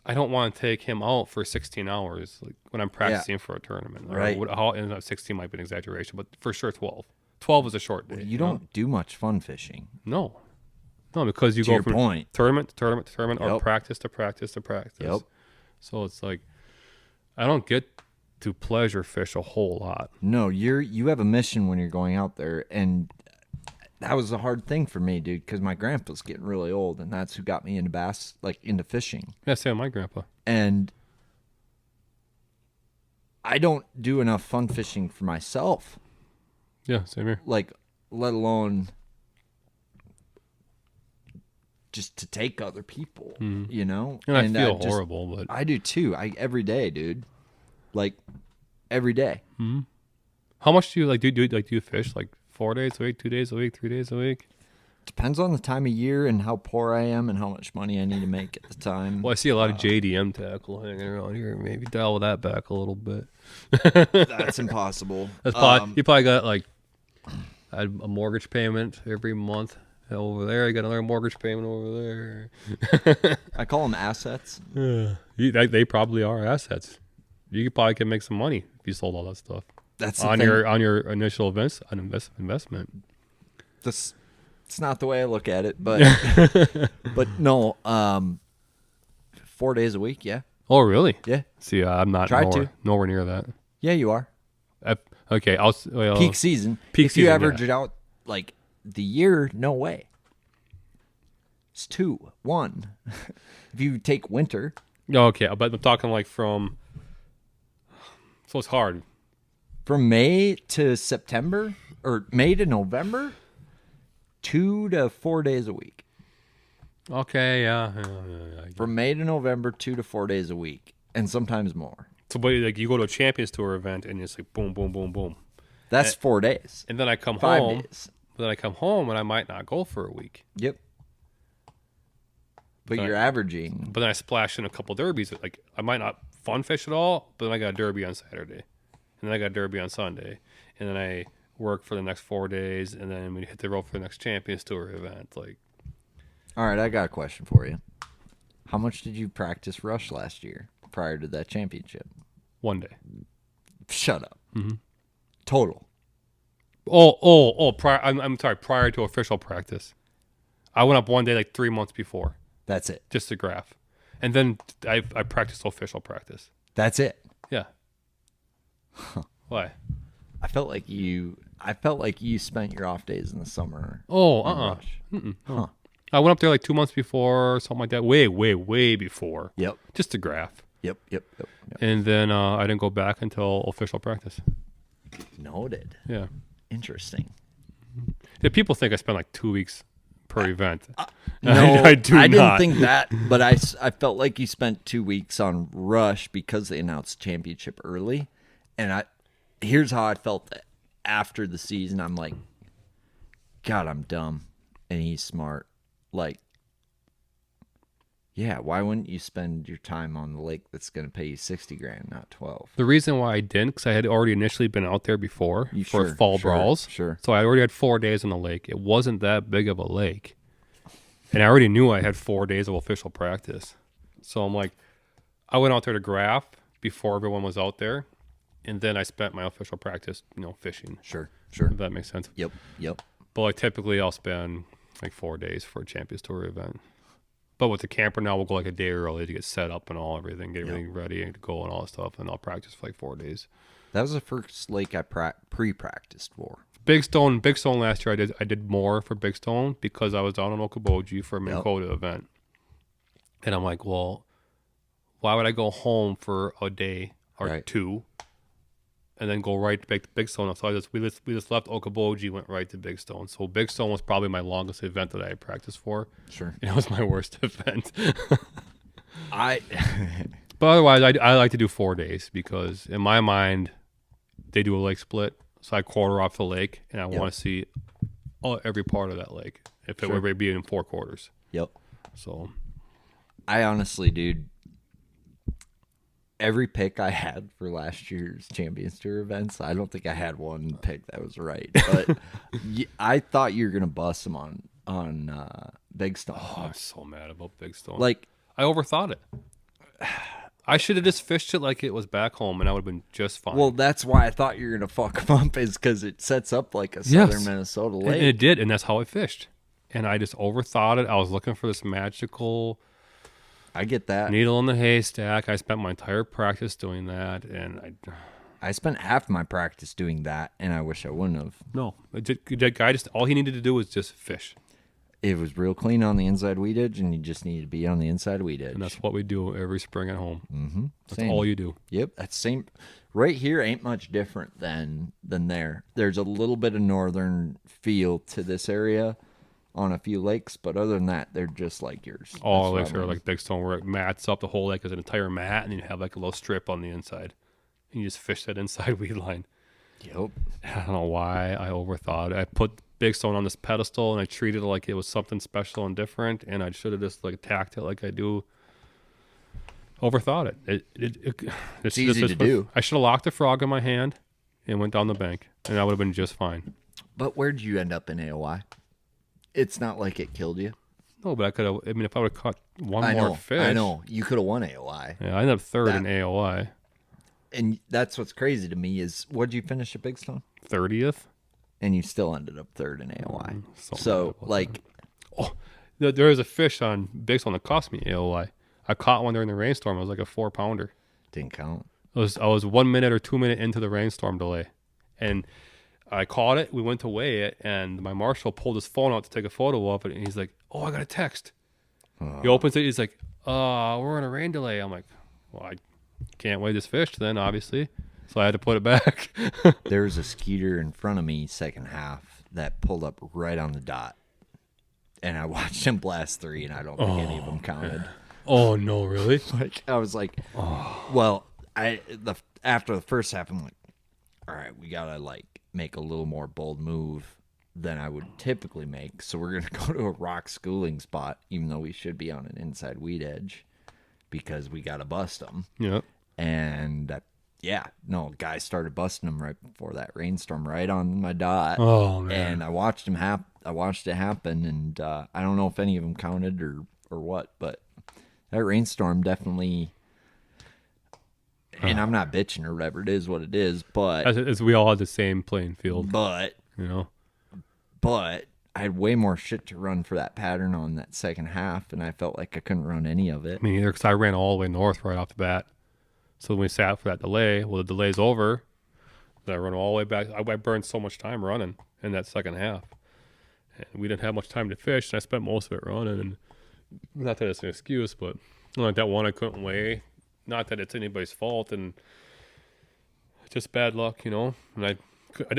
I don't want to take him out for 16 hours like when I'm practicing for a tournament. Right. And 16 might be an exaggeration, but for sure 12. 12 is a short day. You don't do much fun fishing. No, because you To go your from point. tournament to tournament to tournament, or Yep. practice to practice to practice. Yep. So it's like I don't get to pleasure fish a whole lot. No, you have a mission when you're going out there, and that was a hard thing for me, dude, because my grandpa's getting really old, and that's who got me into bass, like into fishing. Yeah, same with my grandpa. And I don't do enough fun fishing for myself, Yeah, same here. like let alone just to take other people, you know. And I feel just- horrible, but I do too. Every day, dude. Like every day. how much do you like? Do you fish like 4 days a week, 2 days a week, 3 days a week? Depends on the time of year and how poor I am and how much money I need to make at the time. Well, I see a lot of JDM tackle hanging around here. Maybe dial that back a little bit. That's impossible. That's probably, you probably got like a mortgage payment every month over there. You got another mortgage payment over there. I call them assets. They probably are assets. You probably can make some money if you sold all that stuff That's the on thing. your initial investment. It's not the way I look at it, but but no, 4 days a week, yeah. Oh, really? Yeah. See, I'm not Try to. nowhere near that. Yeah, you are. Okay, Peak season. peak if you season, average yeah. it out like the year, no way. It's 2, 1. If you take winter, Okay, but I'm talking like from. So it's hard. from May to September or May to November, 2 to 4 days a week. Okay, yeah. From May to November, 2 to 4 days a week, and sometimes more. So, but like you go to a Champions Tour event and it's like boom, boom, boom, boom, That's 4 days. and then I come 5 home. days. But then I come home and I might not go for a week. Yep. But Right. you're averaging. But then I splash in a couple derbies. Like I might not fun fish at all, but then I got a derby on Saturday, and then I got a derby on Sunday, and then I work for the next 4 days, and then we hit the road for the next Champions Tour event. Like, All right, I got a question for you. How much did you practice rush last year prior to that championship? 1 day. Shut up. Mm-hmm. Total. I'm sorry. Prior to official practice, I went up 1 day like 3 months before, That's it. just to graph, and then I practiced official practice. That's it. Yeah. Why? I felt like you spent your off days in the summer. Oh, on rush. No. I went up there like 2 months before, or something like that. Way before. Yep. Just to graph. Yep. And then I didn't go back until official practice. Noted. Yeah. Interesting. Yeah, people think I spend like 2 weeks per event. No, I do didn't not. think that, but I felt like you spent 2 weeks on rush because they announced championship early, and here's how I felt after the season. I'm like, God, I'm dumb, and he's smart. Like, yeah, why wouldn't you spend your time on the lake that's going to pay you 60 grand, not 12? The reason why I didn't, because I had already initially been out there before for fall brawls. Sure. So I already had 4 days on the lake. It wasn't that big of a lake. And I already knew I had 4 days of official practice. So I'm like, I went out there to graph before everyone was out there. And then I spent my official practice, fishing. Sure. If that makes sense. Yep. But like typically I'll spend like 4 days for a Champions Tour event. But with the camper now, we'll go like a day early to get set up and everything, get everything ready and to go and all that stuff. And I'll practice for like 4 days. That was the first lake I pre-practiced for. Big Stone last year I did more for Big Stone because I was down in Okoboji for a Minn Kota event. And I'm like, well, why would I go home for a day or two and then go right to Big Stone? So we just left Okoboji, went right to Big Stone. So Big Stone was probably my longest event that I had practiced for. Sure. It was my worst event. I But otherwise, I like to do 4 days because in my mind, they do a lake split. So I quarter off the lake, and I want to see every part of that lake. If it were being in 4 quarters. Yep. So I honestly, dude, every pick I had for last year's Champions Tour events, I don't think I had one pick that was right. But I thought you were gonna bust them on Big Stone. Oh, I'm so mad about Big Stone. Like, I overthought it. I should have just fished it like it was back home, and I would have been just fine. well, that's why I thought you were gonna fuck them up, is because it sets up like a southern Minnesota lake. And it did, and that's how I fished. And I just overthought it. I was looking for this magical I get that. needle in the haystack. I spent my entire practice doing that, and I spent half my practice doing that, and I wish I wouldn't have. that guy just all he needed to do was just fish. It was real clean on the inside weed edge, and you just needed to be on the inside weed edge. And that's what we do every spring at home. Mm-hmm. That's all you do. Yep, that's same. Right here ain't much different than there. There's a little bit of northern feel to this area on a few lakes, but other than that, they're just like yours. All lakes are like Big Stone, where it mats up the whole lake as an entire mat, and you have like a little strip on the inside. And you just fish that inside weed line. Yep. I don't know why I overthought it. I put Big Stone on this pedestal, and I treated it like it was something special and different, and I should have just like attacked it like I do. Overthought it. It's easy to do. I should have locked the frog in my hand and went down the bank, and I would have been just fine. But where'd you end up in AOI? It's not like it killed you. No, but I could have. I mean, if I would have caught one more fish, I know. You could have won AOI. Yeah, I ended up third in AOI. And that's what's crazy to me is, what'd you finish at Big Stone? 30th. And you still ended up third in AOI. So like, there was a fish on Big Stone that cost me AOI. I caught one during the rainstorm. It was like a 4-pounder. Didn't count. I was 1 minute or 2 minute into the rainstorm delay, and I caught it. We went to weigh it, and my marshal pulled his phone out to take a photo of it, and he's like, "Oh, I got a text." He opens it. He's like, "We're in a rain delay." I'm like, "Well, I can't weigh this fish then, obviously." So I had to put it back. There was a skeeter in front of me second half that pulled up right on the dot, and I watched him blast 3, and I don't think any of them counted. Oh no, really? Like, I was like, well, after the first half, I'm like, all right, we gotta like make a little more bold move than I would typically make. So we're gonna go to a rock schooling spot, even though we should be on an inside weed edge, because we gotta bust them. Yeah. And guys started busting them right before that rainstorm, right on my dot. Oh man! And I watched them I watched it happen, and I don't know if any of them counted or what, but that rainstorm definitely. And I'm not bitching or whatever. It is what it is, but As we all had the same playing field. But I had way more shit to run for that pattern on that second half, and I felt like I couldn't run any of it. Me neither, because I ran all the way north right off the bat. So when we sat for that delay, well, the delay's over. Then I run all the way back. I burned so much time running in that second half. And we didn't have much time to fish, and I spent most of it running. And not that it's an excuse, but like that one I couldn't weigh. Not that it's anybody's fault, and just bad luck, And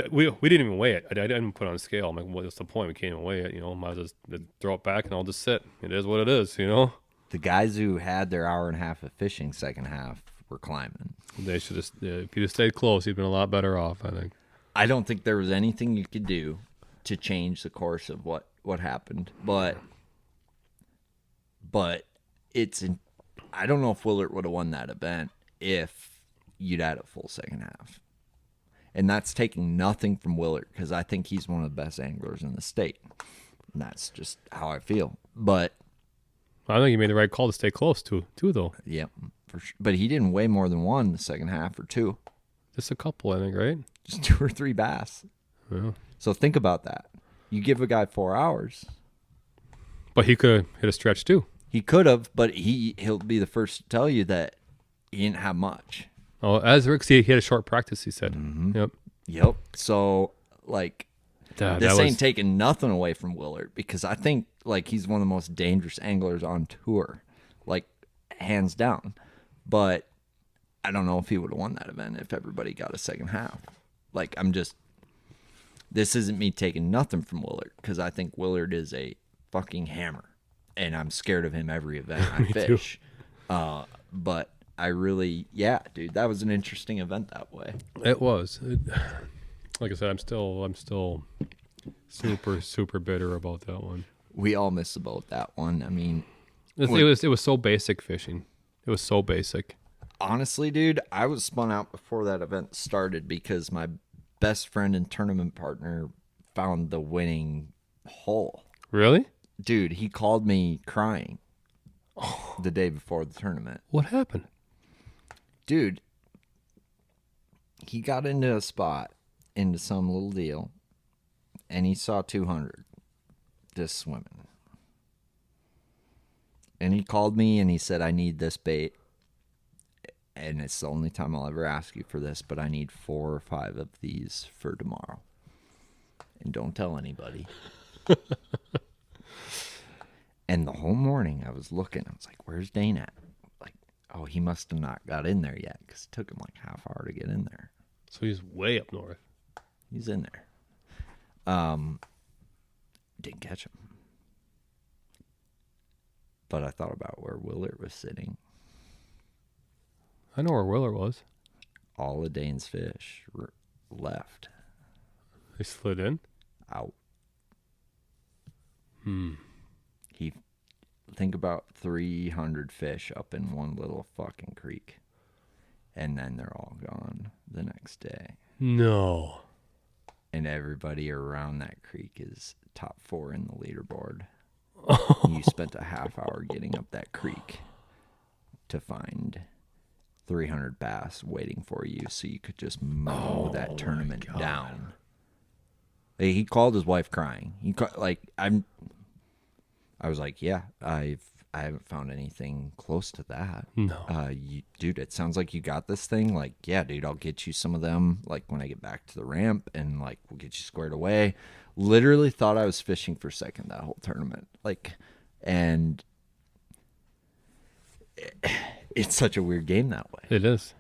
we didn't even weigh it. I didn't put it on a scale. I'm like, what's the point? We can't even weigh it. Might as well just throw it back, and I'll just sit. It is what it is, The guys who had their hour and a half of fishing second half were climbing. They should just, if you'd have stayed close, you'd been a lot better off, I think. I don't think there was anything you could do to change the course of what happened, but I don't know if Willard would have won that event if you'd had a full second half. And that's taking nothing from Willard, because I think he's one of the best anglers in the state. And that's just how I feel. But I think you made the right call to stay close too, though. Yeah, for sure. But he didn't weigh more than one in the second half, or 2. Just a couple, I think, right? Just 2 or 3 bass. Yeah. So think about that. You give a guy 4 hours. But he could have hit a stretch too. He could have, but he'll be the first to tell you that he didn't have much. Oh, as Rick said, he had a short practice, he said. Mm-hmm. Yep. So, like, this ain't taking nothing away from Willard, because I think, like, he's one of the most dangerous anglers on tour. like hands down. But I don't know if he would have won that event if everybody got a second half. Like, this isn't me taking nothing from Willard, because I think Willard is a fucking hammer, and I'm scared of him every event I fish. But I really, dude, that was an interesting event that way. It was. Like I said, I'm still super, super bitter about that one. We all miss the boat with that one. I mean, it was so basic fishing. It was so basic. Honestly, dude, I was spun out before that event started because my best friend and tournament partner found the winning hole. Really? Dude, he called me crying the day before the tournament. What happened? Dude, he got into a spot, into some little deal, and he saw 200 just swimming. And he called me and he said, I need this bait. And it's the only time I'll ever ask you for this, but I need 4 or 5 of these for tomorrow. And don't tell anybody. And the whole morning I was looking. I was like, where's Dane at? Like, oh, he must have not got in there yet, because it took him like half hour to get in there. So he's way up north. He's in there. Didn't catch him. But I thought about where Willard was sitting. I know where Willard was. All of Dane's fish left. He slid in? Out. He, think about 300 fish up in one little fucking creek. And then they're all gone the next day. No. And everybody around that creek is top 4 in the leaderboard. You spent a half hour getting up that creek to find 300 bass waiting for you so you could just mow that tournament down. He called his wife crying. I was like, yeah, I haven't found anything close to that. No. Dude, it sounds like you got this thing. Like, yeah, dude, I'll get you some of them, like, when I get back to the ramp, and, like, we'll get you squared away. Literally thought I was fishing for second that whole tournament. Like, and it's such a weird game that way. It is.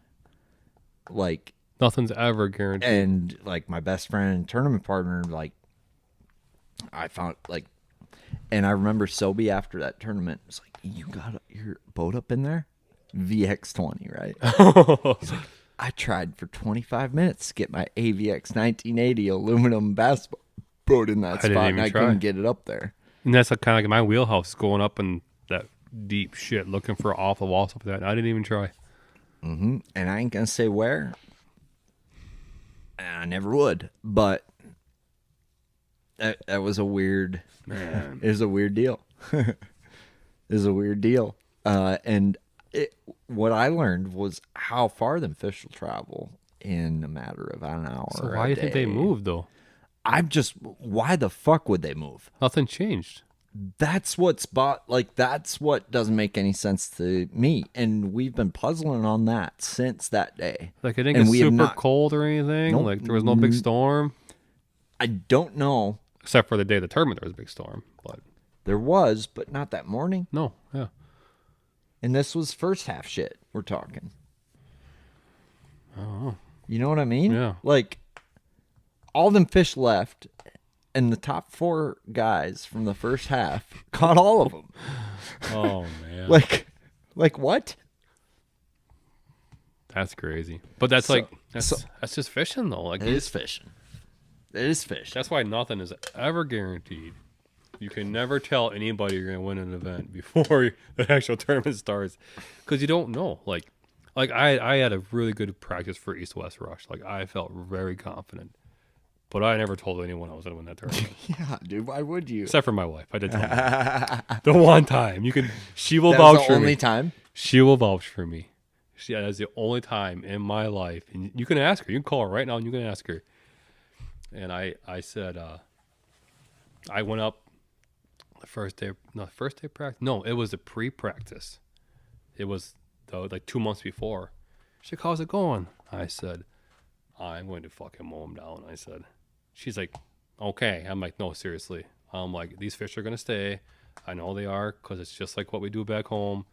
Like, nothing's ever guaranteed. And, like, my best friend and tournament partner, like, I found, like, and I remember Sobe after that tournament was like, you got your boat up in there? VX20, right? He's like, I tried for 25 minutes to get my AVX 1980 aluminum bass boat in that spot, and I couldn't get it up there. And that's kind of like my wheelhouse, going up in that deep shit, looking for off the wall stuff like that. I didn't even try. And I ain't going to say where. And I never would. But that was a weird... Man. It was a weird deal. It was a weird deal. And what I learned was how far them fish will travel in a matter of an hour. So why do you think they moved, though? Why the fuck would they move? Nothing changed. That's that's what doesn't make any sense to me. And we've been puzzling on that since that day. Like, it didn't get super cold or anything? Nope. Like, there was no big storm? I don't know. Except for the day of the tournament, there was a big storm. But there was, but not that morning. No, yeah. And this was first half shit we're talking. Oh. You know what I mean? Yeah. Like, all them fish left, and the top 4 guys from the first half caught all of them. Oh, man. like what? That's crazy. But that's that's just fishing, though. Like, it is fishing. It is fish. That's why nothing is ever guaranteed. You can never tell anybody you're going to win an event before the actual tournament starts, because you don't know. Like I had a really good practice for East-West Rush. Like, I felt very confident, but I never told anyone I was going to win that tournament. Yeah, dude. Why would you? Except for my wife. I did tell her. The one time. She will vouch for me. The only time? She will vouch for me. That's the only time in my life. And you can ask her. You can call her right now and you can ask her. And I said, I went up the first day practice. No, it was the pre-practice. It was like 2 months before. She's like, how's it going? I said, I'm going to fucking mow them down. I said, she's like, okay. I'm like, no, seriously. I'm like, these fish are going to stay. I know they are, because it's just like what we do back home.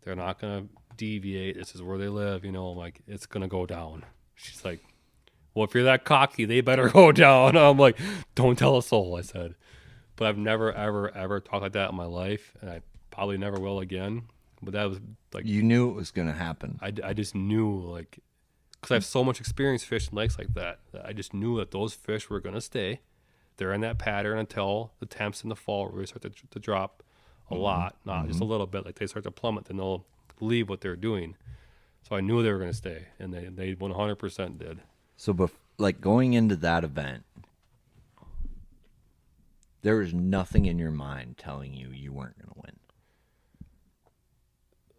They're not going to deviate. This is where they live. I'm like, it's going to go down. She's like, well, if you're that cocky, they better go down. I'm like, don't tell a soul, I said. But I've never, ever, ever talked like that in my life, and I probably never will again. But that was like... You knew it was going to happen. I just knew, like... Because I have so much experience fishing lakes like that I just knew that those fish were going to stay. They're in that pattern until the temps in the fall really start to drop a lot, not just a little bit. Like they start to plummet, then they'll leave what they're doing. So I knew they were going to stay, and they 100% did. So, like going into that event, there was nothing in your mind telling you weren't going to win.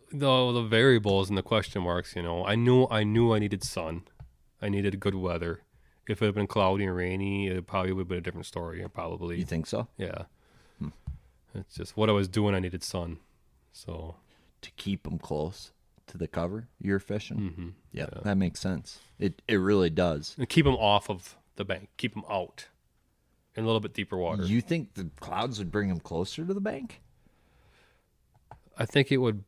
The variables and the question marks, I knew I needed sun. I needed good weather. If it had been cloudy and rainy, it probably would have been a different story. Probably. You think so? Yeah. It's just what I was doing. I needed sun. So to keep them close to the cover, you're fishing. Mm-hmm. Yep, yeah, that makes sense. It really does. And keep them off of the bank. Keep them out in a little bit deeper water. You think the clouds would bring them closer to the bank? I think it would.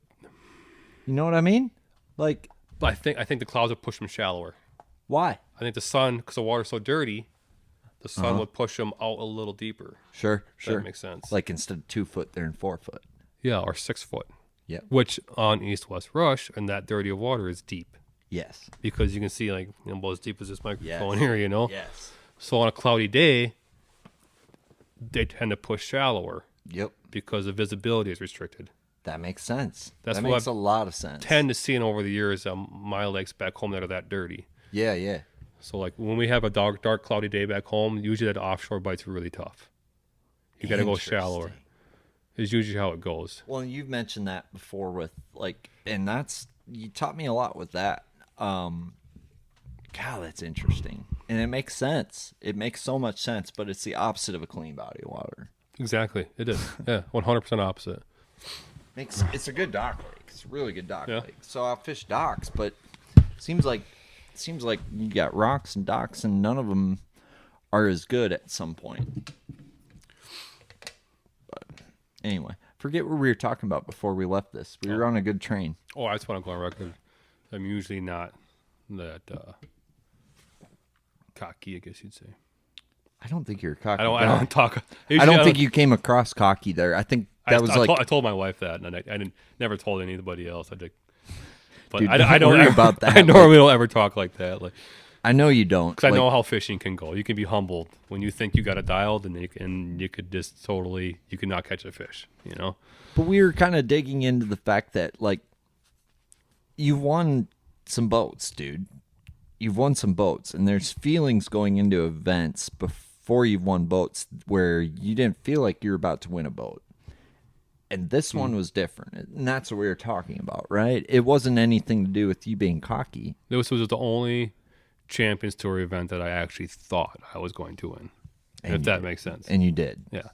You know what I mean? Like, I think the clouds would push them shallower. Why? I think the sun, because the water's so dirty, the sun would push them out a little deeper. Sure. That makes sense. Like instead of 2 foot, they're in 4 foot. Yeah, or 6 foot. Yeah. Which on east-west rush and that dirty of water is deep. Yes. Because you can see like about as deep as this microphone here, Yes. So on a cloudy day, they tend to push shallower. Yep. Because the visibility is restricted. That makes sense. That makes a lot of sense. Tend to see over the years my lakes back home that are that dirty. Yeah. So like when we have a dark cloudy day back home, usually that offshore bite's really tough. You got to go shallower. Is usually how it goes. Well, you've mentioned that before with like, and you taught me a lot with that. God, that's interesting, and it makes sense. It makes so much sense, but it's the opposite of a clean body of water. Exactly, it is. Yeah, 100% opposite. It's a good dock lake. It's a really good dock lake. So I fish docks, but seems like you got rocks and docks, and none of them are as good at some point. But anyway, forget what we were talking about before we left this. We were on a good train. Oh, I just want to go on record. I'm usually not that cocky, I guess you'd say. I don't think you're cocky. I don't talk. I don't think you came across cocky there. I think that was I told my wife that, and I never told anybody else. But dude, I don't worry ever, about that. I normally don't ever talk like that. Like, I know you don't. Because I know how fishing can go. You can be humbled when you think you got it dialed, and you could just totally, you could not catch a fish, But we were kind of digging into the fact that, like, you've won some boats, dude. You've won some boats, and there's feelings going into events before you've won boats where you didn't feel like you were about to win a boat. And this one was different, and that's what we were talking about, right? It wasn't anything to do with you being cocky. This was the only Champions Tour event that I actually thought I was going to win, if that makes sense. And you did. Yeah.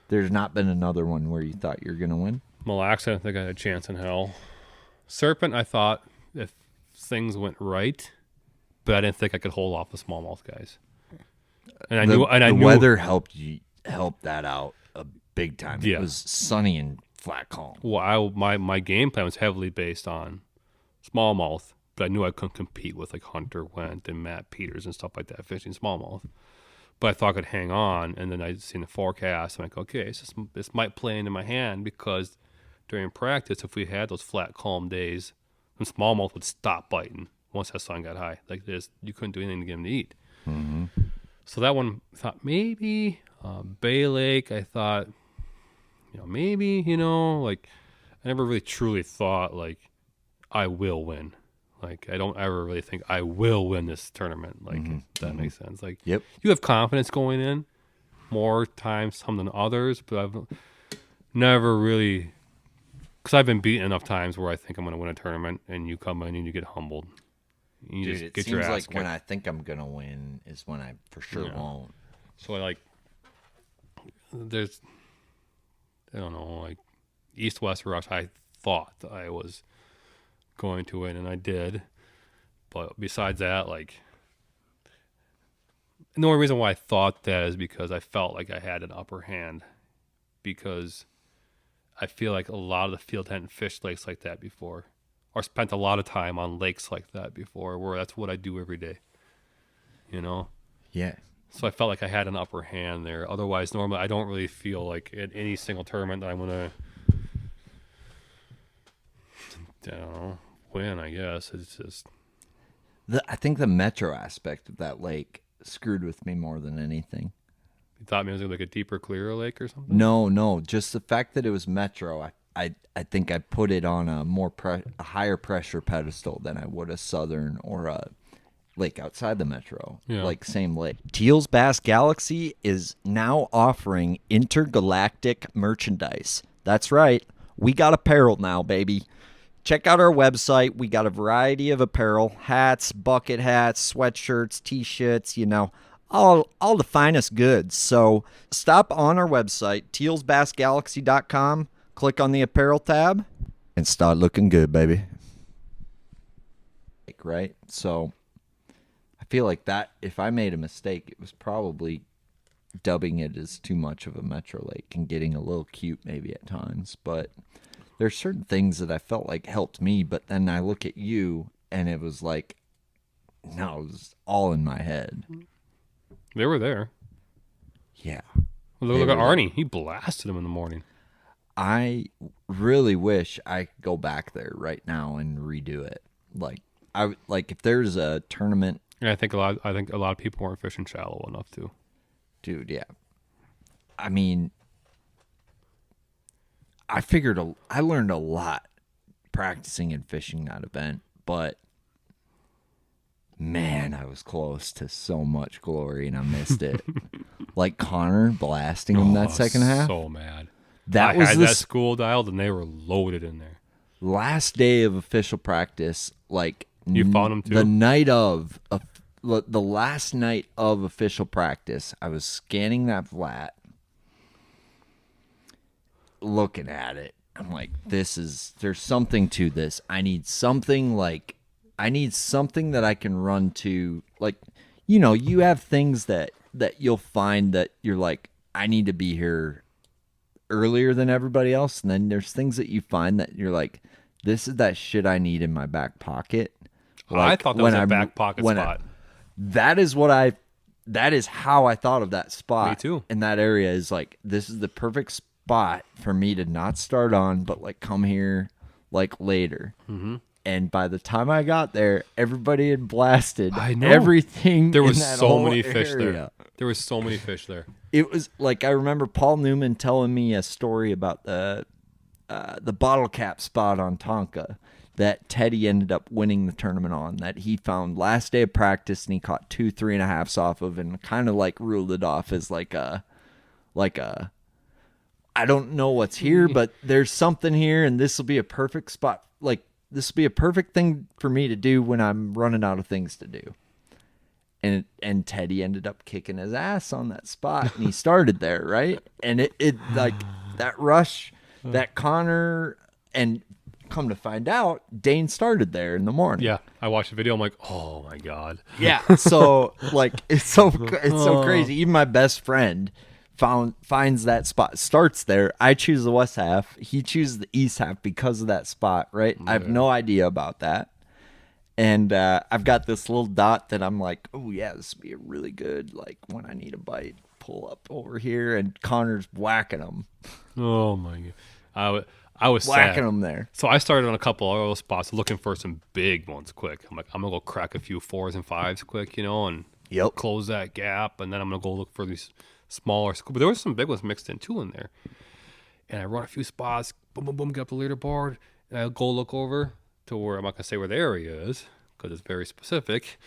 There's not been another one where you thought you were going to win? Mille Lacs, I don't think I had a chance in hell. Serpent, I thought if things went right, but I didn't think I could hold off the smallmouth guys. And I knew the weather helped that out a big time. Yeah. It was sunny and flat calm. Well, my game plan was heavily based on smallmouth, but I knew I couldn't compete with like Hunter Wendt and Matt Peters and stuff like that fishing smallmouth. But I thought I could hang on, and then I seen the forecast. I'm like, okay, this might play into my hand because during practice, if we had those flat, calm days, then smallmouth would stop biting once that sun got high. Like this, you couldn't do anything to get them to eat. Mm-hmm. So that one, I thought maybe Bay Lake. I thought, maybe like I never really truly thought like I will win. Like, I don't ever really think I will win this tournament. Like, if that makes sense. Like, Yep. You have confidence going in more times some than others, but I've never really, because I've been beaten enough times where I think I'm going to win a tournament, and you come in and you get humbled. You Dude, just it get seems your ass like kicked. when I think I'm going to win is when I for sure won't. So, I don't know, like, East-West Rush, I thought I was going to win, and I did. But besides that, like, the only reason why I thought that is because I felt like I had an upper hand, because I feel like a lot of the field hadn't fished lakes like that before, or spent a lot of time on lakes like that before, where that's what I do every day. You know? Yeah. So I felt like I had an upper hand there. Otherwise, normally I don't really feel like at any single tournament that I'm gonna, I don't know, win. I guess it's just. I think the metro aspect of that lake screwed with me more than anything. You thought maybe it was like a deeper, clearer lake or something? No. Just the fact that it was metro, I think I put it on a a higher pressure pedestal than I would a southern or a lake outside the metro. Yeah. Like same lake. Teal's Bass Galaxy is now offering intergalactic merchandise. That's right. We got apparel now, baby. Check out our website. We got a variety of apparel, hats, bucket hats, sweatshirts, t-shirts, all the finest goods. So stop on our website, tealsbassgalaxy.com, click on the apparel tab, and start looking good, baby. Right? So I feel like that, if I made a mistake, it was probably dubbing it as too much of a metro lake and getting a little cute maybe at times. But there's certain things that I felt like helped me, but then I look at you and it was like, no, it was all in my head. They were there. Yeah. Well, look at Arnie. He blasted him in the morning. I really wish I could go back there right now and redo it. Like if there's a tournament. Yeah, I think a lot of people weren't fishing shallow enough to. Dude, yeah. I mean, I learned a lot practicing and fishing that event, but man, I was close to so much glory and I missed it. Like Connor blasting him that second half. So mad. That I was had that school dialed and they were loaded in there. Last day of official practice, like you found them too. The night of the last night of official practice, I was scanning that flat, looking at it. I'm like, there's something to this. I need something that I can run to. Like, you have things that you'll find that you're like, I need to be here earlier than everybody else. And then there's things that you find that you're like, this is that shit I need in my back pocket. Like, I thought that was a back pocket spot. That is how I thought of that spot. Me too. In that area is like, this is the perfect spot for me to not start on, but like come here like later. Mm-hmm. And by the time I got there, everybody had blasted everything. There was in that so many fish area. there. There was so many fish there. It was like, I remember Paul Newman telling me a story about the bottle cap spot on Tonka that Teddy ended up winning the tournament on, that he found last day of practice and he caught 2 3.5s off of and kind of like ruled it off as like a I don't know what's here, but there's something here and this will be a perfect spot. Like, this will be a perfect thing for me to do when I'm running out of things to do. And Teddy ended up kicking his ass on that spot and he started there, right? And it like that rush, that Connor, and come to find out, Dane started there in the morning. Yeah, I watched the video. I'm like, oh my god. Yeah. So like it's so crazy. Even my best friend finds that spot, starts there. I choose the west half. He chooses the east half because of that spot. Right. I have no idea about that. And I've got this little dot that I'm like, oh yeah, this would be a really good, like when I need a bite, pull up over here, and Connor's whacking them. Oh my god. I was whacking sad. them there. So I started on a couple of those spots looking for some big ones quick. I'm like, I'm going to go crack a few 4s and 5s quick, and close that gap. And then I'm going to go look for these smaller. But there was some big ones mixed in too in there. And I run a few spots, boom, boom, boom, get up the leaderboard. And I go look over to where, I'm not going to say where the area is because it's very specific.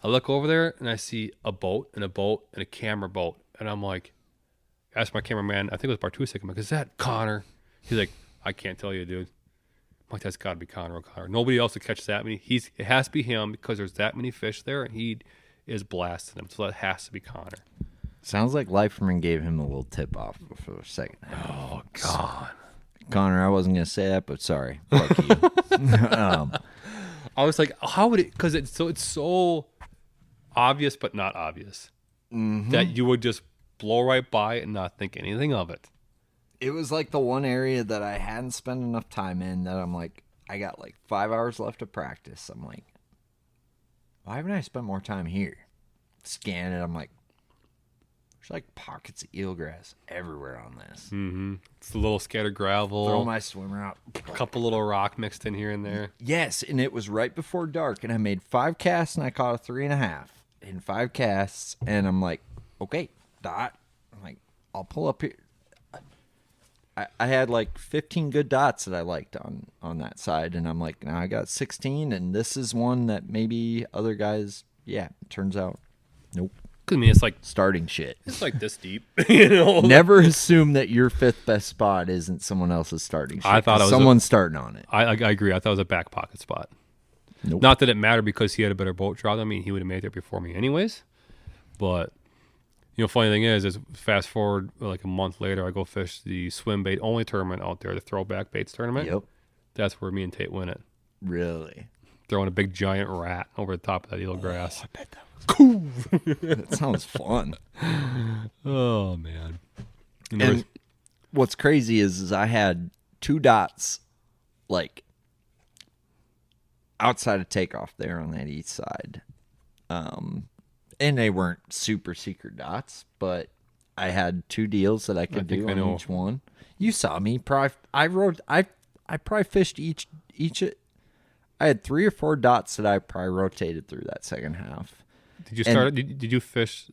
I look over there and I see a boat and a camera boat. And I'm like, ask my cameraman, I think it was Bartusik. I'm like, is that Connor? He's like, I can't tell you, dude. I'm like, that's got to be Connor O'Connor. Nobody else would catch that many. It has to be him because there's that many fish there, and he is blasting them. So that has to be Connor. Sounds like Leiferman gave him a little tip off for a second. Oh, God. Connor, I wasn't going to say that, but sorry. Fuck you. I was like, how would it, because it's so obvious but not obvious that you would just blow right by it and not think anything of it. It was like the one area that I hadn't spent enough time in that I'm like, I got like 5 hours left of practice. I'm like, why haven't I spent more time here? Scan it. I'm like, there's like pockets of eelgrass everywhere on this. Mm-hmm. It's a little scattered gravel. Throw my swimmer out. A couple little rock mixed in here and there. Yes, and it was right before dark, and I made 5 casts, and I caught a 3.5 in 5 casts, and I'm like, okay, dot. I'm like, I'll pull up here. I had like 15 good dots that I liked on that side, and I'm like, now I got 16, and this is one that maybe other guys, turns out, nope. I mean, it's like Starting shit. it's like this deep, you know. Never assume that your 5th best spot isn't someone else's starting shit. I thought it was someone's starting on it. I agree. I thought it was a back pocket spot. Nope. Not that it mattered because he had a better boat draw than me. He would have made it before me anyways. But funny thing is fast forward like a month later, I go fish the swim bait only tournament out there, the throwback baits tournament. Yep. That's where me and Tate win it. Really? Throwing a big giant rat over the top of that eelgrass. I bet that was cool. That sounds fun. Oh man. And what's crazy is I had 2 dots like outside of takeoff there on that east side. And they weren't super secret dots, but I had 2 deals that I could do on each one. You saw me. I probably fished each. I had 3 or 4 dots that I probably rotated through that second half. Did you start? Did you fish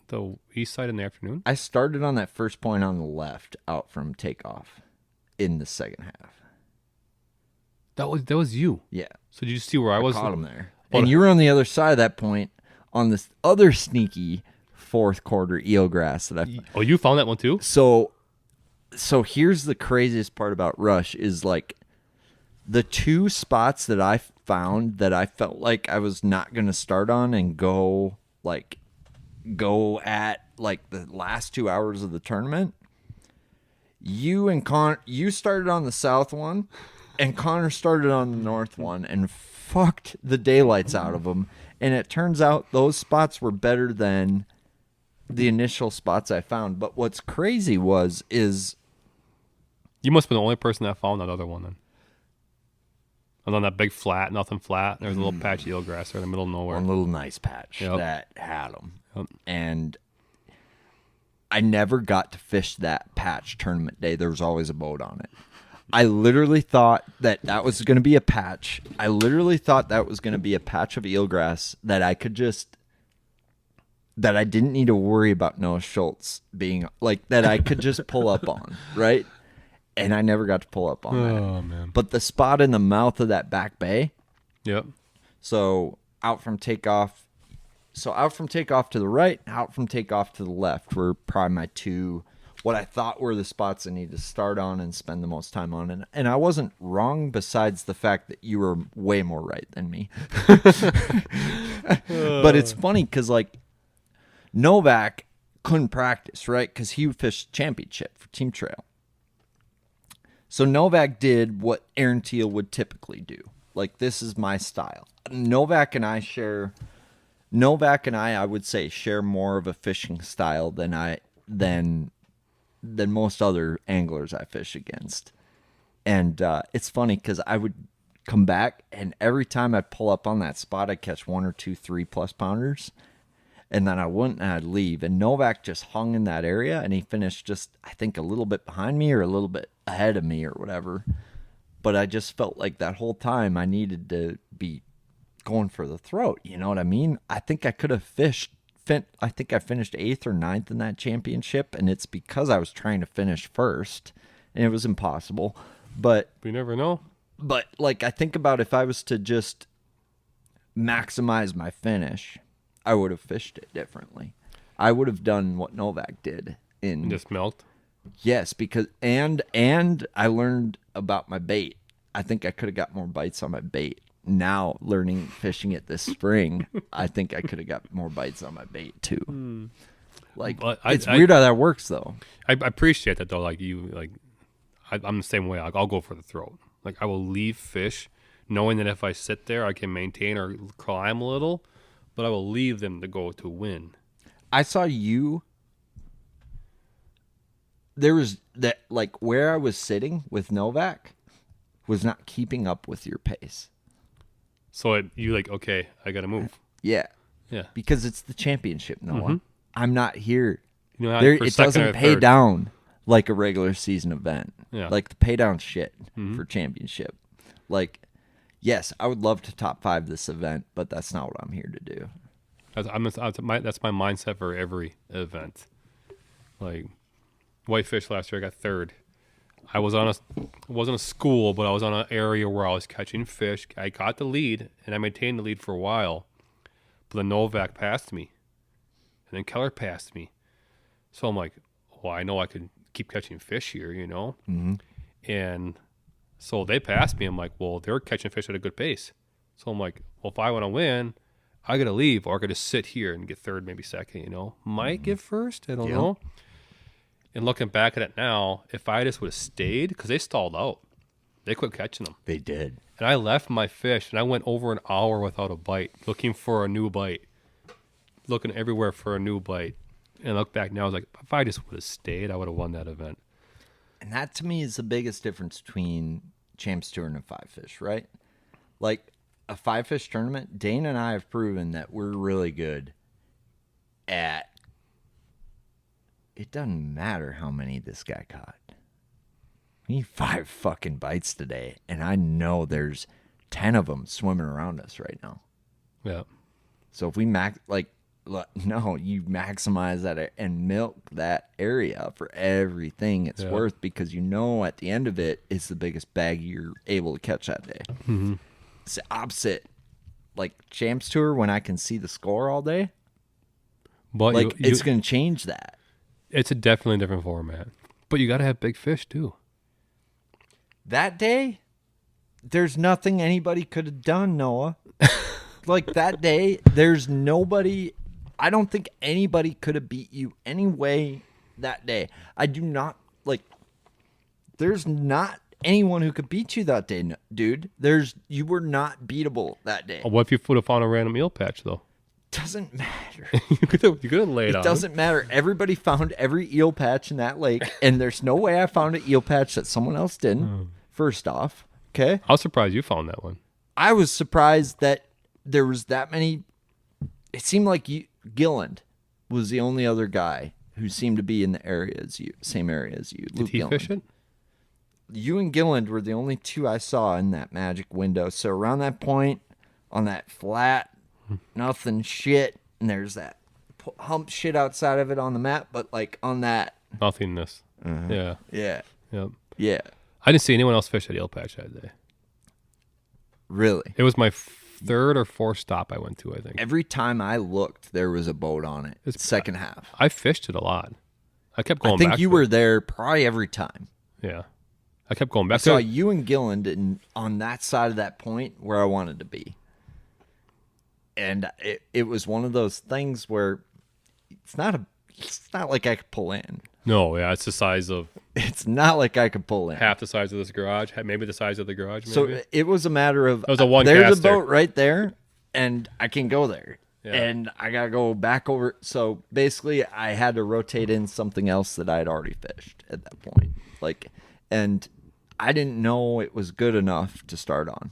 the east side in the afternoon? I started on that first point on the left out from takeoff in the second half. That was you. Yeah. So did you see where I was? Caught him there. And you were on the other side of that point on this other sneaky 4th quarter eelgrass that I. Oh, you found that one too? So here's the craziest part about Rush is like the 2 spots that I found that I felt like I was not going to start on and go at like the last 2 hours of the tournament. You started on the south one, and Connor started on the north one and fucked the daylights out of them. And it turns out those spots were better than the initial spots I found. But what's crazy is you must have been the only person that found that other one then. And on that big flat, nothing flat, there was a little patch of eelgrass there in the middle of nowhere. one little nice patch Yep. that had them. Yep. And I never got to fish that patch tournament day. There was always a boat on it. I literally thought that was going to be a patch. I literally thought that was going to be a patch of eelgrass that I could that I didn't need to worry about Noah Schultz being like, that I could just pull up on, right? And I never got to pull up on that. Oh man. But the spot in the mouth of that back bay, Yep. so out from takeoff to the right, out from takeoff to the left were probably my 2, what I thought were the spots I need to start on and spend the most time on. And I wasn't wrong, besides the fact that you were way more right than me. But it's funny because like Novak couldn't practice, right? Because he fished championship for Team Trail. So Novak did what Aaron Teal would typically do. Like, this is my style. Novak and I, I would say, share more of a fishing style than most other anglers I fish against. And it's funny because I would come back, and every time I'd pull up on that spot, I'd catch 1 or 2 3+ pounders. And then I wouldn't, and I'd leave. And Novak just hung in that area, and he finished just, I think, a little bit behind me or a little bit ahead of me or whatever. But I just felt like that whole time I needed to be going for the throat. You know what I mean? I think I could have fished. I think I finished 8th or 9th in that championship, and it's because I was trying to finish first, and it was impossible. But We never know. But like, I think about if I was to just maximize my finish, I would have fished it differently. I would have done what Novak did in Just milked. Yes, because and I learned about my bait. I think I could have got more bites on my bait. Now, learning fishing it this spring, I think I could have got more bites on my bait too. Like, But it's weird how that works, though. I appreciate that though. I'm the same way. I'll go for the throat. Like, I will leave fish knowing that if I sit there, I can maintain or climb a little, but I will leave them to go to win. I saw you. there was that, like, where I was sitting with Novak was not keeping up with your pace. So you like, okay, I got to move. Yeah. Yeah. Because it's the championship, Noah. Mm-hmm. I'm not here. You know, There, for it second doesn't or pay third. down like a regular season event. Yeah. Like the pay down shit for championship. Like, yes, I would love to top 5 this event, but that's not what I'm here to do. That's my mindset for every event. Like Whitefish last year, I got third. I wasn't a school, but I was on an area where I was catching fish. I got the lead, and I maintained the lead for a while. But then Novak passed me, and then Keller passed me. So I'm like, well, I know I could keep catching fish here, you know? Mm-hmm. And so they passed me. I'm like, well, they're catching fish at a good pace. So I'm like, well, if I want to win, I got to leave, or I got to sit here and get third, maybe second, you know? Might get first, I don't know. And looking back at it now, if I just would have stayed, because they stalled out. They quit catching them. They did. And I left my fish, and I went over an hour without a bite, looking for a new bite, looking everywhere for a new bite. And I look back now, I was like, if I just would have stayed, I would have won that event. And that to me is the biggest difference between Champs Tour and a 5-fish, right? Like a 5-fish tournament, Dane and I have proven that we're really good at, it doesn't matter how many this guy caught. We need 5 fucking bites today, and I know there's 10 of them swimming around us right now. Yeah. So if we you maximize that and milk that area for everything it's worth, because you know at the end of it is the biggest bag you're able to catch that day. Mm-hmm. It's the opposite. Like Champs Tour, when I can see the score all day, But like it's going to change that. It's a definitely different format. But you got to have big fish, too. That day, there's nothing anybody could have done, Noah. Like that day, there's nobody. I don't think anybody could have beat you anyway that day. I do not like. There's not anyone who could beat you that day, dude. You were not beatable that day. What if you would have found a random eel patch, though? Doesn't matter. you could have laid on It doesn't matter. Everybody found every eel patch in that lake, and there's no way I found an eel patch that someone else didn't. First off, okay. I was surprised you found that one. I was surprised that there was that many. It seemed like Gilland was the only other guy who seemed to be in the same area as you. Did he fish it? You and Gilland were the only 2 I saw in that magic window. So around that point, on that flat, nothing shit, and there's that hump shit outside of it on the map, but like on that Nothingness. Yeah. Yep. Yeah. I didn't see anyone else fish at eel patch that day. Really? It was my 3rd or 4th stop I went to, I think. Every time I looked, there was a boat on it. It's second half. I fished it a lot. I kept going I back. think you were there probably every time. Yeah. I kept going back. I saw you and Gilland on that side of that point where I wanted to be. And it was one of those things where it's not like I could pull in. No, yeah, it's the size of... It's not like I could pull in. Half the size of this garage, maybe the size of the garage. Maybe. So it was a matter of, it was a one there's caster. a boat right there, and I can go there. Yeah. And I got to go back over. So basically, I had to rotate in something else that I had already fished at that point. And I didn't know it was good enough to start on.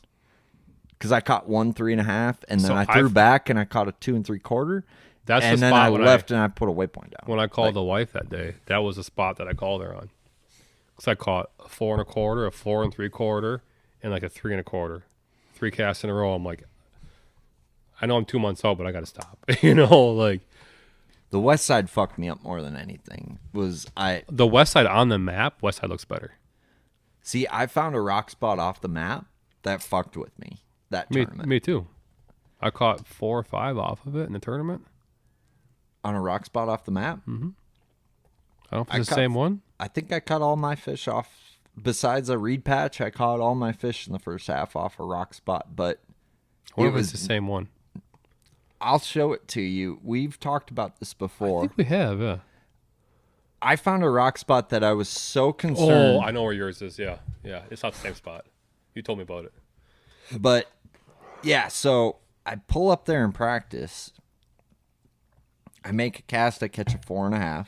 Because I caught 1 3.5, and then I threw back, and I caught a 2 3/4. That's and the then spot I when left and I put a waypoint down. When I called the wife that day, that was the spot that I called her on. Because I caught a 4 1/4, a 4 3/4, and like a 3 1/4. 3 casts in a row. I'm like, I know I'm 2 months out, but I got to stop. The west side fucked me up more than anything. The west side on the map, west side looks better. See, I found a rock spot off the map that fucked with me that tournament. Me too. I caught 4 or 5 off of it in the tournament. On a rock spot off the map? Mm-hmm. I don't know if it's the same one. I think I caught all my fish off. Besides a reed patch, I caught all my fish in the first half off a rock spot. But I wonder if it's the same one. I'll show it to you. We've talked about this before. I think we have, yeah. I found a rock spot that I was so concerned. Oh, I know where yours is. Yeah. It's not the same spot. You told me about it. But, yeah, so I pull up there in practice. I make a cast. I catch a 4.5.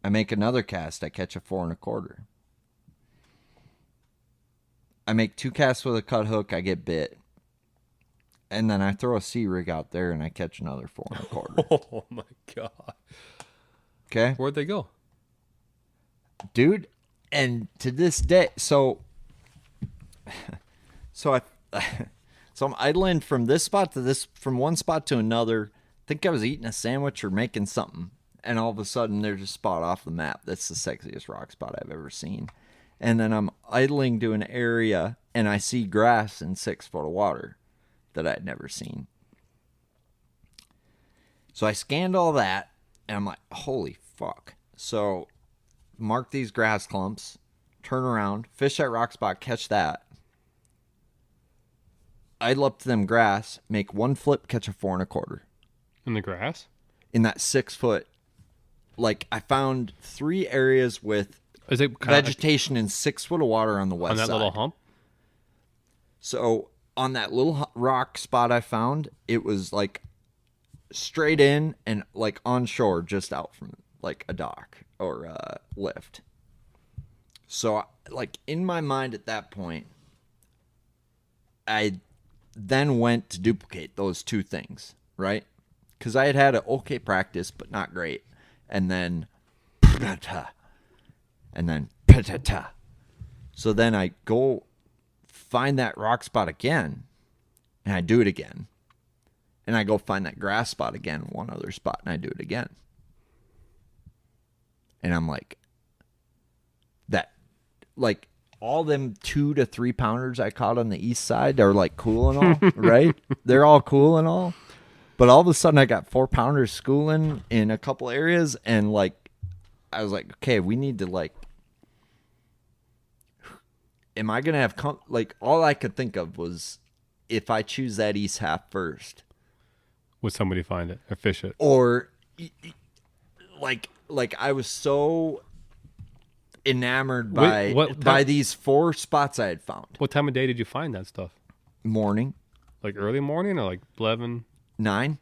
I make another cast. I catch a 4 1/4. I make 2 casts with a cut hook. I get bit. And then I throw a sea rig out there and I catch another 4 1/4. Oh my God. Okay. Where'd they go? Dude, and to this day, so I'm idling from this spot to this, from one spot to another. I think I was eating a sandwich or making something, and all of a sudden there's a spot off the map that's the sexiest rock spot I've ever seen. And then I'm idling to an area and I see grass in 6 foot of water that I'd never seen. So I scanned all that and I'm like, holy fuck. So mark these grass clumps, turn around, fish that rock spot, catch that. Idle up to them grass, make 1 flip, catch a 4 1/4. In the grass? In that 6 foot. Like, I found 3 areas with Is it vegetation in 6 foot of water on the west on that side. little hump? So on that little rock spot I found, it was like straight in and like on shore, just out from like a dock or a lift. So like in my mind at that point, I then went to duplicate those 2 things, right? Because I had an okay practice, but not great. And then, so then I go find that rock spot again, and I do it again. And I go find that grass spot again, one other spot, and I do it again. And I'm like, all them 2 to 3 pounders I caught on the east side are like cool and all, right? They're all cool and all. But all of a sudden I got 4 pounders schooling in a couple areas, and like, I was like, okay, we need to like, am I going to have, all I could think of was if I choose that east half first. Would somebody find it or fish it? Or like I was so enamored by these 4 spots I had found. What time of day did you find that stuff? Morning. Like early morning or like 11? 9.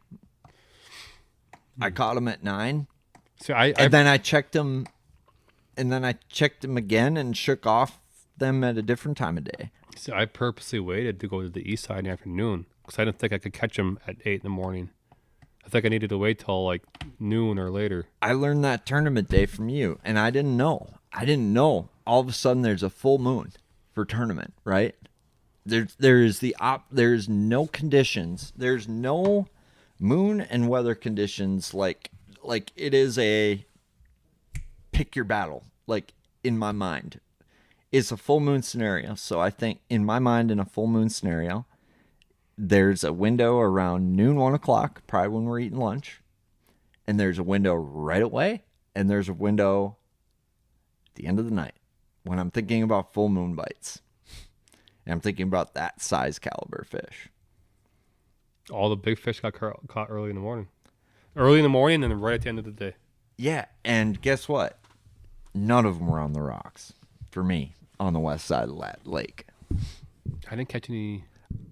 I caught them at 9. So then I checked them, and then I checked them again and shook off them at a different time of day. So I purposely waited to go to the east side in the afternoon because I didn't think I could catch them at 8 in the morning. I think I needed to wait till like noon or later. I learned that tournament day from you, and I didn't know. All of a sudden, there's a full moon for tournament, right? There's no conditions. There's no moon and weather conditions like it is a pick your battle. Like in my mind, it's a full moon scenario. So I think in my mind, in a full moon scenario, there's a window around noon, 1 o'clock, probably when we're eating lunch, and there's a window right away, and there's a window at the end of the night when I'm thinking about full moon bites. And I'm thinking about that size caliber fish. All the big fish got caught early in the morning. Early in the morning and then right at the end of the day. Yeah, and guess what? None of them were on the rocks for me on the west side of that lake. I didn't catch any.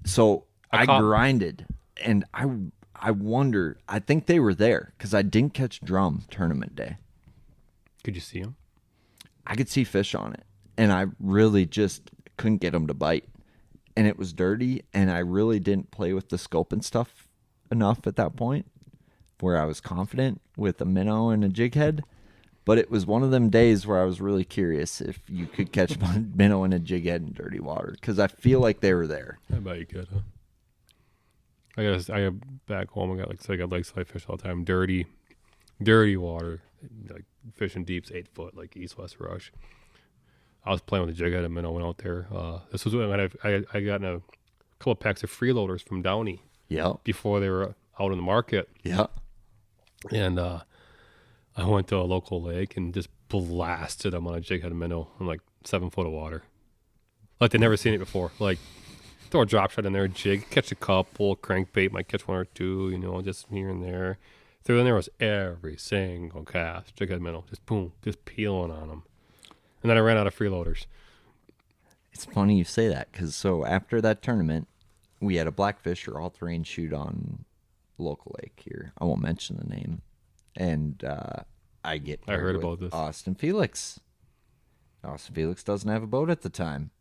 So I grinded, and I wonder, I think they were there because I didn't catch drum tournament day. Could you see them? I could see fish on it, and I really just couldn't get them to bite, and it was dirty, and I really didn't play with the scope and stuff enough at that point where I was confident with a minnow and a jig head. But it was one of them days where I was really curious if you could catch a minnow and a jig head in dirty water, because I feel like they were there. I bet you could, huh? I got back home. I got lake side fish all the time. Dirty water, like fishing deeps, 8 foot, like east-west rush. I was playing with a jig head and minnow. Went out there. This was when I got in a couple of packs of freeloaders from Downey. Yeah. Before they were out in the market. Yeah. And I went to a local lake and just blasted them on a jig head and minnow in like 7 foot of water. Like they'd never seen it before. Like throw a drop shot in there, jig, catch a couple, crankbait, might catch 1 or 2, just here and there. Through in there was every single cast, jig head minnow, just boom, just peeling on them. And then I ran out of freeloaders. It's funny you say that, because so after that tournament, we had a blackfisher all-terrain shoot on a local lake here. I won't mention the name. And I get I paired heard with about this. Austin Felix. Austin Felix doesn't have a boat at the time.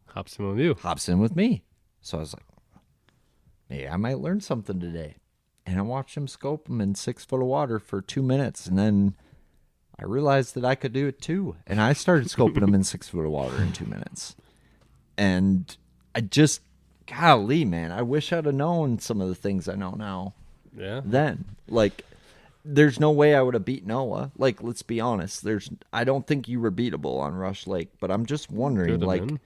Hops in with you. Hops in with me. So I was like, maybe I might learn something today. And I watched him scope him in 6 foot of water for 2 minutes. And then I realized that I could do it too. And I started scoping him in 6 foot of water in 2 minutes. And I just, golly, man, I wish I'd have known some of the things I know now. Yeah. Then, like, there's no way I would have beat Noah. Like, let's be honest. I don't think you were beatable on Rush Lake, but I'm just wondering, Could've like, been.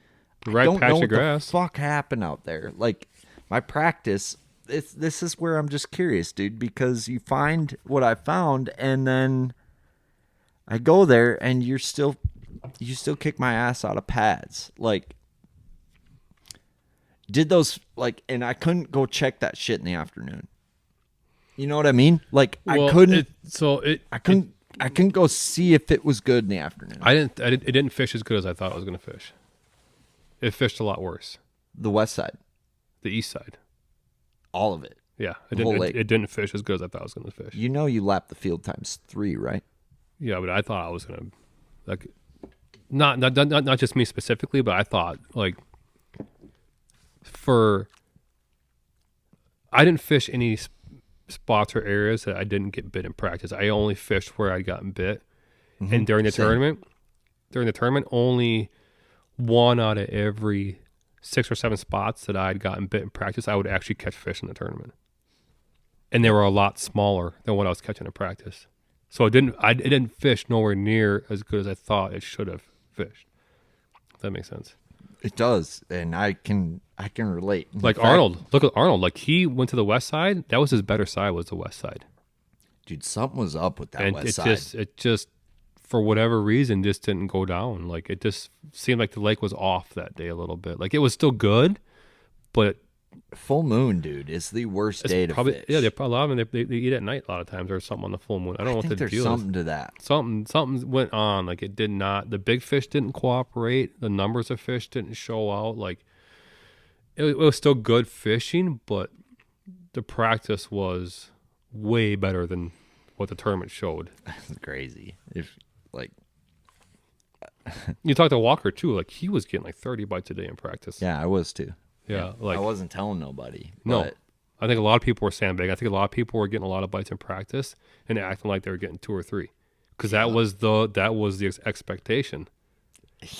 I Right don't patch know of what grass. the fuck happened out there. Like, my practice, this is where I'm just curious, dude, because you find what I found, and then I go there, and you still kick my ass out of pads. Like, did those, like, and I couldn't go check that shit in the afternoon. You know what I mean? Like, Well, I couldn't go see if it was good in the afternoon. It didn't fish as good as I thought it was going to fish. It fished a lot worse. The west side, The east side. all of it. Yeah. The whole lake. It didn't fish as good as I thought it was going to fish. You know, you lapped the field times 3, right? Yeah, but I thought I was going to, like, not just me specifically, but I thought, like, I didn't fish any spots or areas that I didn't get bit in practice. I only fished where I'd gotten bit. Mm-hmm. And during the tournament, only 1 out of every 6 or 7 spots that I'd gotten bit in practice, I would actually catch fish in the tournament. And they were a lot smaller than what I was catching in practice. So it didn't fish nowhere near as good as I thought it should have fished. If that makes sense. It does, and I can relate. Like Arnold, look at Arnold. Like, he went to the west side. That was his better side, was the west side. Dude, something was up with that And west side. it just for whatever reason just didn't go down. Like, it just seemed like the lake was off that day a little bit. Like, it was still good, but Full moon, dude, is the worst day to fish. yeah, a lot of them they eat at night a lot of times or something on the full moon. I don't know what the there's deal something is. to that. Something went on. Like, it did not. The big fish didn't cooperate. The numbers of fish didn't show out. Like, it was still good fishing, but the practice was way better than what the tournament showed. That's crazy. If like, You talked to Walker too. Like, he was getting like 30 bites a day in practice. yeah, I was too. Yeah, like, I wasn't telling nobody. no. But I think a lot of people were sandbagging. I think a lot of people were getting a lot of bites in practice and acting like they were getting 2 or 3, because that was the expectation.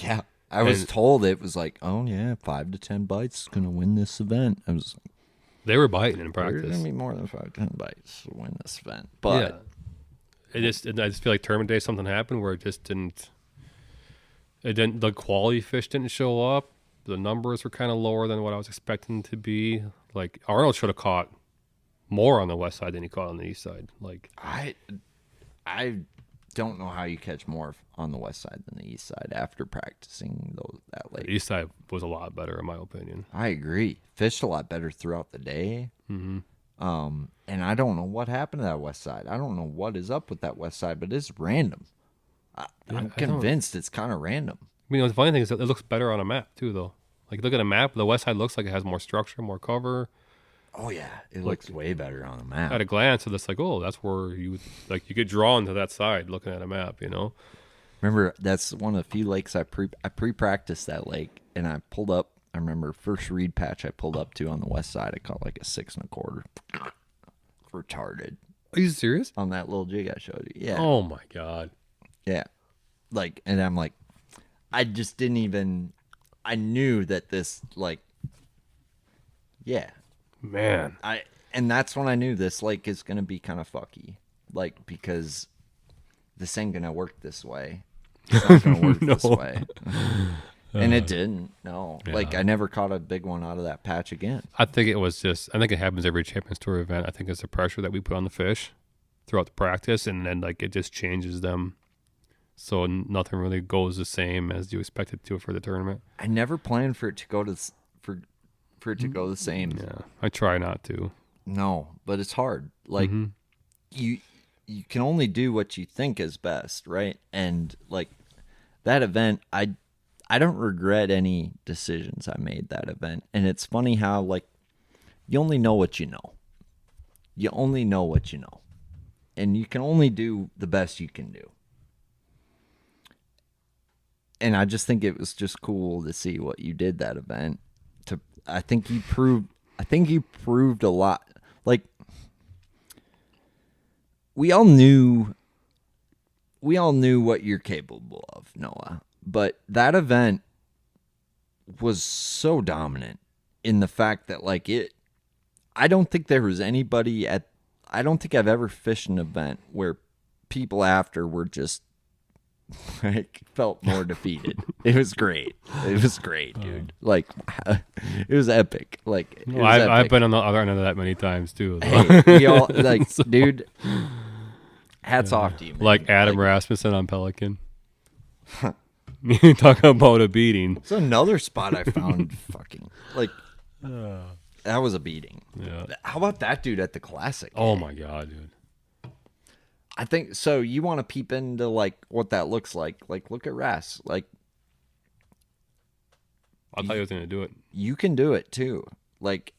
yeah, I was told it was like, oh yeah, 5 to 10 bites is gonna win this event. I was like, They were biting in there's practice. gonna be more than 5 to 10 bites to win this event. But I just feel like tournament day something happened where it just didn't. The quality fish didn't show up. The numbers were kind of lower than what I was expecting to be. Like, Arnold should have caught more on the west side than he caught on the east side. Like, I don't know how you catch more on the west side than the east side after practicing that lake. the east side was a lot better in my opinion. I agree. Fished a lot better throughout the day. Mm-hmm. And I don't know what happened to that west side. I don't know what is up with that west side, but it's random. I'm convinced it's kind of random. I mean, the funny thing is that it looks better on a map too, though. Like, look at a map. The west side looks like it has more structure, more cover. Oh yeah, it looks way better on the map. At a glance, it's like, oh, that's where you get drawn to that side looking at a map, you know? Remember, that's one of the few lakes I pre-practiced that lake, and I pulled up. I remember first reed patch I pulled up to on the west side. I caught like a 6 1/4. Retarded. Are you serious? On that little jig I showed you. Yeah. Oh my god. Yeah. Like, and I'm like, I just didn't even, I knew that this, like, yeah. Man. And that's when I knew this lake is going to be kind of fucky. Like, because this ain't going to work this way. It's not going to work this way. And it didn't. No. Yeah. Like, I never caught a big one out of that patch again. I think it happens every Champions Tour event. I think it's the pressure that we put on the fish throughout the practice, and then, like, it just changes them. So nothing really goes the same as you expect it to for the tournament. I never planned for it to go to for it to go the same. Yeah, I try not to. No, but it's hard. Like, you can only do what you think is best, right? And like that event, I don't regret any decisions I made that event. And it's funny how, like, you only know what you know. You only know what you know. and you can only do the best you can do. And I just think it was just cool to see what you did that event. I think you proved a lot. Like, we all knew what you're capable of, Noah. But that event was so dominant in the fact that, like, I don't think there was anybody I don't think I've ever fished an event where people after were just, like, felt more defeated. It was great. It was great, dude. Like, it was epic. Like, it was I've epic. been on the other end of that many times too. Hey, we all, like, dude, hats off to you, man. Like Adam Rasmussen on Pelican. Talking about a beating. It's another spot I found fucking, like, that was a beating. Yeah. How about that dude at the Classic? Oh my god, dude. I think so. You want to peep into, like, what that looks like? Like, look at Ras. Like, I thought you was gonna do it you can do it too. Like,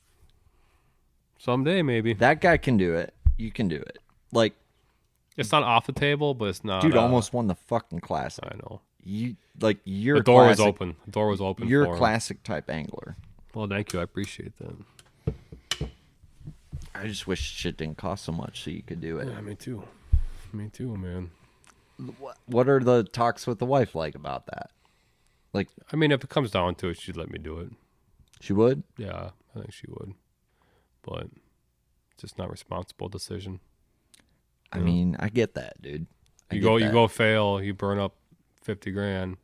someday, maybe. that guy can do it. You can do it. Like, It's not off the table, but it's not. dude almost won the fucking Classic. I know. You're The door was classic, open. The door was open. You're for a him. classic type angler. Well, thank you. I appreciate that. I just wish shit didn't cost so much so you could do it. Yeah, me too. Me too, man. What are the talks with the wife like about that? Like, I mean, if it comes down to it, she'd let me do it. she would? Yeah, I think she would. But it's just not a responsible decision. I mean, I get that, dude. You go fail, you burn up 50 grand,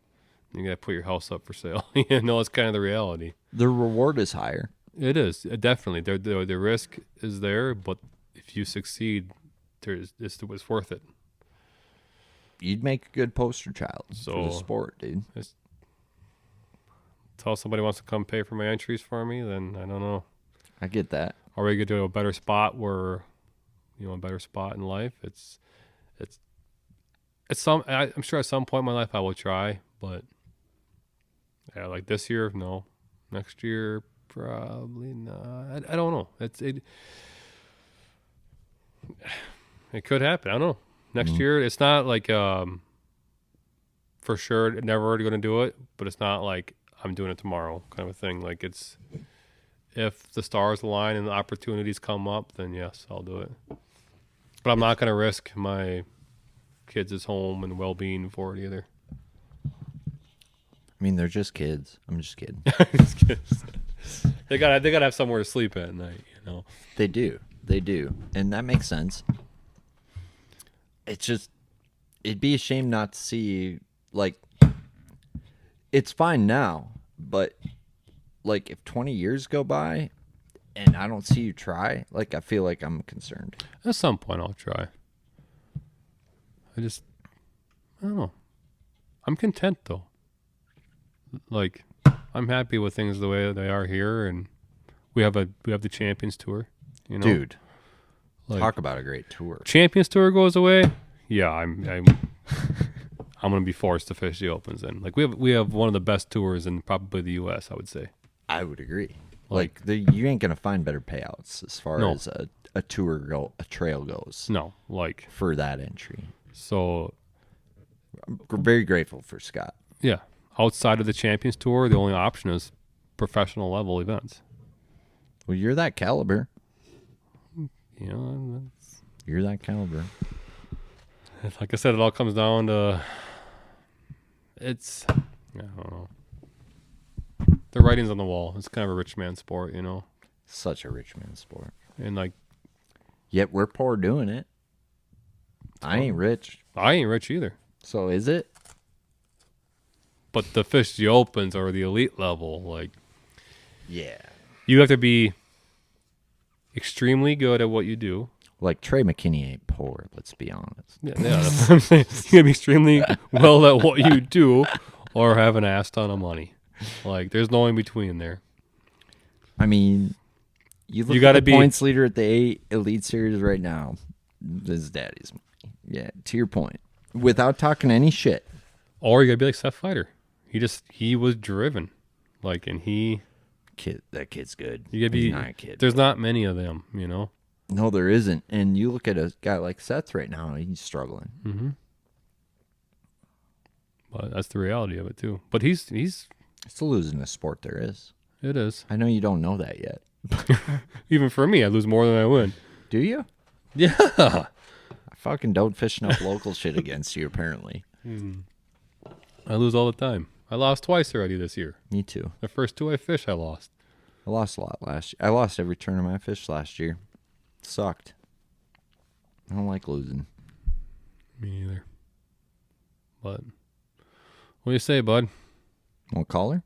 you gotta put your house up for sale. You know, it's kind of the reality. The reward is higher. It is definitely. The risk is there, but if you succeed, it's worth it. You'd make a good poster child for So- the sport, dude. Tell somebody wants to come pay for my entries for me, then I don't know. I get that. Are we going to a better spot where, a better spot in life? I'm sure at some point in my life I will try, but yeah, like this year, no. Next year, probably not. I don't know. It could happen. I don't know. Next year, it's not like for sure never already going to do it, but it's not like I'm doing it tomorrow kind of a thing. Like, it's if the stars align and the opportunities come up, then yes, I'll do it. But I'm not going to risk my kids' home and well-being for it either. I mean, they're just kids. I'm just kidding. They gotta have somewhere to sleep at night, They do. And that makes sense. It's just, it'd be a shame not to see, like, it's fine now, but, like, if 20 years go by and I don't see you try, like, I feel like I'm concerned. At some point, I'll try. I don't know. I'm content, though. Like, I'm happy with things the way they are here, and we have the Champions Tour, Dude, like, talk about a great tour. Champions Tour goes away, yeah, I'm gonna be forced to fish the Opens. Then, like, we have one of the best tours in probably the U.S. I would say. I would agree. Like, you ain't gonna find better payouts as far as a trail goes. No, like, for that entry. So, I'm very grateful for Scott. Yeah, outside of the Champions Tour, the only option is professional level events. Well, you're that caliber. That's, You're that caliber. like I said, it all comes down to I don't know. The writing's on the wall. It's kind of a rich man sport, Such a rich man's sport. And, like, yet we're poor doing it. I ain't rich. I ain't rich either. So is it? But the fish the Opens or the elite level, like, Yeah. you have to be extremely good at what you do. Like, Trey McKinney ain't poor, let's be honest. Yeah, that's what I'm saying. You gotta be extremely well at what you do, or have an ass ton of money. Like, there's no in between there. I mean, you look gotta at the be- points leader at the 8 Elite Series right now. This is daddy's money. Yeah, to your point. Without talking any shit. Or you gotta be like Seth Fighter. He was driven, like, and That kid's good. you gotta He's be. not a kid. There's not many of them, No, there isn't. And you look at a guy like Seth right now, he's struggling. Mm-hmm. But that's the reality of it too. But he's It's the losing sport there is. It is. I know you don't know that yet. Even for me, I lose more than I win. Do you? Yeah. I fucking don't fish enough local shit against you, apparently. I lose all the time. I lost twice already this year. Me too. The first 2 I fished, I lost. I lost a lot last year. I lost every tournament I fished last year. Sucked. I don't like losing. Me neither. But what do you say, bud? Want caller?